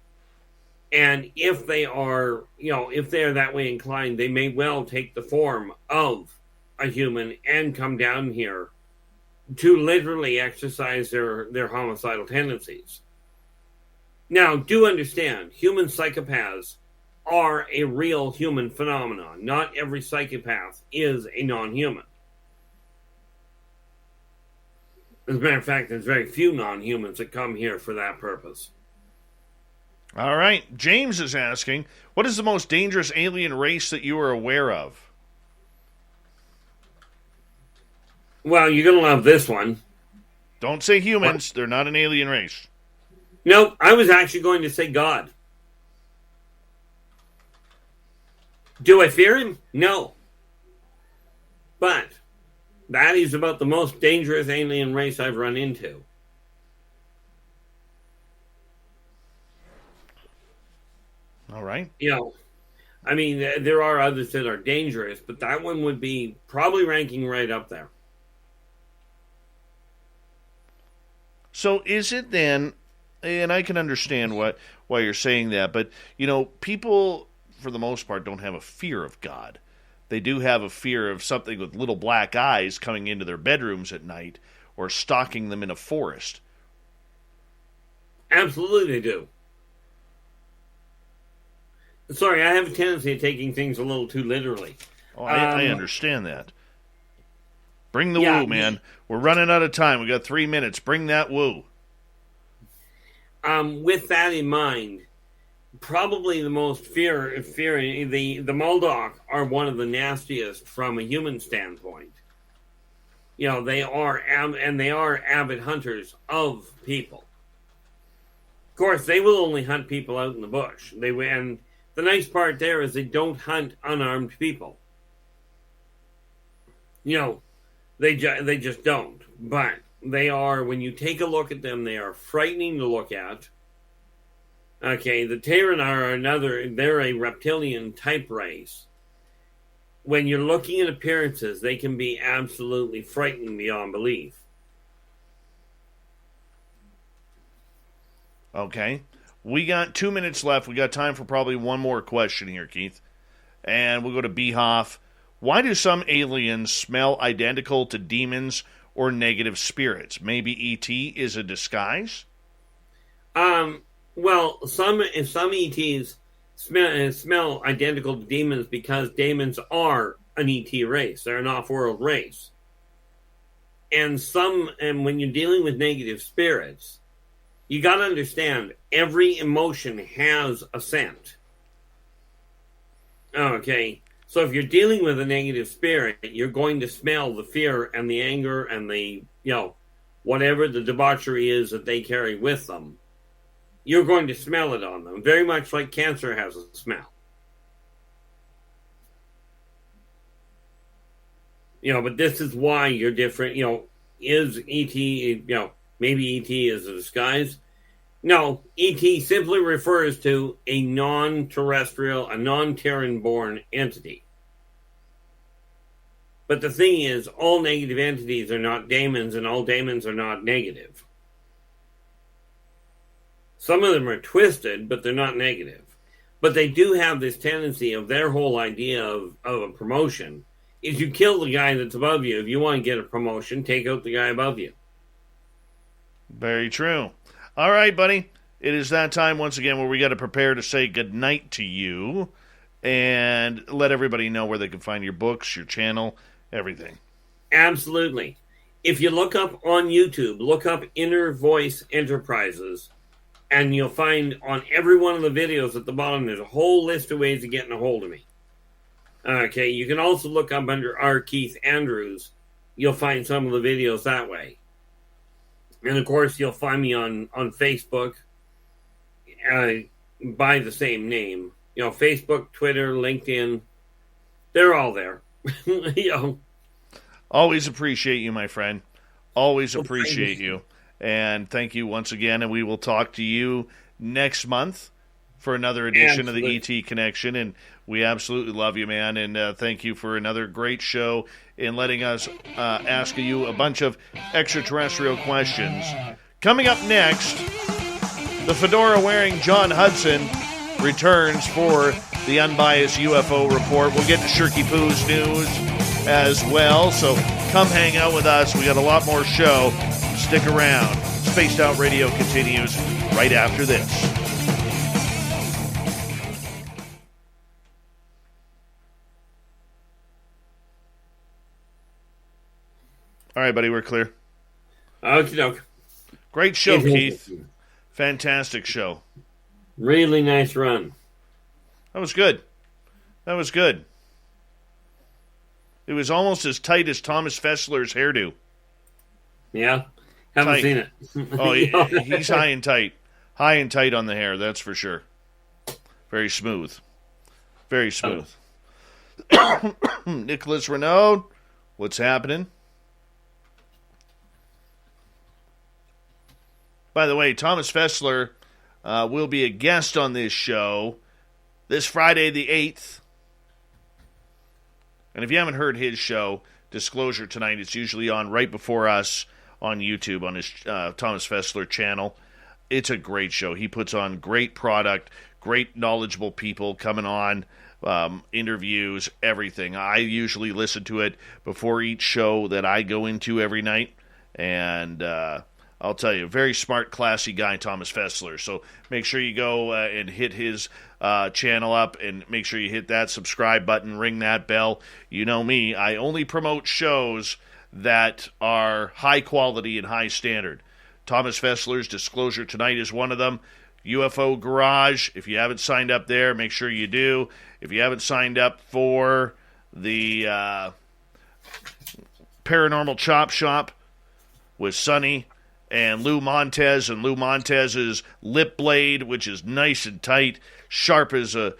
And if they are, if they're that way inclined, they may well take the form of a human and come down here to literally exercise their homicidal tendencies. Now, do understand, human psychopaths are a real human phenomenon. Not every psychopath is a non-human. As a matter of fact, there's very few non-humans that come here for that purpose. All right. James is asking, what is the most dangerous alien race that you are aware of? Well, you're going to love this one. Don't say humans. What? They're not an alien race. No, I was actually going to say God. Do I fear him? No. But that is about the most dangerous alien race I've run into. All right. You know, I mean, there are others that are dangerous, but that one would be probably ranking right up there. So is it then, and I can understand why you're saying that, but, you know, people, for the most part, don't have a fear of God. They do have a fear of something with little black eyes coming into their bedrooms at night or stalking them in a forest. Absolutely they do. Sorry, I have a tendency of taking things a little too literally. Oh, I understand that. Bring the woo, man. We're running out of time. We got 3 minutes. Bring that woo. With that in mind, probably the most fearing the Moldok are one of the nastiest from a human standpoint. You know, they are avid hunters of people. Of course, they will only hunt people out in the bush. And the nice part there is they don't hunt unarmed people. You know, they just don't. But they are, when you take a look at them, they are frightening to look at. Okay, the Terran are they're a reptilian type race. When you're looking at appearances, they can be absolutely frightening beyond belief. Okay. We got 2 minutes left. We got time for probably one more question here, Keith. And we'll go to Behoff. Why do some aliens smell identical to demons or negative spirits? Maybe E.T. is a disguise? Well, some ETs smell identical to demons because demons are an ET race. They're an off-world race. And when you're dealing with negative spirits, you got to understand every emotion has a scent. Okay. So if you're dealing with a negative spirit, you're going to smell the fear and the anger and the, whatever the debauchery is that they carry with them. You're going to smell it on them, very much like cancer has a smell. But this is why you're different. Is E.T., maybe E.T. is a disguise? No, E.T. simply refers to a non-terrestrial, a non-Terran-born entity. But the thing is, all negative entities are not daemons, and all daemons are not negative. Some of them are twisted, but they're not negative. But they do have this tendency of their whole idea of a promotion is you kill the guy that's above you. If you want to get a promotion, take out the guy above you. Very true. All right, buddy. It is that time once again where we got to prepare to say goodnight to you and let everybody know where they can find your books, your channel, everything. Absolutely. If you look up on YouTube, look up Inner Voice Enterprises, and you'll find on every one of the videos at the bottom, there's a whole list of ways of getting a hold of me. Okay, you can also look up under R. Keith Andrews. You'll find some of the videos that way. And, of course, you'll find me on Facebook by the same name. Facebook, Twitter, LinkedIn. They're all there. Always appreciate you, my friend. Always appreciate you. And thank you once again, and we will talk to you next month for another edition of the ET Connection. And we absolutely love you, man, and thank you for another great show in letting us ask you a bunch of extraterrestrial questions. Coming up next, the fedora-wearing John Hudson returns for the Unbiased UFO Report. We'll get to Shirky Poo's news as well, so come hang out with us. We got a lot more show. Stick around. Spaced Out Radio continues right after this. All right, buddy, we're clear. Okie doke. Great show, Keith. Fantastic show. Really nice run. That was good. That was good. It was almost as tight as Thomas Fessler's hairdo. Yeah? Haven't Tight. seen it. Oh, he's high and tight. High and tight on the hair, that's for sure. Very smooth. Very smooth. Nicholas Renaud, what's happening? By the way, Thomas Fessler will be a guest on this show this Friday the 8th. And if you haven't heard his show, Disclosure Tonight, it's usually on right before us on YouTube on his Thomas Fessler channel. It's a great show. He puts on great product, great knowledgeable people coming on, interviews, everything. I usually listen to it before each show that I go into every night. And I'll tell you, very smart, classy guy, Thomas Fessler. So make sure you go and hit his channel up, and make sure you hit that subscribe button, ring that bell. You know me, I only promote shows that are high quality and high standard. Thomas Fessler's Disclosure Tonight is one of them. UFO Garage, if you haven't signed up there, make sure you do. If you haven't signed up for the Paranormal Chop Shop with Sonny and Lou Montez, and Lou Montez's lip blade, which is nice and tight, sharp as a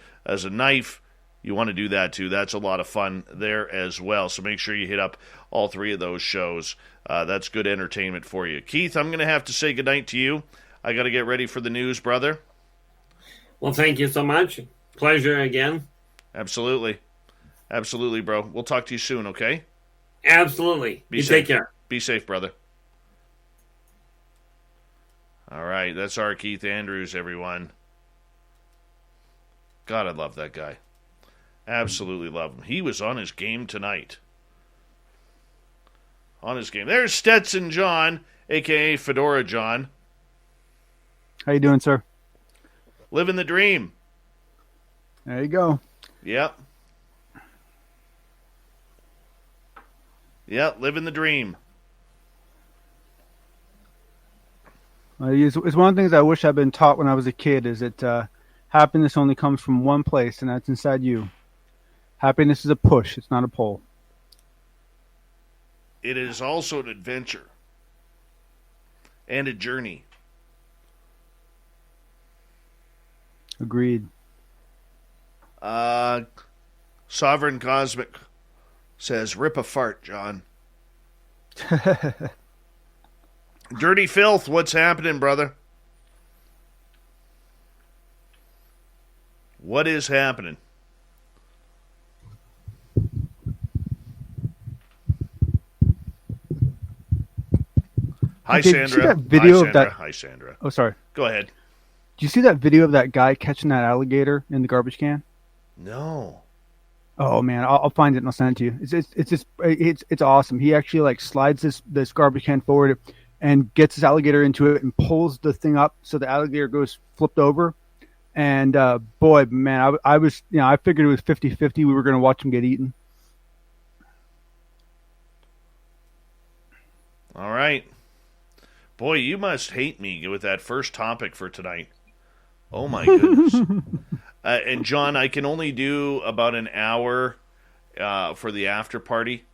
knife. You want to do that too. That's a lot of fun there as well. So make sure you hit up all three of those shows. That's good entertainment for you. Keith, I'm going to have to say goodnight to you. I got to get ready for the news, brother. Well, thank you so much. Pleasure again. Absolutely. Absolutely, bro. We'll talk to you soon, okay? Absolutely. You take care. Be safe, brother. All right, that's our Keith Andrews, everyone. God, I love that guy. Absolutely love him. He was on his game tonight. On his game. There's Stetson John, a.k.a. Fedora John. How you doing, sir? Living the dream. There you go. Yep. Yep, living the dream. It's one of the things I wish I'd been taught when I was a kid, is that happiness only comes from one place, and that's inside you. Happiness is a push. It's not a pull. It is also an adventure and a journey. Agreed. Sovereign Cosmic says, rip a fart, John. Dirty Filth, what's happening, brother? What is happening? Hi, Did Sandra. you see that video Hi, of Sandra. that? Hi, Sandra. Oh, sorry. Go ahead. Did you see that video of that guy catching that alligator in the garbage can? No. Oh man, I'll find it and I'll send it to you. It's awesome. He actually like slides this garbage can forward and gets his alligator into it and pulls the thing up so the alligator goes flipped over. And boy, man, I was, I figured it was 50-50. We were going to watch him get eaten. All right. Boy, you must hate me with that first topic for tonight. Oh my goodness. And John, I can only do about an hour for the after party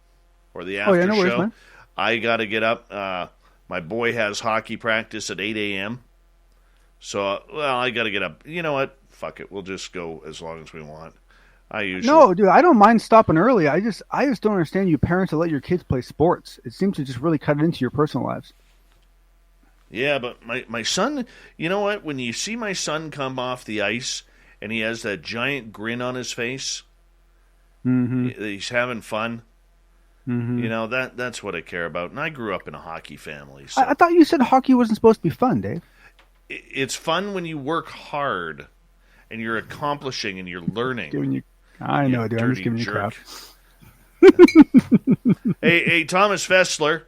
or the after no worries, show. man. I got to get up. My boy has hockey practice at 8 a.m. So, I got to get up. You know what? Fuck it. We'll just go as long as we want. No, dude, I don't mind stopping early. I just don't understand you parents that let your kids play sports. It seems to just really cut into your personal lives. Yeah, but my son, you know what? When you see my son come off the ice and he has that giant grin on his face, he's having fun. Mm-hmm. That's what I care about. And I grew up in a hockey family. So I thought you said hockey wasn't supposed to be fun, Dave. It's fun when you work hard and you're accomplishing and you're learning. I know, dude. I'm just giving you crap. Hey, Thomas Fessler.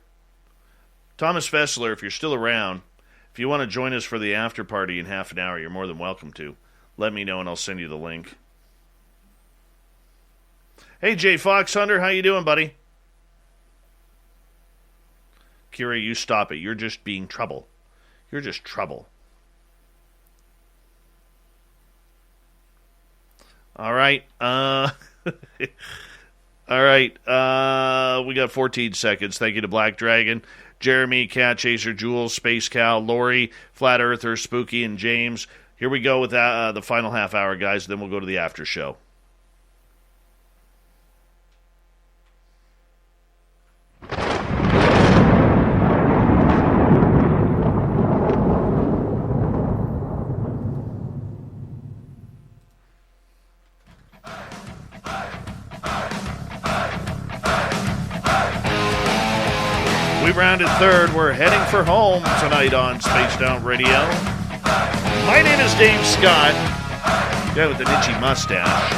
Thomas Fessler, if you're still around, if you want to join us for the after party in half an hour, you're more than welcome to. Let me know and I'll send you the link. Hey, Jay Fox Hunter, how you doing, buddy? Kira, you stop it. You're just being trouble. You're just trouble. All right. All right. We got 14 seconds. Thank you to Black Dragon, Jeremy, Cat Chaser, Jules, Space Cow, Lori, Flat Earther, Spooky, and James. Here we go with the final half hour, guys. Then we'll go to the after show. We rounded third. We're heading for home tonight on Spaced Out Radio. My name is Dave Scott, guy with an itchy mustache.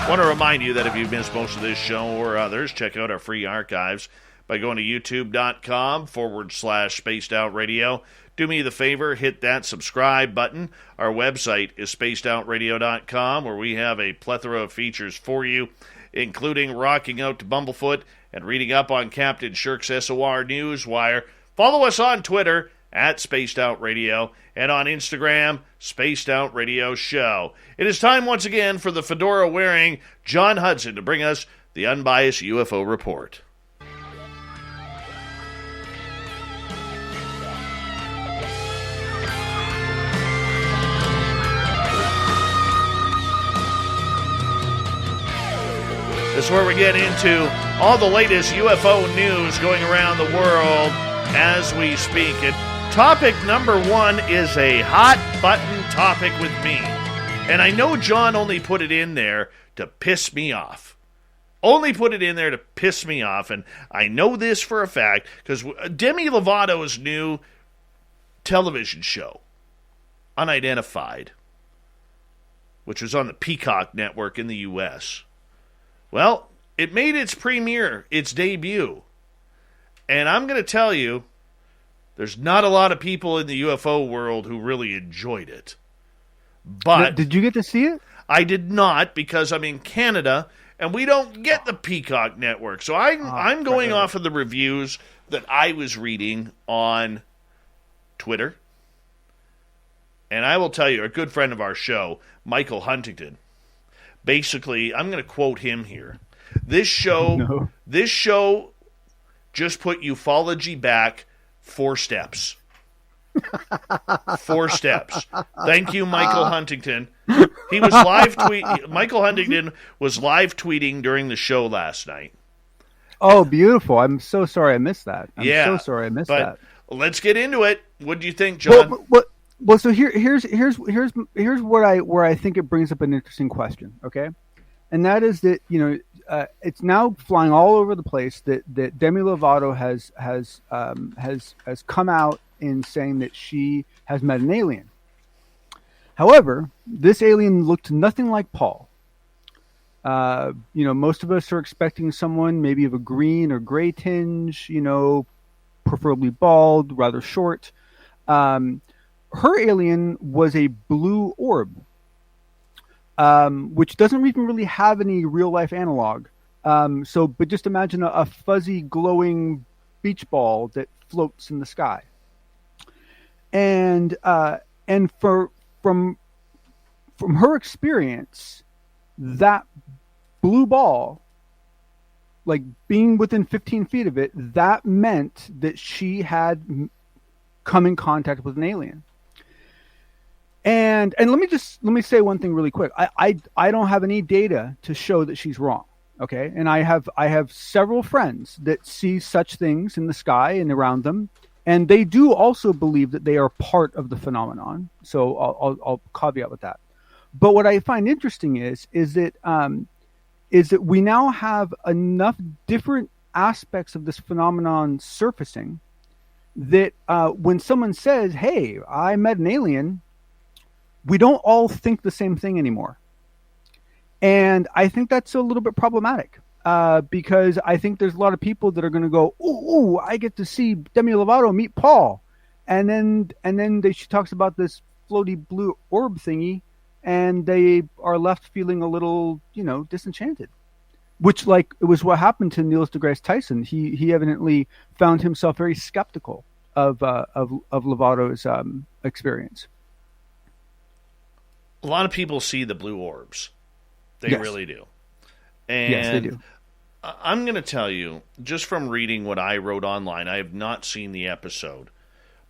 Want to remind you that if you've missed most of this show or others, check out our free archives by going to youtube.com/Spaced Out Radio. Do me the favor, hit that subscribe button. Our website is spacedoutradio.com, where we have a plethora of features for you, including rocking out to Bumblefoot and reading up on Captain Shirk's SOR Newswire. Follow us on Twitter at Spaced Out Radio and on Instagram, Spaced Out Radio Show. It is time once again for the fedora-wearing John Hudson to bring us the unbiased UFO report. This is where we get into all the latest UFO news going around the world as we speak. And topic number one is a hot button topic with me. And I know John only put it in there to piss me off. Only put it in there to piss me off. And I know this for a fact because Demi Lovato's new television show, Unidentified, which was on the Peacock network in the U.S., well, it made its premiere, its debut. And I'm going to tell you, there's not a lot of people in the UFO world who really enjoyed it. But did you get to see it? I did not, because I'm in Canada and we don't get the Peacock network. So I'm going off of the reviews that I was reading on Twitter. And I will tell you, a good friend of our show, Michael Huntington, basically, I'm going to quote him here. This show just put ufology back 4 steps. 4 steps. Thank you, Michael Huntington. He was Michael Huntington was live tweeting during the show last night. Oh, beautiful! I'm so sorry I missed that. So sorry I missed that. Let's get into it. What do you think, John? Well, so here's where I think it brings up an interesting question. Okay, and that is that it's now flying all over the place that Demi Lovato has come out in saying that she has met an alien. However, this alien looked nothing like Paul. Most of us are expecting someone maybe of a green or gray tinge, preferably bald, rather short. Her alien was a blue orb, which doesn't even really have any real life analog. But just imagine a fuzzy, glowing beach ball that floats in the sky. And from her experience, that blue ball, like being within 15 feet of it, that meant that she had come in contact with an alien. And let me say one thing really quick. I don't have any data to show that she's wrong. Okay. And I have several friends that see such things in the sky and around them. And they do also believe that they are part of the phenomenon. So I'll caveat with that. But what I find interesting is that we now have enough different aspects of this phenomenon surfacing that when someone says, "Hey, I met an alien," we don't all think the same thing anymore. And I think that's a little bit problematic because I think there's a lot of people that are going to go, ooh, I get to see Demi Lovato meet Paul. And then she talks about this floaty blue orb thingy, and they are left feeling a little, disenchanted. which like it was what happened to Neil deGrasse Tyson. He evidently found himself very skeptical of Lovato's experience. A lot of people see the blue orbs. They Yes. really do. And Yes, they do. I'm going to tell you, just from reading what I wrote online, I have not seen the episode,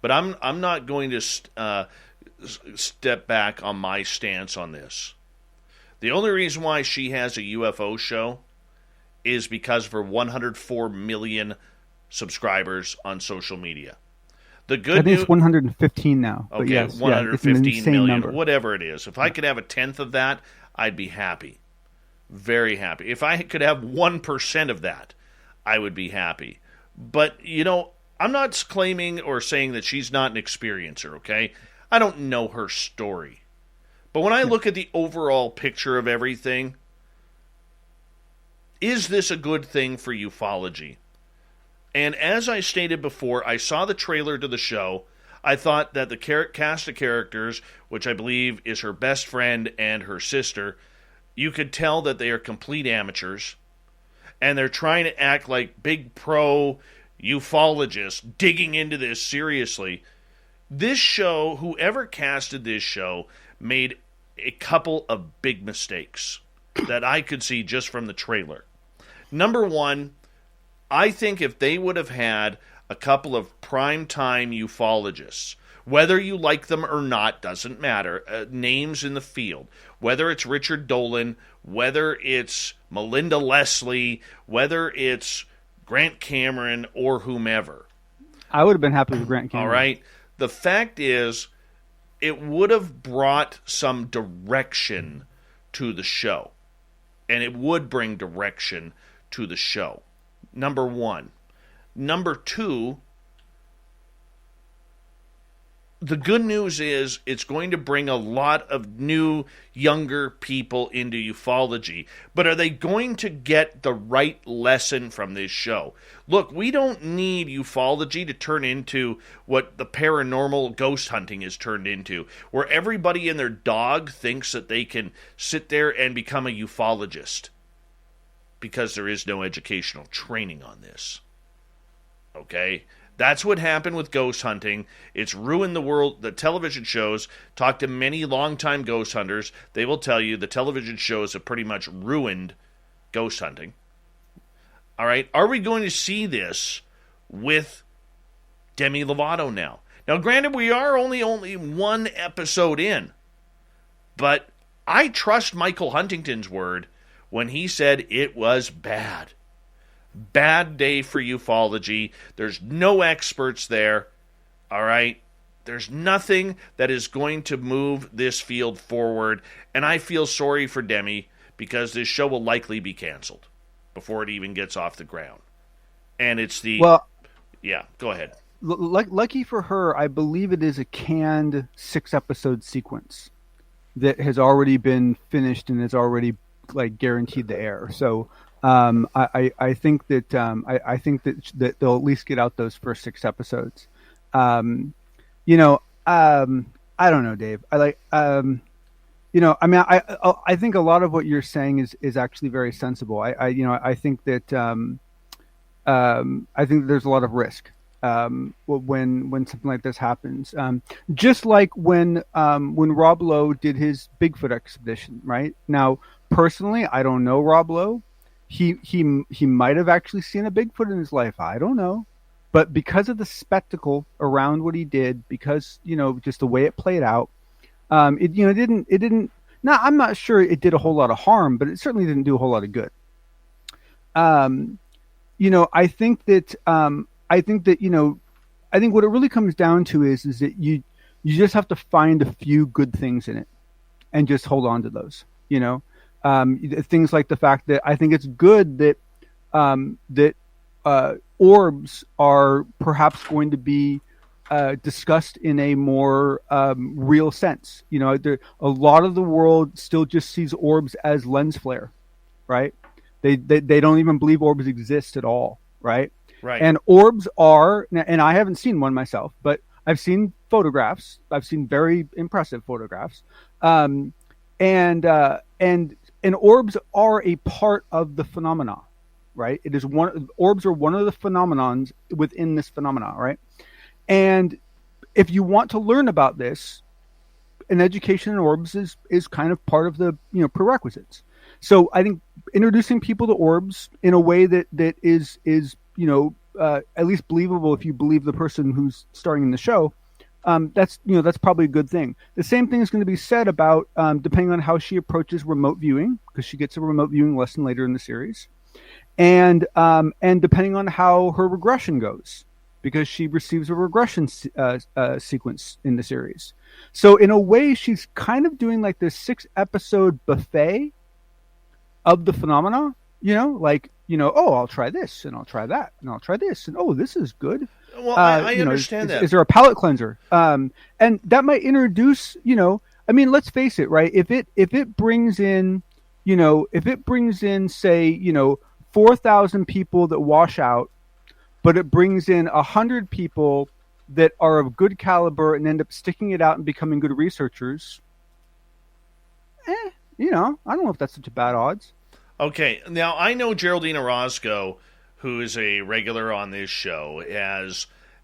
but I'm not going to step back on my stance on this. The only reason why she has a UFO show is because of her 104 million subscribers on social media. The good I think it's 115 now. But okay, yes, 115 it's an million, insane number. whatever it is. If I could have a tenth of that, I'd be happy. Very happy. If I could have 1% of that, I would be happy. But, you know, I'm not claiming or saying that she's not an experiencer, okay? I don't know her story. But when I look at the overall picture of everything, is this a good thing for ufology? And as I stated before, I saw the trailer to the show. I thought that the cast of characters, which I believe is her best friend and her sister, you could tell that they are complete amateurs. And they're trying to act like big pro ufologists digging into this seriously. This show, whoever casted this show, made a couple of big mistakes that I could see just from the trailer. Number one, I think if they would have had a couple of primetime ufologists, whether you like them or not, doesn't matter, names in the field, whether it's Richard Dolan, whether it's Melinda Leslie, whether it's Grant Cameron or whomever. I would have been happy with Grant Cameron. All right. The fact is, it would have brought some direction to the show. And it would bring direction to the show. Number one. Number two, the good news is it's going to bring a lot of new, younger people into ufology. But are they going to get the right lesson from this show? Look, we don't need ufology to turn into what the paranormal ghost hunting is turned into, where everybody and their dog thinks that they can sit there and become a ufologist, because there is no educational training on this. Okay? That's what happened with ghost hunting. It's ruined the world. The television shows, talk to many longtime ghost hunters, they will tell you the television shows have pretty much ruined ghost hunting. All right? Are we going to see this with Demi Lovato now? Now, granted, we are only one episode in, but I trust Michael Huntington's word when he said it was bad. Bad day for ufology. There's no experts there. All right? There's nothing that is going to move this field forward. And I feel sorry for Demi because this show will likely be canceled before it even gets off the ground. And it's the... Well, yeah, go ahead. Lucky for her, I believe it is a canned 6-episode sequence that has already been finished and is already like guaranteed to air. So I think that I think that they'll at least get out those first 6 episodes. I don't know, Dave. I think a lot of what you're saying is actually very sensible. I think that I think there's a lot of risk when something like this happens. Just like when Rob Lowe did his Bigfoot expedition, right? Now, personally, I don't know Rob Lowe. He might have actually seen a Bigfoot in his life. I don't know. But because of the spectacle around what he did, because, just the way it played out, it didn't, now I'm not sure it did a whole lot of harm, but it certainly didn't do a whole lot of good. I think what it really comes down to is that you just have to find a few good things in it and just hold on to those, things like the fact that I think it's good that orbs are perhaps going to be discussed in a more real sense. A lot of the world still just sees orbs as lens flare, right? They don't even believe orbs exist at all, right? Right. And orbs are, and I haven't seen one myself, but I've seen photographs. I've seen very impressive photographs. And and orbs are a part of the phenomena, right? It is orbs are one of the phenomenons within this phenomena, right? And if you want to learn about this, an education in orbs is kind of part of the prerequisites. So I think introducing people to orbs in a way that is at least believable if you believe the person who's starring in the show, that's probably a good thing. The same thing is going to be said about depending on how she approaches remote viewing, because she gets a remote viewing lesson later in the series, and depending on how her regression goes, because she receives a regression sequence in the series. So in a way, she's kind of doing like this 6-episode buffet of the phenomena, oh, I'll try this and I'll try that and I'll try this and oh, this is good. Well, I understand that. Is there a palate cleanser? And that might introduce, let's face it, right? If it brings in, say, 4,000 people that wash out, but it brings in 100 people that are of good caliber and end up sticking it out and becoming good researchers, I don't know if that's such a bad odds. Okay, now I know Geraldine Orozco, who is a regular on this show,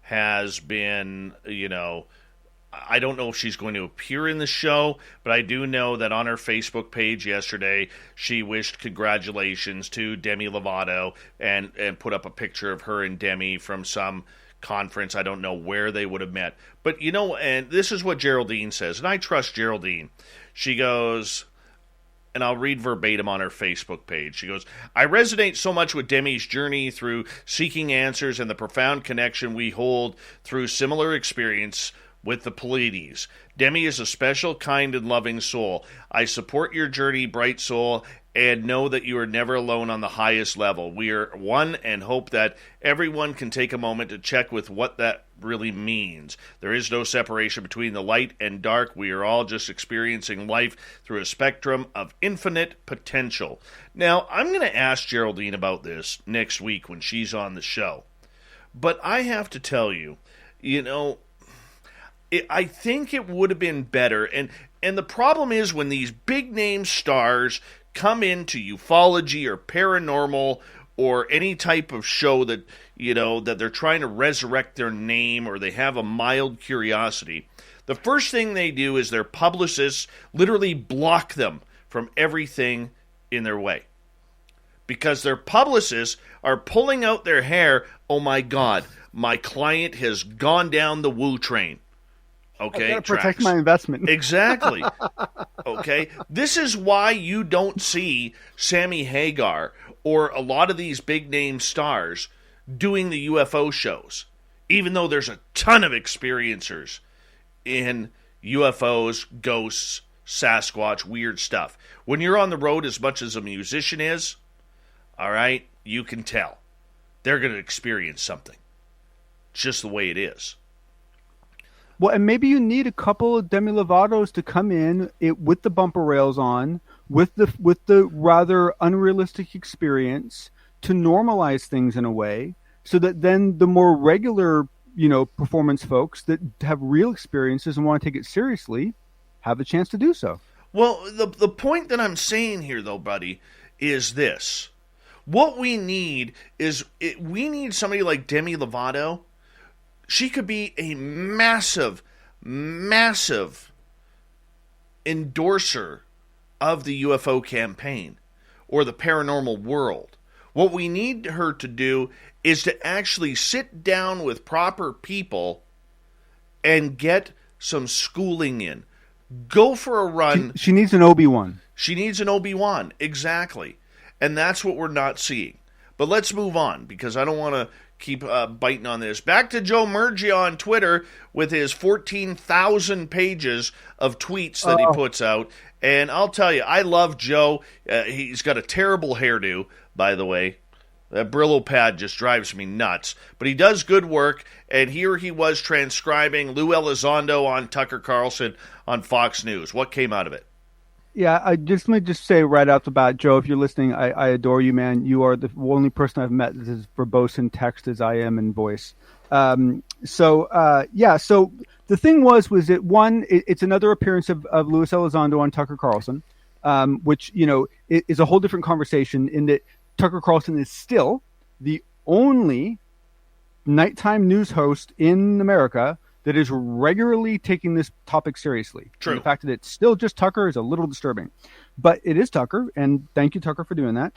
has been, I don't know if she's going to appear in the show, but I do know that on her Facebook page yesterday, she wished congratulations to Demi Lovato and put up a picture of her and Demi from some conference. I don't know where they would have met. But, and this is what Geraldine says, and I trust Geraldine. She goes, and I'll read verbatim on her Facebook page. She goes, I resonate so much with Demi's journey through seeking answers and the profound connection we hold through similar experience with the Pleiades. Demi is a special, kind, and loving soul. I support your journey, bright soul, and know that you are never alone on the highest level. We are one and hope that everyone can take a moment to check with what that really means. There is no separation between the light and dark. We are all just experiencing life through a spectrum of infinite potential. Now, I'm going to ask Geraldine about this next week when she's on the show. But I have to tell you, I think it would have been better. And the problem is when these big-name stars come into ufology or paranormal or any type of show that, that they're trying to resurrect their name or they have a mild curiosity, the first thing they do is their publicists literally block them from everything in their way. Because their publicists are pulling out their hair, oh my God, my client has gone down the woo train. Okay, I gotta protect my investment. Exactly. Okay, this is why you don't see Sammy Hagar or a lot of these big name stars doing the UFO shows, even though there's a ton of experiencers in UFOs, ghosts, Sasquatch, weird stuff. When you're on the road as much as a musician is, all right, you can tell they're going to experience something. It's just the way it is. Well, and maybe you need a couple of Demi Lovatos to come in with the bumper rails on, with the rather unrealistic experience to normalize things in a way, so that then the more regular, performance folks that have real experiences and want to take it seriously have a chance to do so. Well, the point that I'm saying here, though, buddy, is this. What we need is we need somebody like Demi Lovato. She could be a massive, massive endorser of the UFO campaign or the paranormal world. What we need her to do is to actually sit down with proper people and get some schooling in. Go for a run. She needs an Obi-Wan. She needs an Obi-Wan, exactly. And that's what we're not seeing. But let's move on, because I don't want to keep biting on this. Back to Joe Murgia on Twitter with his 14,000 pages of tweets that he puts out. And I'll tell you, I love Joe. He's got a terrible hairdo, by the way. That Brillo pad just drives me nuts. But he does good work, and here he was transcribing Lou Elizondo on Tucker Carlson on Fox News. What came out of it? Yeah, let me just say right out the bat, Joe, if you're listening, I adore you, man. You are the only person I've met that is verbose in text as I am in voice. So the thing was that one, it's another appearance of Louis Elizondo on Tucker Carlson. which is a whole different conversation. In that Tucker Carlson is still the only nighttime news host in America that is regularly taking this topic seriously. True. And the fact that it's still just Tucker is a little disturbing, but it is Tucker, and thank you, Tucker, for doing that.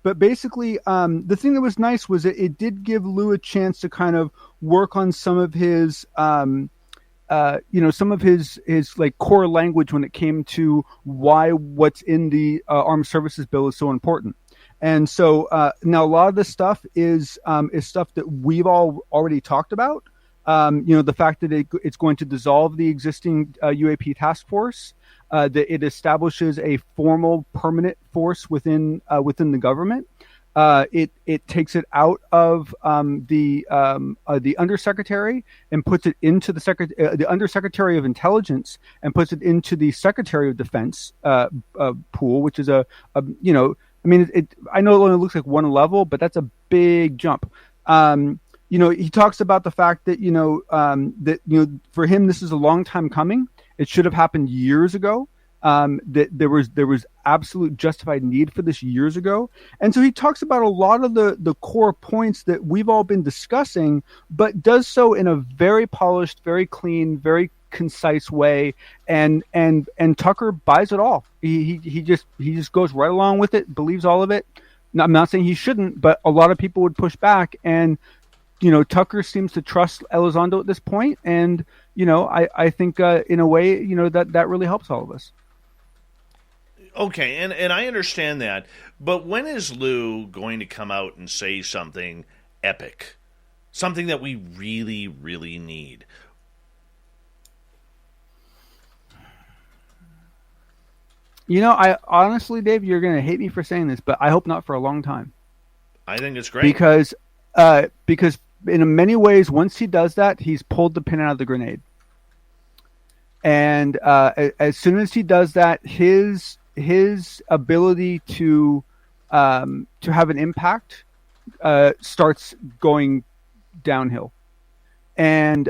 But basically, the thing that was nice was it did give Lou a chance to kind of work on some of his, his like core language when it came to why what's in the Armed Services Bill is so important. And so now a lot of this stuff is stuff that we've all already talked about. The fact that it's going to dissolve the existing UAP task force, that it establishes a formal permanent force within the government. It takes it out of the undersecretary and puts it into the undersecretary of intelligence and puts it into the secretary of defense pool, which is I know it only looks like one level, but that's a big jump. He talks about the fact that for him this is a long time coming. It should have happened years ago. That there was absolute justified need for this years ago. And so he talks about a lot of the core points that we've all been discussing, but does so in a very polished, very clean, very concise way. And Tucker buys it all. He just goes right along with it, believes all of it. Now, I'm not saying he shouldn't, but a lot of people would push back. And Tucker seems to trust Elizondo at this point, and I think in a way, that really helps all of us. Okay, and I understand that, but when is Lou going to come out and say something epic, something that we really, really need? I honestly, Dave, you're going to hate me for saying this, but I hope not for a long time. I think it's great because in many ways, once he does that, he's pulled the pin out of the grenade. And as soon as he does that, his ability to have an impact starts going downhill. And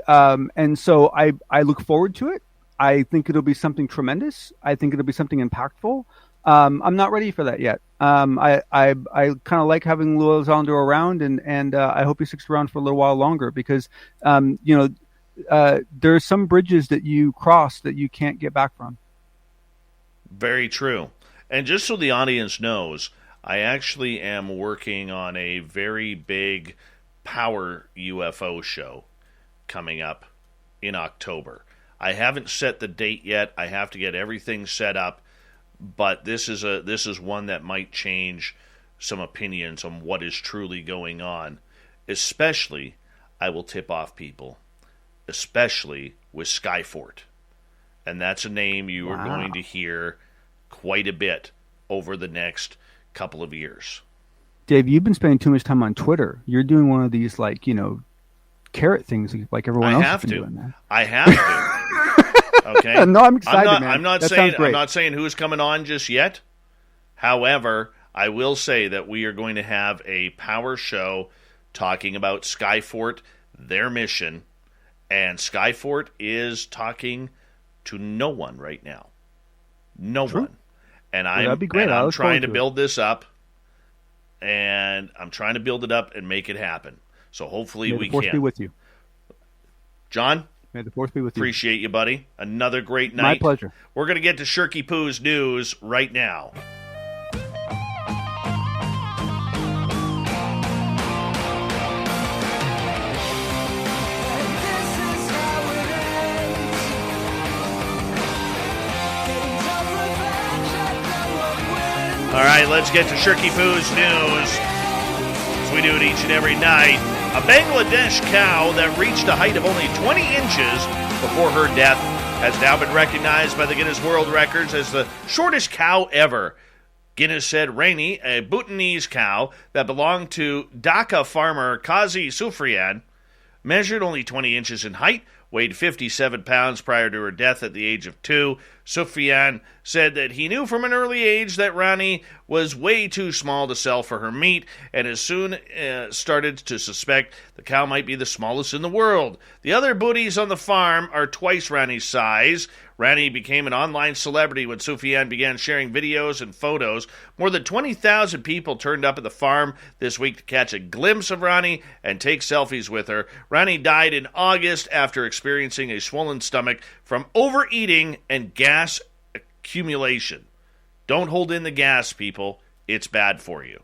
so I look forward to it. I think it'll be something tremendous. I think it'll be something impactful. I'm not ready for that yet. I kind of like having Lou Elizondo around, and I hope he sticks around for a little while longer because there's some bridges that you cross that you can't get back from. Very true. And just so the audience knows, I actually am working on a very big power UFO show coming up in October. I haven't set the date yet. I have to get everything set up, but this is one that might change some opinions on what is truly going on. Especially, I will tip off people, especially with Skyfort. And that's a name you are going to hear quite a bit over the next couple of years. Dave, you've been spending too much time on Twitter. You're doing one of these carrot things like everyone else has been doing. That. I have to. Okay. No, I'm excited, man. I'm not saying who's coming on just yet. However, I will say that we are going to have a power show talking about Skyfort, their mission, and Skyfort is talking to no one right now. No one. And I'm trying to build this up, and I'm trying to build it up and make it happen. So hopefully we can. May the force be with you. John? May the force be with you. Appreciate you, buddy. Another great night. My pleasure. We're going to get to Shirky Poo's news right now. All right, let's get to Shirky Poo's news, as we do it each and every night. A Bangladesh cow that reached a height of only 20 inches before her death has now been recognized by the Guinness World Records as the shortest cow ever. Guinness said Rainy, a Bhutanese cow that belonged to Dhaka farmer Qazi Sufrian, measured only 20 inches in height, weighed 57 pounds prior to her death at the age of 2. Sufyan said that he knew from an early age that Rani was way too small to sell for her meat, and as soon started to suspect the cow might be the smallest in the world. The other booties on the farm are twice Rani's size. Rani became an online celebrity when Sufyan began sharing videos and photos. More than 20,000 people turned up at the farm this week to catch a glimpse of Rani and take selfies with her. Rani died in August after experiencing a swollen stomach from overeating and gas accumulation. Don't hold in the gas, people. It's bad for you.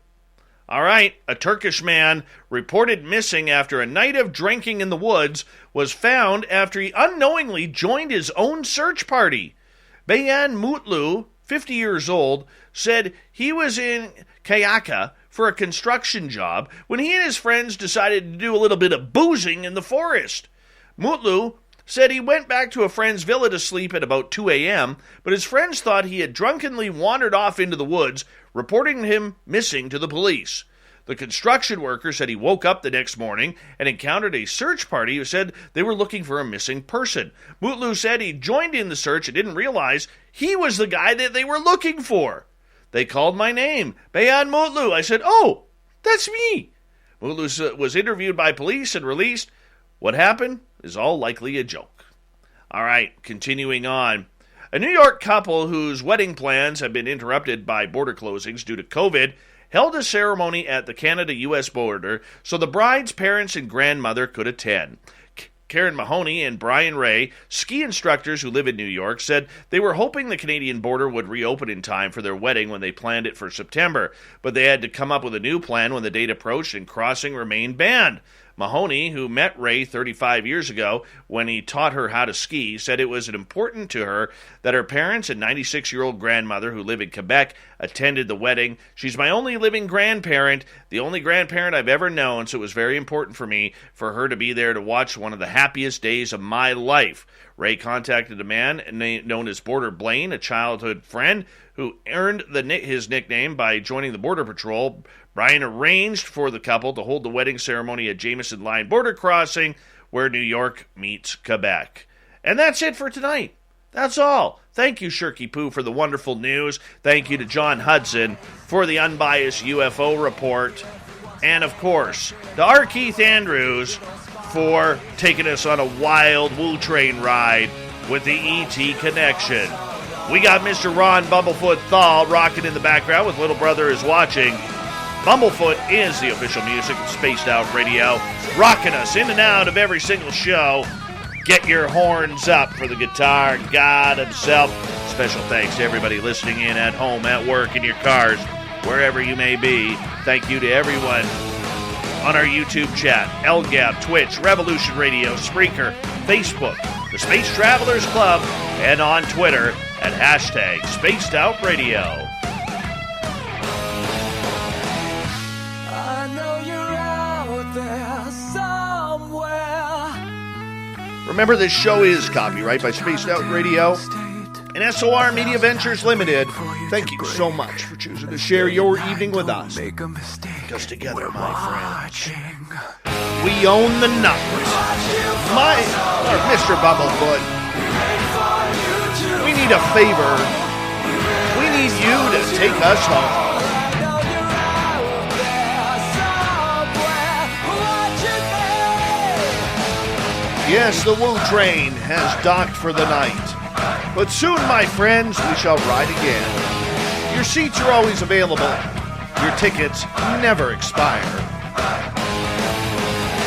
All right, a Turkish man reported missing after a night of drinking in the woods was found after he unknowingly joined his own search party. Beyan Mutlu, 50 years old, said he was in Kayaka for a construction job when he and his friends decided to do a little bit of boozing in the forest. Mutlu said he went back to a friend's villa to sleep at about 2 a.m., but his friends thought he had drunkenly wandered off into the woods, reporting him missing to the police. The construction worker said he woke up the next morning and encountered a search party who said they were looking for a missing person. Mutlu said he joined in the search and didn't realize he was the guy that they were looking for. They called my name, Beyan Mutlu. I said, "Oh, that's me." Mutlu was interviewed by police and released. What happened is all likely a joke. All right, continuing on. A New York couple whose wedding plans have been interrupted by border closings due to COVID held a ceremony at the Canada-U.S. border so the bride's parents and grandmother could attend. Karen Mahoney and Brian Ray, ski instructors who live in New York, said they were hoping the Canadian border would reopen in time for their wedding when they planned it for September, but they had to come up with a new plan when the date approached and crossing remained banned. Mahoney, who met Ray 35 years ago when he taught her how to ski, said it was important to her that her parents and 96-year-old grandmother, who live in Quebec, attended the wedding. She's my only living grandparent, the only grandparent I've ever known, so it was very important for me for her to be there to watch one of the happiest days of my life. Ray contacted a man known as Border Blaine, a childhood friend, who earned his nickname by joining the Border Patrol. Brian arranged for the couple to hold the wedding ceremony at Jameson Line Border Crossing, where New York meets Quebec. And that's it for tonight. That's all. Thank you, Shirky Poo, for the wonderful news. Thank you to John Hudson for the unbiased UFO report. And, of course, to R. Keith Andrews for taking us on a wild Woo Train ride with the E.T. Connection. We got Mr. Ron Bumblefoot Thal rocking in the background with Little Brother Is Watching. Bumblefoot is the official music of Spaced Out Radio, rocking us in and out of every single show. Get your horns up for the guitar god himself. Special thanks to everybody listening in at home, at work, in your cars, wherever you may be. Thank you to everyone on our YouTube chat, LGAP, Twitch, Revolution Radio, Spreaker, Facebook, the Space Travelers Club, and on Twitter at hashtag Spaced Out Radio. Remember, this show is copyright by Spaced Out Radio and SOR Media Ventures Limited. Thank you so much for choosing to share your evening with us. Because together, my friends, we own the numbers. Mr. Bumblefoot, we need a favor. We need you to take us home. Yes, the Woo Train has docked for the night. But soon, my friends, we shall ride again. Your seats are always available. Your tickets never expire.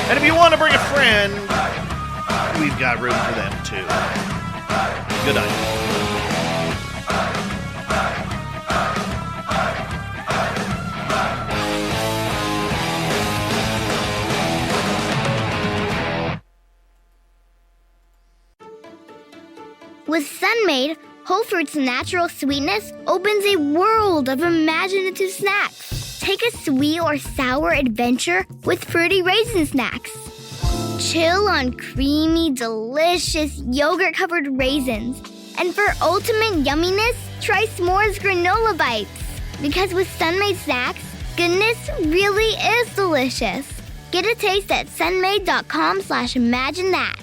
And if you want to bring a friend, we've got room for them too. Good night. With Sunmaid, whole fruits natural sweetness opens a world of imaginative snacks. Take a sweet or sour adventure with fruity raisin snacks. Chill on creamy, delicious yogurt-covered raisins. And for ultimate yumminess, try s'mores granola bites. Because with Sunmaid snacks, goodness really is delicious. Get a taste at sunmaid.com/imagine that.